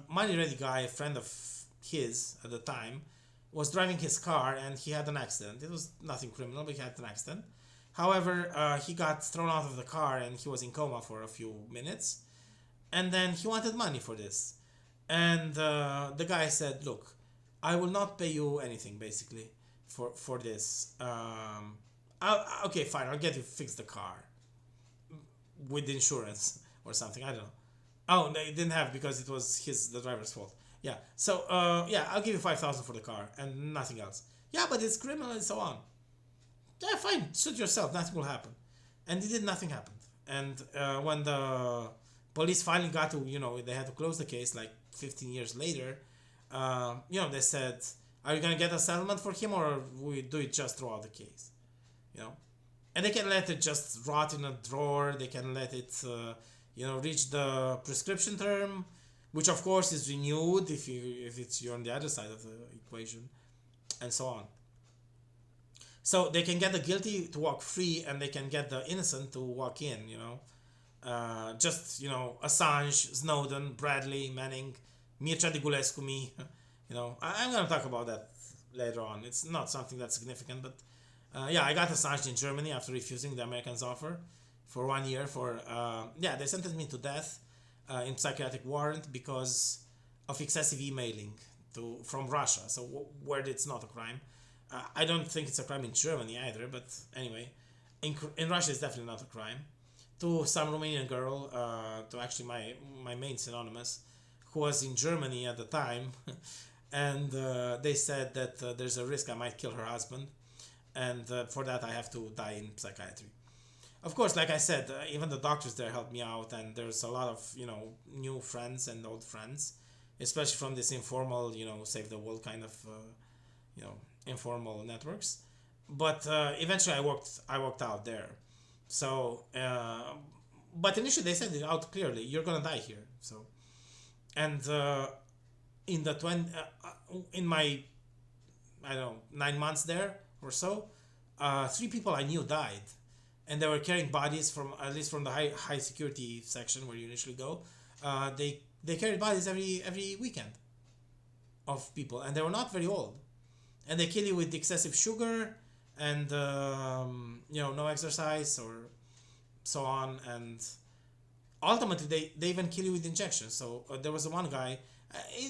money-ready guy, a friend of his at the time, was driving his car and he had an accident. It was nothing criminal, but he had an accident. However, he got thrown out of the car and he was in coma for a few minutes. And then he wanted money for this. And the guy said, "Look, I will not pay you anything, basically, for this. Okay, fine, I'll get you fix the car with insurance or something. I don't know. Oh, they didn't have because it was the driver's fault. Yeah. So yeah, I'll give you 5,000 for the car and nothing else. Yeah, but it's criminal and so on. Yeah, fine, suit yourself, nothing will happen. And nothing happened. And when the police finally got to, they had to close the case like 15 years later, they said, "Are you going to get a settlement for him or we do it just throughout the case?" And they can let it just rot in a drawer, they can let it, reach the prescription term, which of course is renewed if you're on the other side of the equation, and so on. So they can get the guilty to walk free, and they can get the innocent to walk in. Assange, Snowden, Bradley, Manning, Mircea Digulescu, me. I'm gonna talk about that later on. It's not something that's significant, but yeah, I got Assange in Germany after refusing the Americans' offer for 1 year. They sentenced me to death in psychiatric warrant because of excessive emailing from Russia. So where it's not a crime. I don't think it's a crime in Germany either, but anyway, in Russia it's definitely not a crime. To some Romanian girl, to actually my main synonymous, who was in Germany at the time, and they said that there's a risk I might kill her husband, and for that I have to die in psychiatry. Of course, like I said, even the doctors there helped me out, and there's a lot of new friends and old friends, especially from this informal save the world kind of informal networks. But eventually I walked out there. So but initially they said it out clearly, "You're gonna die here." So, and in the in my, I don't know, 9 months there or so, 3 people I knew died, and they were carrying bodies from, at least from the high security section where you initially go. They carried bodies every weekend of people, and they were not very old, and they kill you with excessive sugar and no exercise or so on, and ultimately they even kill you with injections. So there was one guy,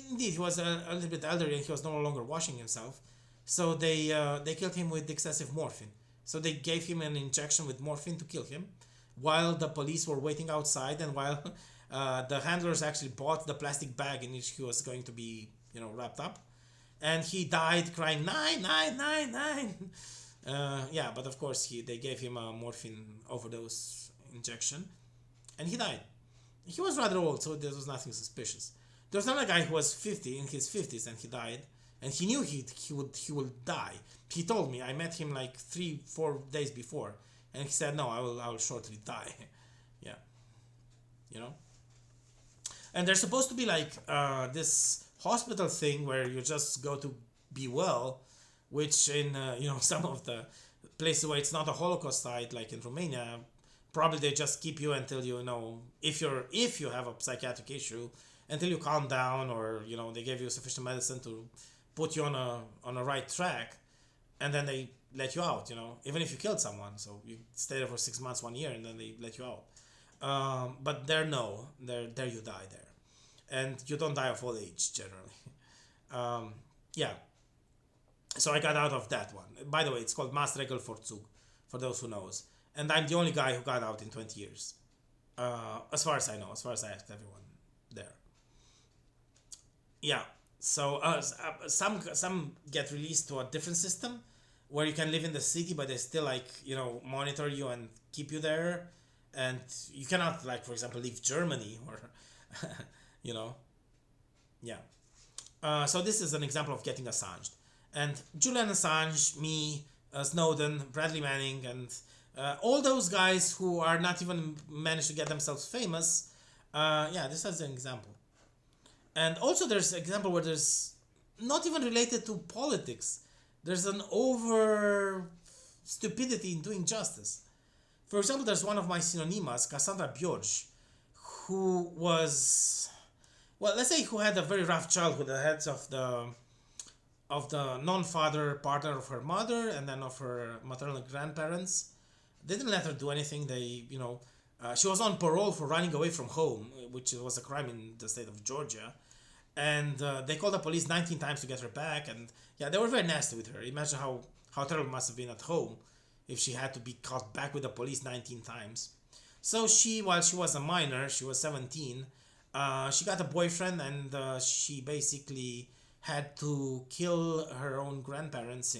indeed he was a little bit elderly and he was no longer washing himself, so they killed him with excessive morphine. So they gave him an injection with morphine to kill him, while the police were waiting outside, and while the handlers actually bought the plastic bag in which he was going to be wrapped up, and he died crying, "Nine, nine, nine, nine." Yeah, but of course they gave him a morphine overdose injection, and he died. He was rather old, so there was nothing suspicious. There's another guy who was 50 in his 50s and he died, and he knew he would die. He told me. I met him like 3-4 days before, and he said, "No, I will shortly die." Yeah, you know. And there's supposed to be like this hospital thing where you just go to be well, which in some of the places where it's not a Holocaust site, like in Romania, probably they just keep you until if you have a psychiatric issue, until you calm down, or they give you sufficient medicine to put you on a right track, and then they let you out. Even if you killed someone, so you stay there for 6 months, 1 year, and then they let you out. But there, no, there you die there, and you don't die of old age generally. Yeah. So I got out of that one. By the way, it's called Maßregelvollzug, for those who knows. And I'm the only guy who got out in 20 years. As far as I know, as far as I asked everyone there. Yeah. So some get released to a different system where you can live in the city, but they still monitor you and keep you there, and you cannot, like, for example, leave Germany or you know yeah. So this is an example of getting Assanged. And Julian Assange, me, Snowden, Bradley Manning, and all those guys who are not even managed to get themselves famous. Yeah, this is an example. And also there's an example where there's not even related to politics. There's an over stupidity in doing justice. For example, there's one of my synonymas, Cassandra Bjorge, who was, well, let's say who had a very rough childhood, the heads of the non-father partner of her mother and then of her maternal grandparents. They didn't let her do anything. She was on parole for running away from home, which was a crime in the state of Georgia. And they called the police 19 times to get her back. And yeah, they were very nasty with her. Imagine how terrible it must have been at home if she had to be caught back with the police 19 times. So while she was a minor, she was 17, she got a boyfriend, and she basically had to kill her own grandparents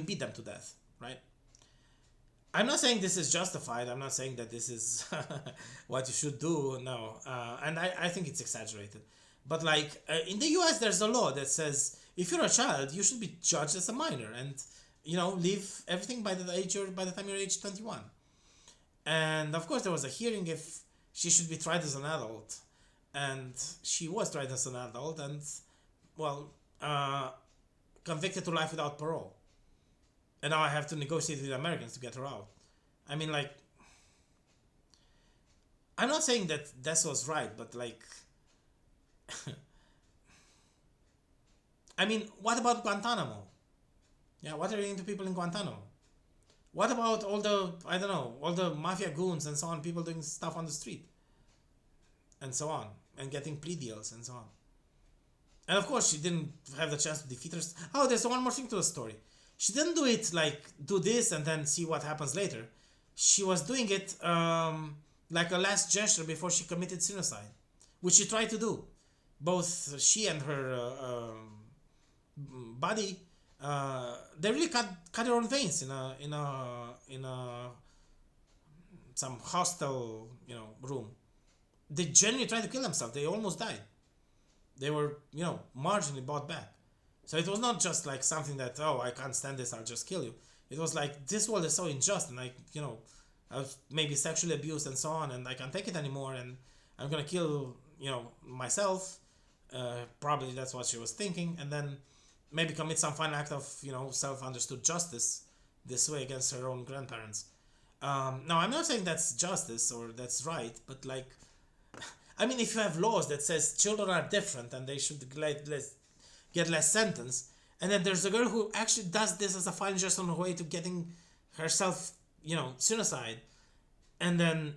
beat them to death, right? I'm not saying this is justified. I'm not saying that this is what you should do. No, and I think it's exaggerated. But in the U.S., there's a law that says if you're a child, you should be judged as a minor, and leave everything by the time you're age 21. And of course, there was a hearing if she should be tried as an adult, and she was tried as an adult, and convicted to life without parole. And now I have to negotiate with the Americans to get her out. I mean, I'm not saying that was right, but what about Guantanamo? Yeah, what are you doing to people in Guantanamo? What about all the mafia goons and so on, people doing stuff on the street? And so on, and getting plea deals and so on. And of course, she didn't have the chance to defeat her. Oh, there's one more thing to the story. She didn't do it do this and then see what happens later. She was doing it like a last gesture before she committed suicide, which she tried to do. Both she and her body, they really cut their own veins in some hostel room. They genuinely tried to kill themselves. They almost died. They were marginally brought back. So it was not just something that, oh, I can't stand this, I'll just kill you. It was this world is so unjust, and I was maybe sexually abused and so on, and I can't take it anymore, and I'm gonna kill myself. Probably that's what she was thinking, and then maybe commit some final act of self-understood justice this way against her own grandparents. Now I'm not saying that's justice or that's right, but if you have laws that says children are different and they should get less sentence, and then there's a girl who actually does this as a final gesture on her way to getting herself, suicide, and then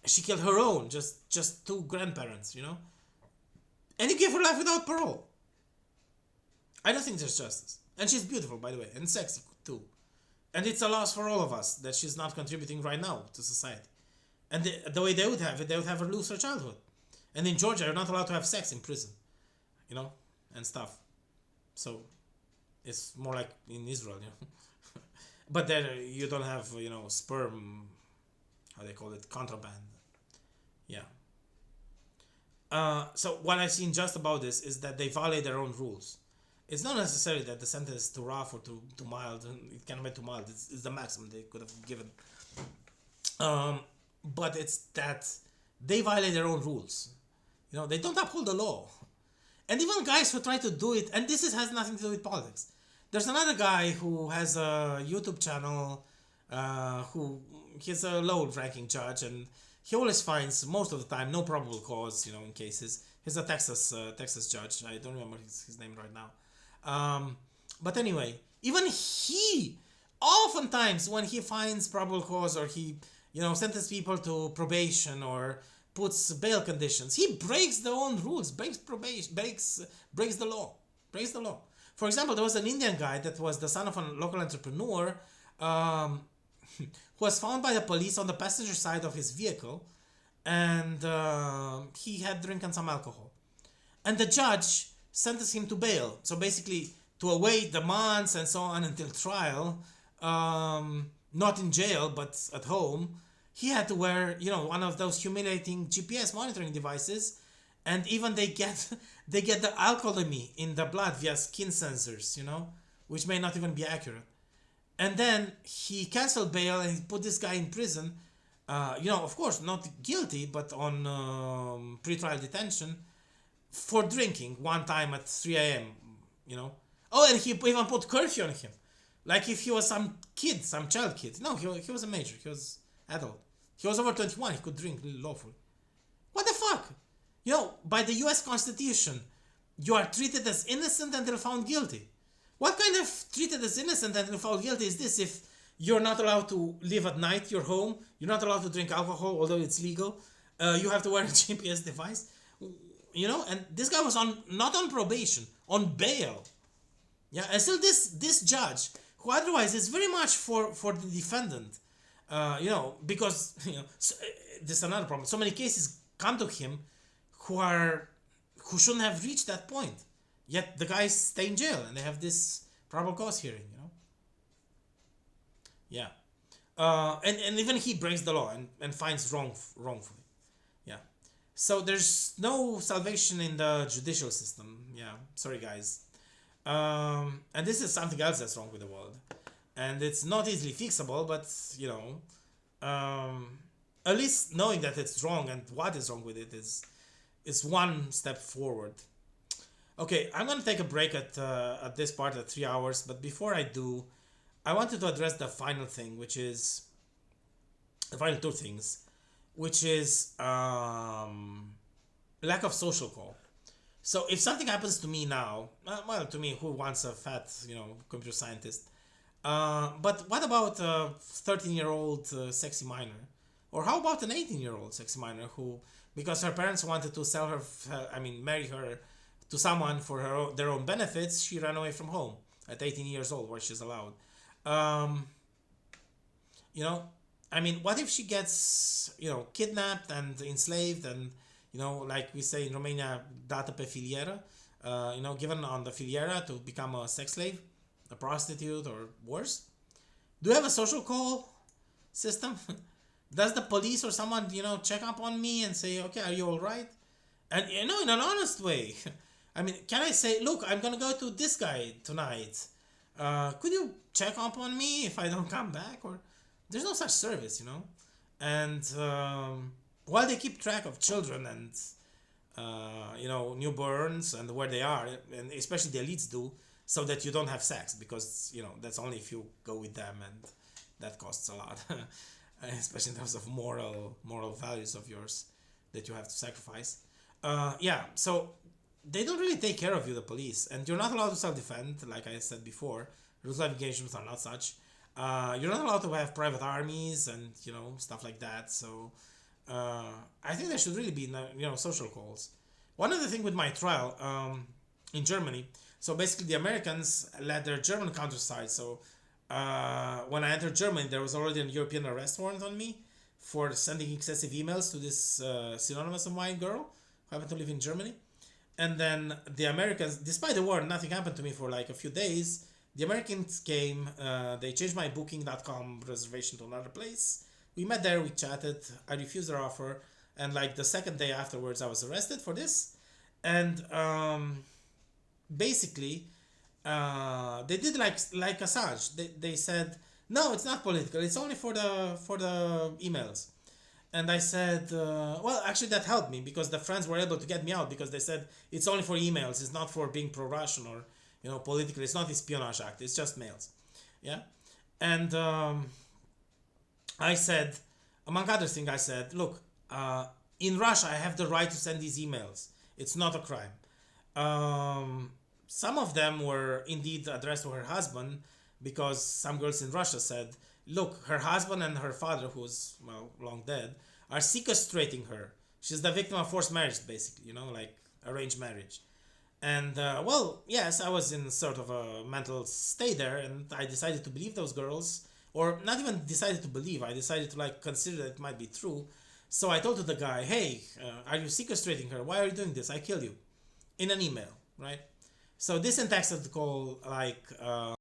she killed her own, just two grandparents, and you give her life without parole. I don't think there's justice. And she's beautiful, by the way, and sexy too. And it's a loss for all of us that she's not contributing right now to society. And the way they would have it, they would have her lose her childhood. And in Georgia, you're not allowed to have sex in prison, and stuff. So it's more like in Israel, But there you don't have, sperm, how they call it, contraband. Yeah. So what I've seen just about this is that they violate their own rules. It's not necessarily that the sentence is too rough or too mild. It cannot be too mild. It's the maximum they could have given. Um, but it's that they violate their own rules. They don't uphold the law. And even guys who try to do it, and has nothing to do with politics. There's another guy who has a YouTube channel, who he's a low-ranking judge, and he always finds most of the time no probable cause, in cases. He's a Texas judge. I don't remember his name right now. But anyway, even he, oftentimes when he finds probable cause or he, sentences people to probation or puts bail conditions, he breaks their own rules, breaks probation, breaks the law, breaks the law. For example, there was an Indian guy that was the son of a local entrepreneur, who was found by the police on the passenger side of his vehicle, and he had drinking some alcohol. And the judge sentenced him to bail. So basically, to await the months and so on until trial, not in jail but at home, he had to wear, one of those humiliating GPS monitoring devices, and even they get the alcoholemia in the blood via skin sensors, which may not even be accurate. And then he canceled bail and he put this guy in prison. Of course, not guilty, but on pre-trial detention for drinking one time at 3 a.m. Oh, and he even put curfew on him, like if he was some kid, some child kid. No, he was a major. He was adult. He was over 21. He could drink lawfully. What the fuck? By the U.S. Constitution, you are treated as innocent until found guilty. What kind of treated as innocent until found guilty is this if you're not allowed to live at night, you're home, you're not allowed to drink alcohol, although it's legal, you have to wear a GPS device, and this guy was not on probation, on bail. Yeah, and still this judge, who otherwise is very much for the defendant, because, this is another problem. So many cases come to him who shouldn't have reached that point. Yet the guys stay in jail and they have this probable cause hearing, Yeah. And even he breaks the law and finds wrongfully. Yeah. So there's no salvation in the judicial system. Yeah. Sorry, guys. And this is something else that's wrong with the world. And it's not easily fixable, but, at least knowing that it's wrong and what is wrong with it is one step forward. Okay, I'm gonna take a break at this part at 3 hours, but before I do, I wanted to address the final thing, which is the final two things, which is lack of social call. So if something happens to me now, well, to me, who wants a fat, computer scientist? But what about a 13-year-old sexy minor? Or how about an 18-year-old sexy minor who, because her parents wanted to sell her, marry her to someone for their own benefits, she ran away from home at 18 years old, where she's allowed. What if she gets, kidnapped and enslaved and, like we say in Romania, dată pe filieră, given on the filiera to become a sex slave, a prostitute, or worse? Do you have a social call system? Does the police or someone, check up on me and say, okay, are you all right? And, in an honest way. Can I say, look, I'm going to go to this guy tonight. Could you check up on me if I don't come back? Or there's no such service, And while they keep track of children and, newborns and where they are, and especially the elites do, so that you don't have sex, because, that's only if you go with them, and that costs a lot. Especially in terms of moral values of yours that you have to sacrifice. So they don't really take care of you, the police, and you're not allowed to self-defend, like I said before. Rules of engagement are not such. You're not allowed to have private armies and, stuff like that. So I think there should really be, social calls. One other thing with my trial in Germany, so basically the Americans led their German counterside. So when I entered Germany, there was already a European arrest warrant on me for sending excessive emails to this synonymous of mine girl who happened to live in Germany. And then the Americans, despite the war, nothing happened to me for like a few days. The Americans came, they changed my booking.com reservation to another place. We met there, we chatted, I refused their offer, and like the second day afterwards I was arrested for this. And basically they did like Assange. They said no, it's not political, it's only for the emails. And I said, well, actually, that helped me because the friends were able to get me out because they said it's only for emails. It's not for being pro-Russian or, political. It's not the Espionage Act. It's just mails. Yeah. And I said, among other things, I said, look, in Russia, I have the right to send these emails. It's not a crime. Some of them were indeed addressed to her husband because some girls in Russia said, look, her husband and her father, who's, well, long dead, are sequestrating her. She's the victim of forced marriage, basically, like arranged marriage. And, well, yes, I was in sort of a mental state there, and I decided to believe those girls, or not even decided to believe, I decided to, like, consider that it might be true. So I told to the guy, hey, are you sequestrating her? Why are you doing this? I kill you. In an email, right? So this syntax is called, like,